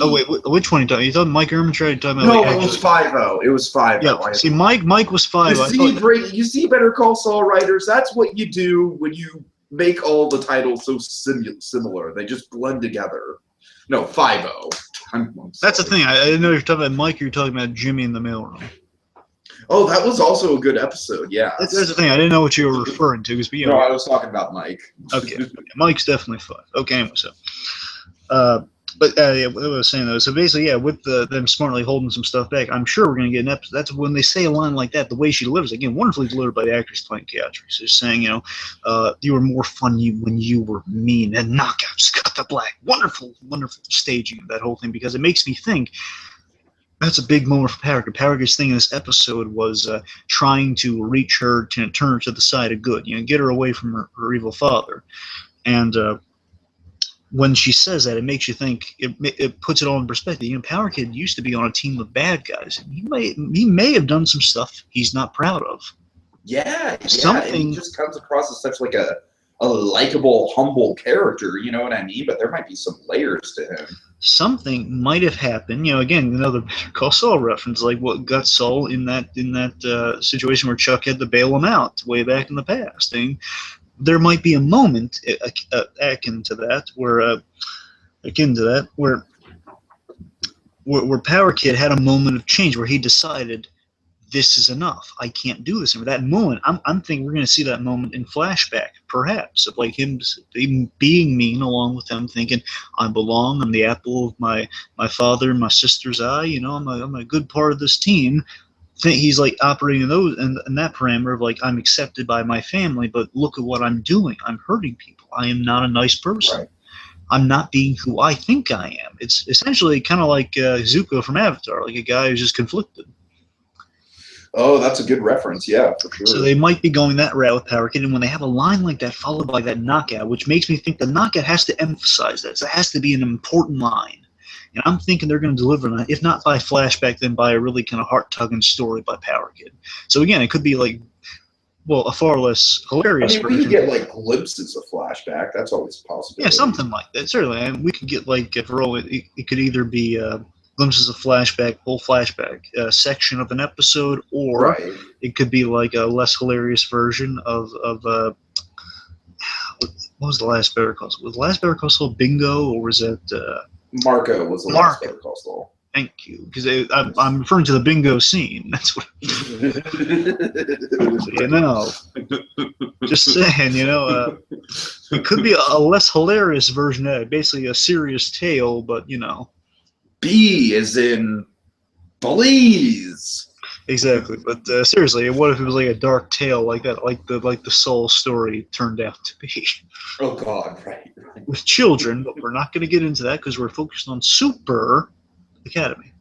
Speaker 2: Oh wait, which one are you talking? You thought Mike Ermintrout? Talking about?
Speaker 1: No,
Speaker 2: like,
Speaker 1: it was 5-0. It was 5-0.
Speaker 2: Yeah, see, Mike was 5-0.
Speaker 1: You see, Better Call Saul writers. That's what you do when you make all the titles so similar. They just blend together. No, 5-0.
Speaker 2: That's the thing. I didn't know you were talking about Mike. You're talking about Jimmy in the mailroom.
Speaker 1: Oh, that was also a good episode. Yeah.
Speaker 2: That's the thing. I didn't know what you were referring to. Because
Speaker 1: no, I was talking about Mike.
Speaker 2: Okay, Mike's definitely 5. Okay, anyway, so. But yeah, what I was saying though, so basically, yeah, with them smartly holding some stuff back, I'm sure we're going to get an episode. That's when they say a line like that, the way she delivers, again, wonderfully delivered by the actress playing Beatrice. She's saying, you know, you were more fun when you were mean, and knockouts cut the black. Wonderful, wonderful staging of that whole thing, because it makes me think that's a big moment for Parrot. Parrot's thing in this episode was trying to reach her, to turn her to the side of good, you know, get her away from her evil father. And when she says that, it makes you think. It puts it all in perspective. You know, Power Kid used to be on a team of bad guys. He may have done some stuff he's not proud of.
Speaker 1: Yeah,
Speaker 2: something.
Speaker 1: And he just comes across as such like a likable, humble character. You know what I mean? But there might be some layers to him. Something
Speaker 2: might have happened. You know, again, another Better Call Saul reference, like what got Saul in that situation where Chuck had to bail him out way back in the past. And there might be a moment akin to that where Power Kid had a moment of change where he decided this is enough. I can't do this. And that moment, I'm thinking we're going to see that moment in flashback, perhaps, of like him being mean along with them, thinking I belong. I'm the apple of my father and my sister's eye. You know, I'm a good part of this team. He's like operating in those and that parameter of like I'm accepted by my family, but look at what I'm doing. I'm hurting people. I am not a nice person. Right. I'm not being who I think I am. It's essentially kind of like Zuko from Avatar, like a guy who's just conflicted.
Speaker 1: Oh, that's a good reference. Yeah, for sure.
Speaker 2: So they might be going that route with Power Kid, and when they have a line like that followed by that knockout, which makes me think the knockout has to emphasize that. So it has to be an important line. And I'm thinking they're going to deliver that, if not by flashback, then by a really kind of heart-tugging story by Power Kid. So again, it could be like, well, a far less hilarious version.
Speaker 1: We could get like glimpses of flashback. That's always possible.
Speaker 2: Yeah, something like that. Certainly, and we could get like it could either be glimpses of flashback, whole flashback section of an episode, or it could be like a less hilarious version of what was the last Better Call Saul? Was the last Better Call Saul Bingo, or was that?
Speaker 1: Marco was the last Better Call Saul.
Speaker 2: Thank you, because I'm referring to the bingo scene. That's what. You know, just saying. You know, it could be a less hilarious version of it. Basically, a serious tale, but you know.
Speaker 1: B is in bullies.
Speaker 2: Exactly, but seriously, what if it was like a dark tale like that, like the Soul story turned out to be?
Speaker 1: Oh God, right.
Speaker 2: With children, but we're not going to get into that because we're focused on Super Academy.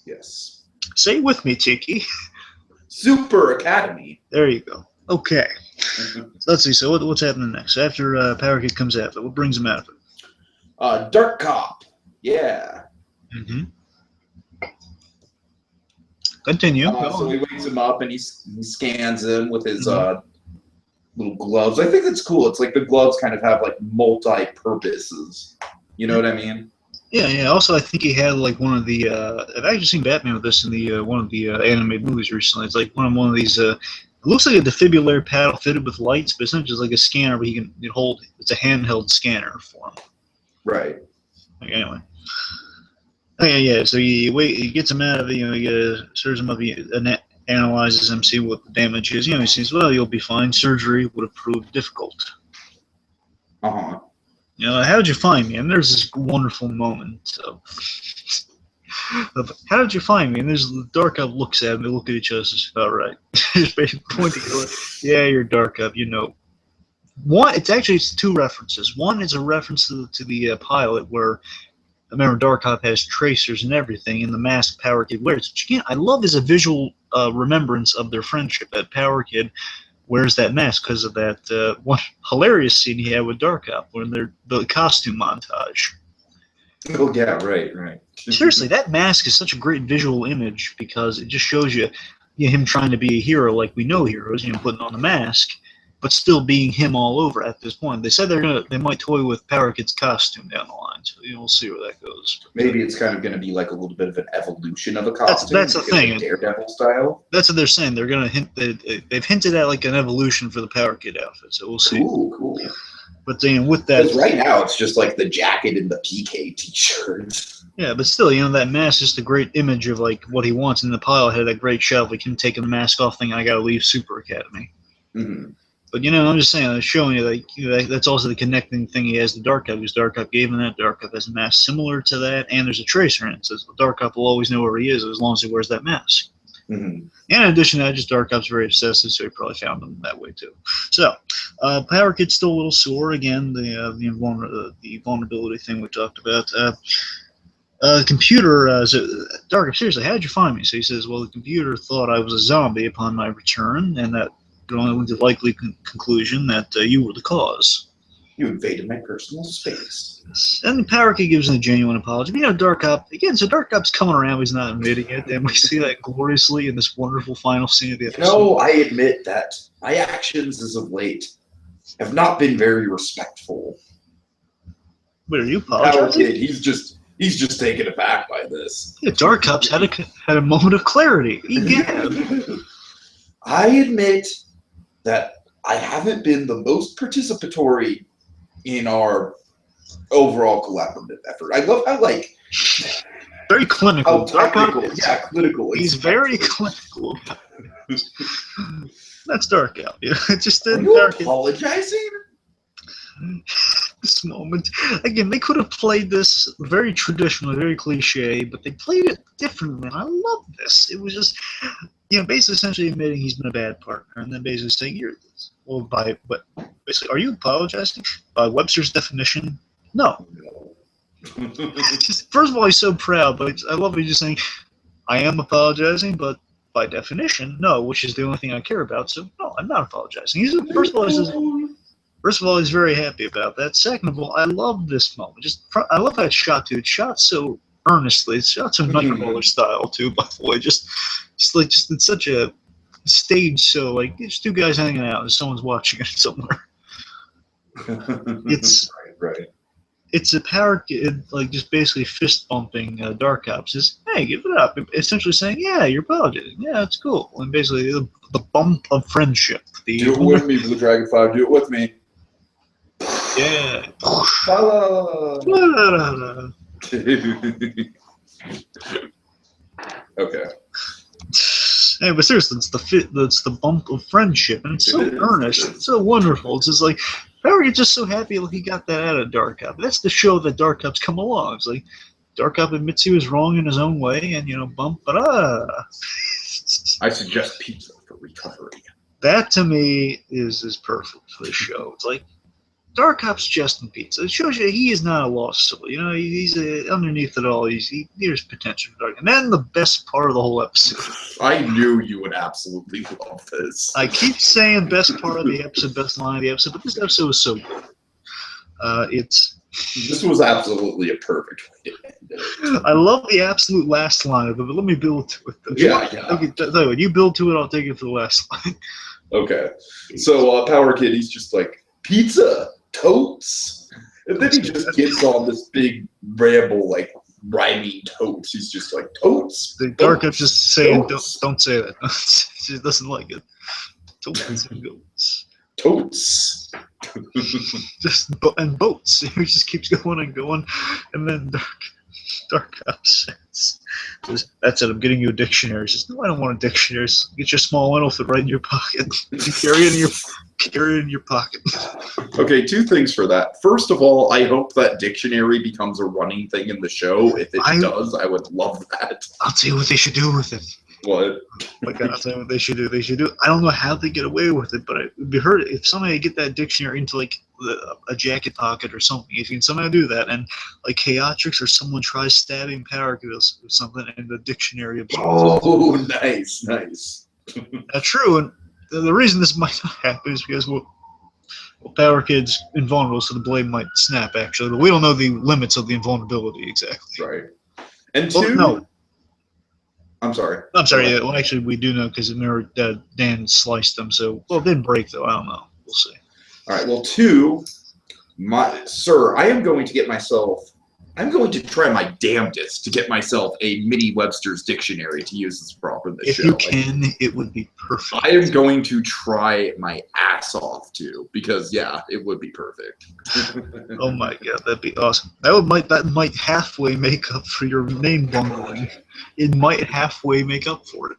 Speaker 1: Yes.
Speaker 2: Say it with me, Tiki.
Speaker 1: Super Academy.
Speaker 2: There you go. Okay. So let's see. So what's happening next? After Power Kid comes out of it, what brings him out of
Speaker 1: it? Dark Cop. Yeah.
Speaker 2: Mm-hmm. Continue.
Speaker 1: So he wakes him up and he scans him with his little gloves. I think it's cool. It's like the gloves kind of have like multi-purposes. You know what I mean?
Speaker 2: Yeah, yeah. Also, I think he had like one of the. I've actually seen Batman with this in the one of the animated movies recently. It's like one of these. It looks like a defibrillator paddle fitted with lights, but it's not just like a scanner. But he can hold. It's a handheld scanner for him.
Speaker 1: Right.
Speaker 2: Like, anyway. Okay, yeah. So he gets him out of it. You know, he serves him up. He analyzes him, see what the damage is. You know, he says, "Well, you'll be fine. Surgery would have proved difficult."
Speaker 1: Uh-huh.
Speaker 2: You know, how'd you find me? And there's this wonderful moment of how did you find me? And there's Dark Up looks at him, they look at each other and says, all right. He's basically pointing to, yeah, you're Dark Up, you know. It's two references. One is a reference to the pilot where, remember, Dark Up has tracers and everything, and the mask Power Kid wears. Which, again, I love as a visual remembrance of their friendship, that Power Kid wears that mask because of that one hilarious scene he had with Dark Up when they're the costume montage.
Speaker 1: Oh yeah, right.
Speaker 2: Seriously, that mask is such a great visual image because it just shows you him trying to be a hero like we know heroes, putting on the mask, but still being him all over at this point. They said they might toy with Power Kid's costume down the line, so we'll see where that goes.
Speaker 1: Maybe it's kind of going to be like a little bit of an evolution of a costume.
Speaker 2: That's the thing.
Speaker 1: Like Daredevil style.
Speaker 2: That's what they're saying. They're going to hint. They've hinted at like an evolution for the Power Kid outfit, so we'll see.
Speaker 1: Cool.
Speaker 2: But with that,
Speaker 1: because right now it's just like the jacket and the PK t-shirt.
Speaker 2: Yeah, but still, that mask is just a great image of like what he wants. And the pilot had that great shot of like him taking the mask off, thing. I got to leave Super Academy.
Speaker 1: Mm-hmm.
Speaker 2: But I'm just saying, I'm showing you that's also the connecting thing he has to Dark Up, because Dark Up gave him that. Dark Up has a mask similar to that, and there's a tracer in it. It says Dark Up will always know where he is as long as he wears that mask.
Speaker 1: Mm-hmm.
Speaker 2: And in addition to that, just Dark Up's very obsessive, so he probably found him that way too. So, Power Kid's still a little sore again. The vulnerability thing we talked about. The computer, Dark Up, seriously, how did you find me? So he says, well, the computer thought I was a zombie upon my return, and that drawing the likely conclusion that you were the cause.
Speaker 1: You invaded my personal space.
Speaker 2: And Power Kid gives him a genuine apology. Dark Up, again, so Dark Up's coming around, he's not admitting it, and we see that gloriously in this wonderful final scene of the episode.
Speaker 1: I admit that my actions as of late have not been very respectful.
Speaker 2: Wait, are you apologizing?
Speaker 1: Power Kid, he's just taken aback by this.
Speaker 2: Yeah, Dark Up's had a moment of clarity. Egad.
Speaker 1: I admit that I haven't been the most participatory in our overall collaborative effort. I love how
Speaker 2: very clinical.
Speaker 1: Technical. Yeah, clinical.
Speaker 2: He's very clinical. That's Dark Up. It just
Speaker 1: Are you apologizing?
Speaker 2: This moment again, they could have played this very traditionally, very cliche, but they played it differently, and I love this. It was just basically essentially admitting he's been a bad partner, and then basically saying basically, are you apologizing? By Webster's definition, no. First of all, he's so proud, but I love he's just saying, I am apologizing, but by definition, no, which is the only thing I care about, so no, I'm not apologizing. First of all, he's very happy about that. Second of all, I love this moment. I love how it's shot too. It's shot so earnestly. It's shot so Nightcrawler style too. By the way, just it's such a stage. So like, it's two guys hanging out and someone's watching it somewhere. It's
Speaker 1: right.
Speaker 2: It's a Power Kid, like just basically fist bumping Dark Up. Says, "Hey, give it up." Essentially saying, "Yeah, you're apologizing. Yeah, it's cool." And basically the bump of friendship.
Speaker 1: Do it with me, BlueDragonFive. Do it with me.
Speaker 2: Yeah.
Speaker 1: Okay.
Speaker 2: Hey, but seriously, it's the bump of friendship, and it's so earnest, it's so wonderful. It's just like Power Kid's just so happy he got that out of Dark Up. That's the show that Dark Up's come along. It's like Dark Up admits he was wrong in his own way, and bump, but
Speaker 1: I suggest pizza for recovery.
Speaker 2: That to me is perfect for the show. It's like Dark Up's just in pizza. It shows you he is not a lost soul. He's underneath it all. There's potential for Dark. And then the best part of the whole episode.
Speaker 1: I knew you would absolutely love this.
Speaker 2: I keep saying best part of the episode, best line of the episode, but this episode was so good.
Speaker 1: This was absolutely a perfect way to end it.
Speaker 2: I love the absolute last line of it, but let me build to it, though.
Speaker 1: Yeah.
Speaker 2: Okay, tell you what, you build to it, I'll take it for the last line.
Speaker 1: Okay. So, Power Kid, he's just like, pizza, totes. And then he just gets on this big ramble, like, rhyming totes. He's just like, totes.
Speaker 2: The Dark Up's just saying, don't say that. She doesn't like it. Totes and goats.
Speaker 1: Totes.
Speaker 2: And boats. He just keeps going and going. And then Dark Cop says, "That's it. I'm getting you a dictionary." He says, "No, I don't want a dictionary. Get your small one, fit right in your pocket. Carry it in your pocket."
Speaker 1: Okay, two things for that. First of all, I hope that dictionary becomes a running thing in the show. If it does, I would love that.
Speaker 2: I'll tell you what they should do with it.
Speaker 1: What?
Speaker 2: Like, I'll tell you what they should do. They should do. I don't know how they get away with it, but it would be heard if somebody get that dictionary into like a jacket pocket or something. If you can somehow do that, and like Chaotrix or someone tries stabbing Power Girls or something, and the dictionary absorbs.
Speaker 1: Oh, nice.
Speaker 2: True, and the reason this might not happen is because Power Kid's invulnerable, so the blade might snap. Actually, but we don't know the limits of the invulnerability exactly.
Speaker 1: Right. And
Speaker 2: well,
Speaker 1: two.
Speaker 2: No.
Speaker 1: I'm sorry.
Speaker 2: Yeah, well, actually, we do know because Dan sliced them. So, well, it didn't break though. I don't know. We'll see.
Speaker 1: All right. Well, two, sir, I am going to get myself. I'm going to try my damnedest to get myself a mini Webster's dictionary to use as a prop in this show.
Speaker 2: If you can, it would be perfect.
Speaker 1: I am going to try my ass off too, because yeah, it would be perfect.
Speaker 2: Oh my god, that'd be awesome. That might halfway make up for your name bungling. It might halfway make up for it.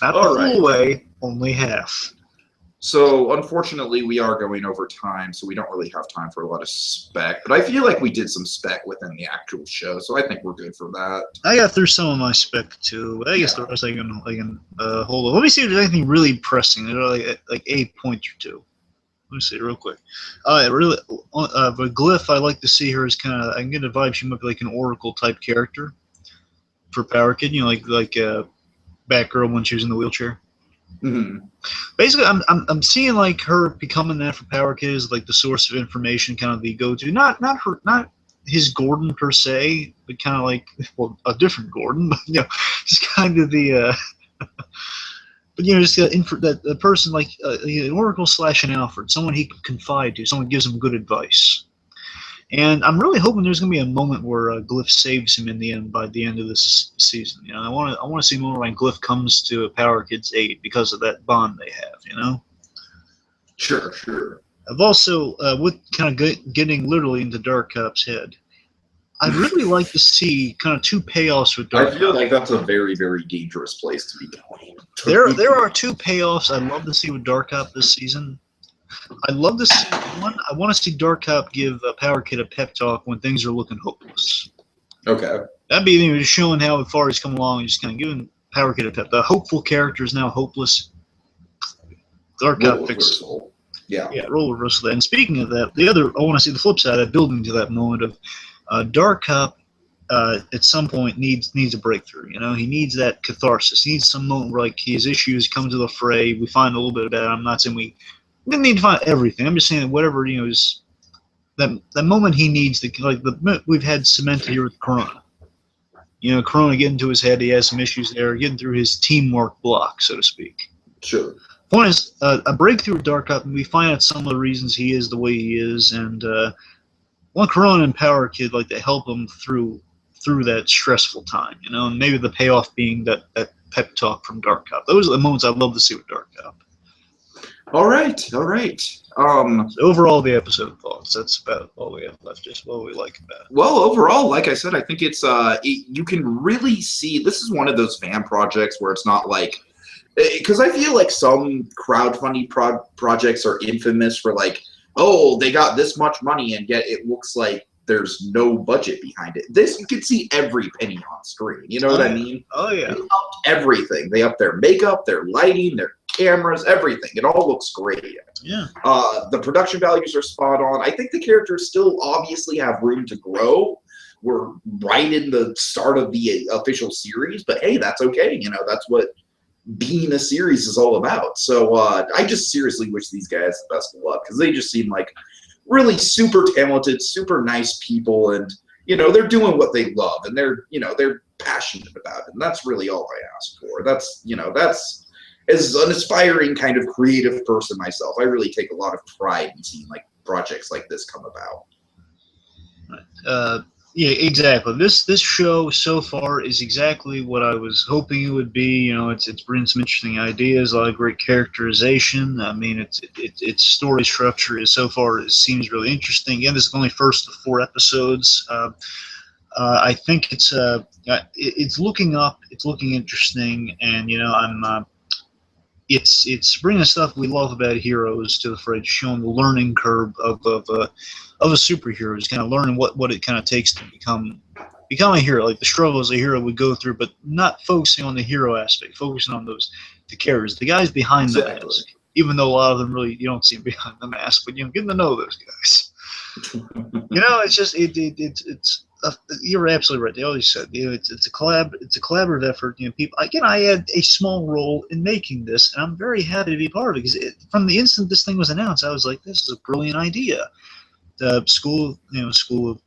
Speaker 2: Not the full way, only half.
Speaker 1: So, unfortunately, we are going over time, so we don't really have time for a lot of spec. But I feel like we did some spec within the actual show, so I think we're good for that.
Speaker 2: I got through some of my spec, too, but I guess the rest I can hold on. Let me see if there's anything really pressing, like a point or two. Let me see real quick. But Glyph, I like to see her as kind of, I can get a vibe she might be like an Oracle-type character for Power Kid, like Batgirl when she was in the wheelchair.
Speaker 1: Mm-hmm.
Speaker 2: Basically, I'm seeing like her becoming that for Power Kid as like the source of information, kind of the go-to. Not his Gordon per se, but kind of like a different Gordon, but just kind of the. But just that person like an Oracle / an Alfred, someone he can confide to, someone gives him good advice. And I'm really hoping there's going to be a moment where Glyph saves him in the end by the end of this season. I want to see a moment when Glyph comes to Power Kid's aid because of that bond they have.
Speaker 1: Sure.
Speaker 2: I've also, with kind of getting literally into Dark Cop's head, I'd really like to see kind of two payoffs with Dark Cop.
Speaker 1: I feel like that's a very, very dangerous place to be going.
Speaker 2: There are two payoffs I'd love to see with Dark Cop this season. I'd love to see one. I want to see Dark Cop give Power Kid a pep talk when things are looking hopeless.
Speaker 1: Okay.
Speaker 2: That'd be just showing how far he's come along and just kind of giving Power Kid a pep. The hopeful character is now hopeless. Dark Cop fixes.
Speaker 1: Yeah,
Speaker 2: role reversal. And speaking of that, I want to see the flip side of that, building to that moment of Dark Cop. At some point needs a breakthrough. He needs that catharsis. He needs some moment where like his issues come to the fray. We find a little bit about it. I'm not saying we didn't need to find everything. I'm just saying that whatever is that moment he needs we've had cemented here with Corona. Corona getting to his head. He has some issues there, getting through his teamwork block, so to speak.
Speaker 1: Sure.
Speaker 2: One is a breakthrough with Dark Cop, and we find out some of the reasons he is the way he is, and want Corona and Power Kid like to help him through that stressful time, and maybe the payoff being that pep talk from Dark Cop. Those are the moments I'd love to see with Dark Cop.
Speaker 1: All right.
Speaker 2: So overall, the episode thoughts. That's about all we have left. Just what we like about it.
Speaker 1: Well, overall, like I said, I think it's you can really see this is one of those fan projects where it's not like, because I feel like some crowdfunding projects are infamous for like, oh, they got this much money and yet it looks like there's no budget behind it. This, you can see every penny on screen. You know what I mean?
Speaker 2: Oh, yeah.
Speaker 1: They upped everything. They upped their makeup, their lighting, their cameras, everything. It all looks great.
Speaker 2: Yeah.
Speaker 1: The production values are spot on. I think the characters still obviously have room to grow. We're right in the start of the official series, but hey, that's okay. That's what being a series is all about. So I just seriously wish these guys the best of luck, because they just seem like really super talented, super nice people, and they're doing what they love, and they're passionate about it, and that's really all I ask for. That's as an aspiring kind of creative person myself, I really take a lot of pride in seeing like projects like this come about.
Speaker 2: Yeah, exactly. This show so far is exactly what I was hoping it would be. You know, it's bringing some interesting ideas, a lot of great characterization. I mean, its story structure is so far it seems really interesting. Again, this is only first of 4 episodes. I think it's looking up, it's looking interesting, and you know, it's bringing stuff we love about heroes to the fridge, showing the learning curve of a superhero, is kind of learning what it kind of takes to become a hero, like the struggles a hero would go through, but not focusing on the hero aspect, focusing on the characters, the guys behind the mask. Even though a lot of them really you don't see them behind the mask, but you know, getting to know those guys. You know, it's just it's you're absolutely right. They always said, you know, it's a collaborative effort. You know, people. Again, I had a small role in making this, and I'm very happy to be part of it because from the instant this thing was announced, I was like, this is a brilliant idea. The school of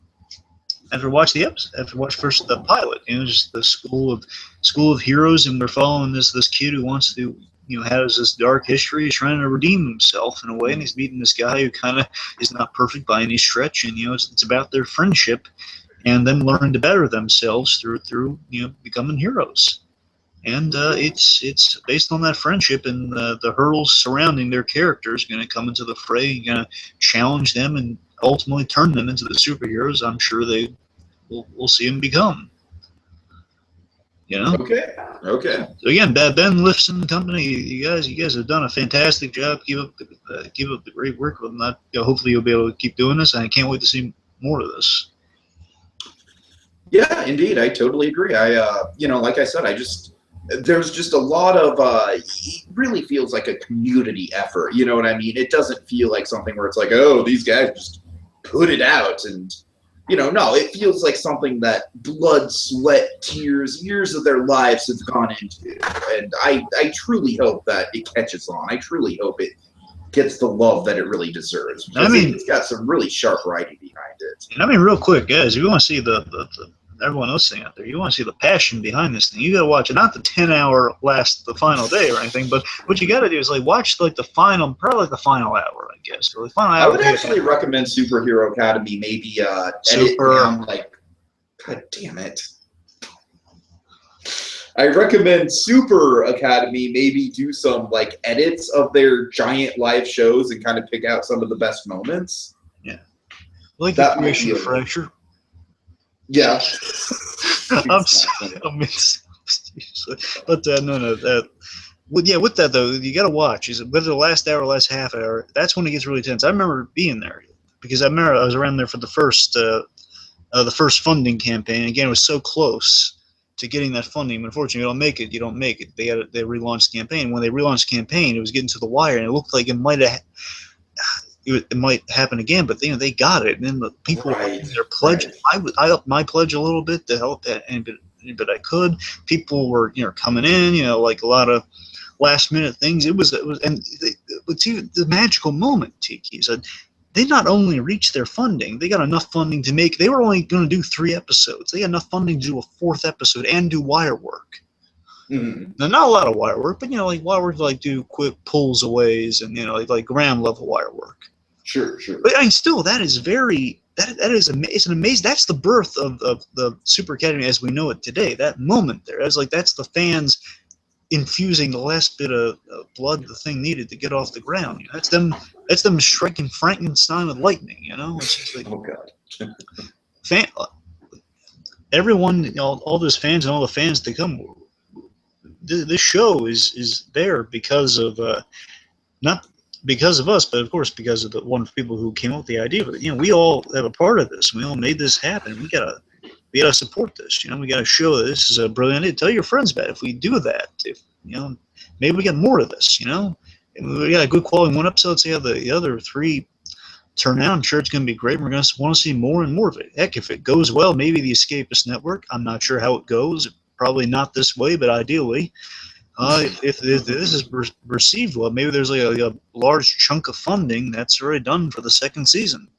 Speaker 2: after watch the episode, after watch first the pilot, you know, just the school of heroes, and we're following this kid who wants to, you know, has this dark history, he's trying to redeem himself in a way, and he's meeting this guy who kind of is not perfect by any stretch, and you know, it's about their friendship and them learning to better themselves through you know, becoming heroes. And it's based on that friendship, and the hurdles surrounding their characters going to come into the fray, going to challenge them, and ultimately turn them into the superheroes I'm sure we'll see them become. You know.
Speaker 1: Okay.
Speaker 2: So again, Ben Lifson and company, you guys have done a fantastic job. Keep up the great work with that. You know, hopefully you'll be able to keep doing this, and I can't wait to see more of this.
Speaker 1: Yeah, indeed, I totally agree. You know, like I said, there's just a lot of, it really feels like a community effort. You know what I mean? It doesn't feel like something where it's like, oh, these guys just put it out and, you know, no, it feels like something that blood, sweat, tears, years of their lives have gone into. And I truly hope that it catches on. I truly hope it gets the love that it really deserves. I mean, it's got some really sharp writing behind it.
Speaker 2: And I mean, real quick, guys, if you want to see the everyone listening out there, you want to see the passion behind this thing, you got to watch it. Not the 10-hour the final day or anything, but what you got to do is like watch like the final, probably like the final hour, I guess. Or the final hour.
Speaker 1: I would actually recommend Superhero Academy. Maybe edit down like, God damn it. I recommend Super Academy maybe do some like edits of their giant live shows and kind of pick out some of the best moments.
Speaker 2: Yeah, like that might be a fracture.
Speaker 1: Yeah.
Speaker 2: But no. With that though, you got to watch. Whether the last hour, last half hour, that's when it gets really tense. I remember being there because I was around there for the first funding campaign. Again, it was so close to getting that funding. But unfortunately, you don't make it. They relaunched the campaign. When they relaunched the campaign, it was getting to the wire, and it looked like it might happen again, but they got it, and then the people their pledge. Right. I upped my pledge a little bit to help that, but I could. People were coming in, like a lot of last minute things. It was and the magical moment. Tiki said they not only reached their funding, they got enough funding to make. They were only going to do 3 episodes. They had enough funding to do a 4th episode and do wire work. Mm-hmm. Now, not a lot of wire work, but like wire work, like do quick pulls aways and like ground level wire work.
Speaker 1: Sure.
Speaker 2: But I mean, still, that is it's an amazing. That's the birth of the Super Academy as we know it today. That moment there, that's the fans infusing the last bit of blood the thing needed to get off the ground. That's them striking Frankenstein with lightning. It's just like,
Speaker 1: oh God.
Speaker 2: Everyone, all those fans and all the fans to come. This show is there because of not because of us, but of course because of the wonderful people who came up with the idea. But we all have a part of this. We all made this happen. We gotta support this. We gotta show that this is a brilliant idea. Tell your friends about it. If we do that, maybe we get more of this. And we got a good quality 1 episode. See how the other 3 turn out. I'm sure it's gonna be great. We're gonna want to see more and more of it. Heck, if it goes well, maybe the Escapist Network. I'm not sure how it goes. Probably not this way, but ideally, if this is received well, maybe there's like a large chunk of funding that's already done for the 2nd season.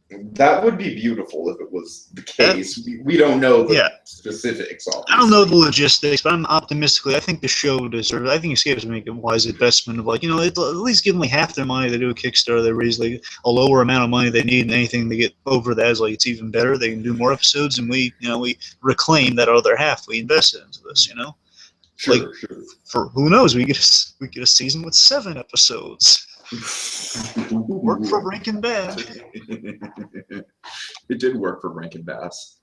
Speaker 1: That would be beautiful if it was the case. We don't know the specifics. Obviously.
Speaker 2: I don't know the logistics, but I'm optimistically. I think the show deserves. I think Escape is making a wise investment of like, at least give them like half their money. They do a Kickstarter. They raise like a lower amount of money they need, and anything they get over that is like it's even better. They can do more episodes, and we reclaim that other half we invested into this.
Speaker 1: Sure.
Speaker 2: For who knows, we get a season with 7 episodes. Work for Rankin Bad.
Speaker 1: It did work for Rankin Bass.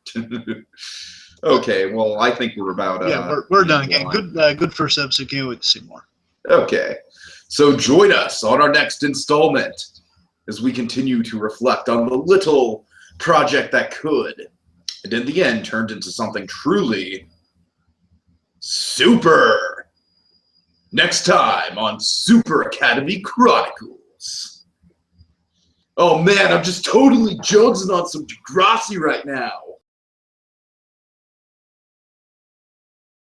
Speaker 1: Okay, well, I think we're about
Speaker 2: we're done again. Good first episode. Can't wait to see more.
Speaker 1: Okay, so join us on our next installment as we continue to reflect on the little project that could, and in the end turned into something truly super. Next time on Super Academy Chronicles. Oh man, I'm just totally jonesing on some Degrassi right now.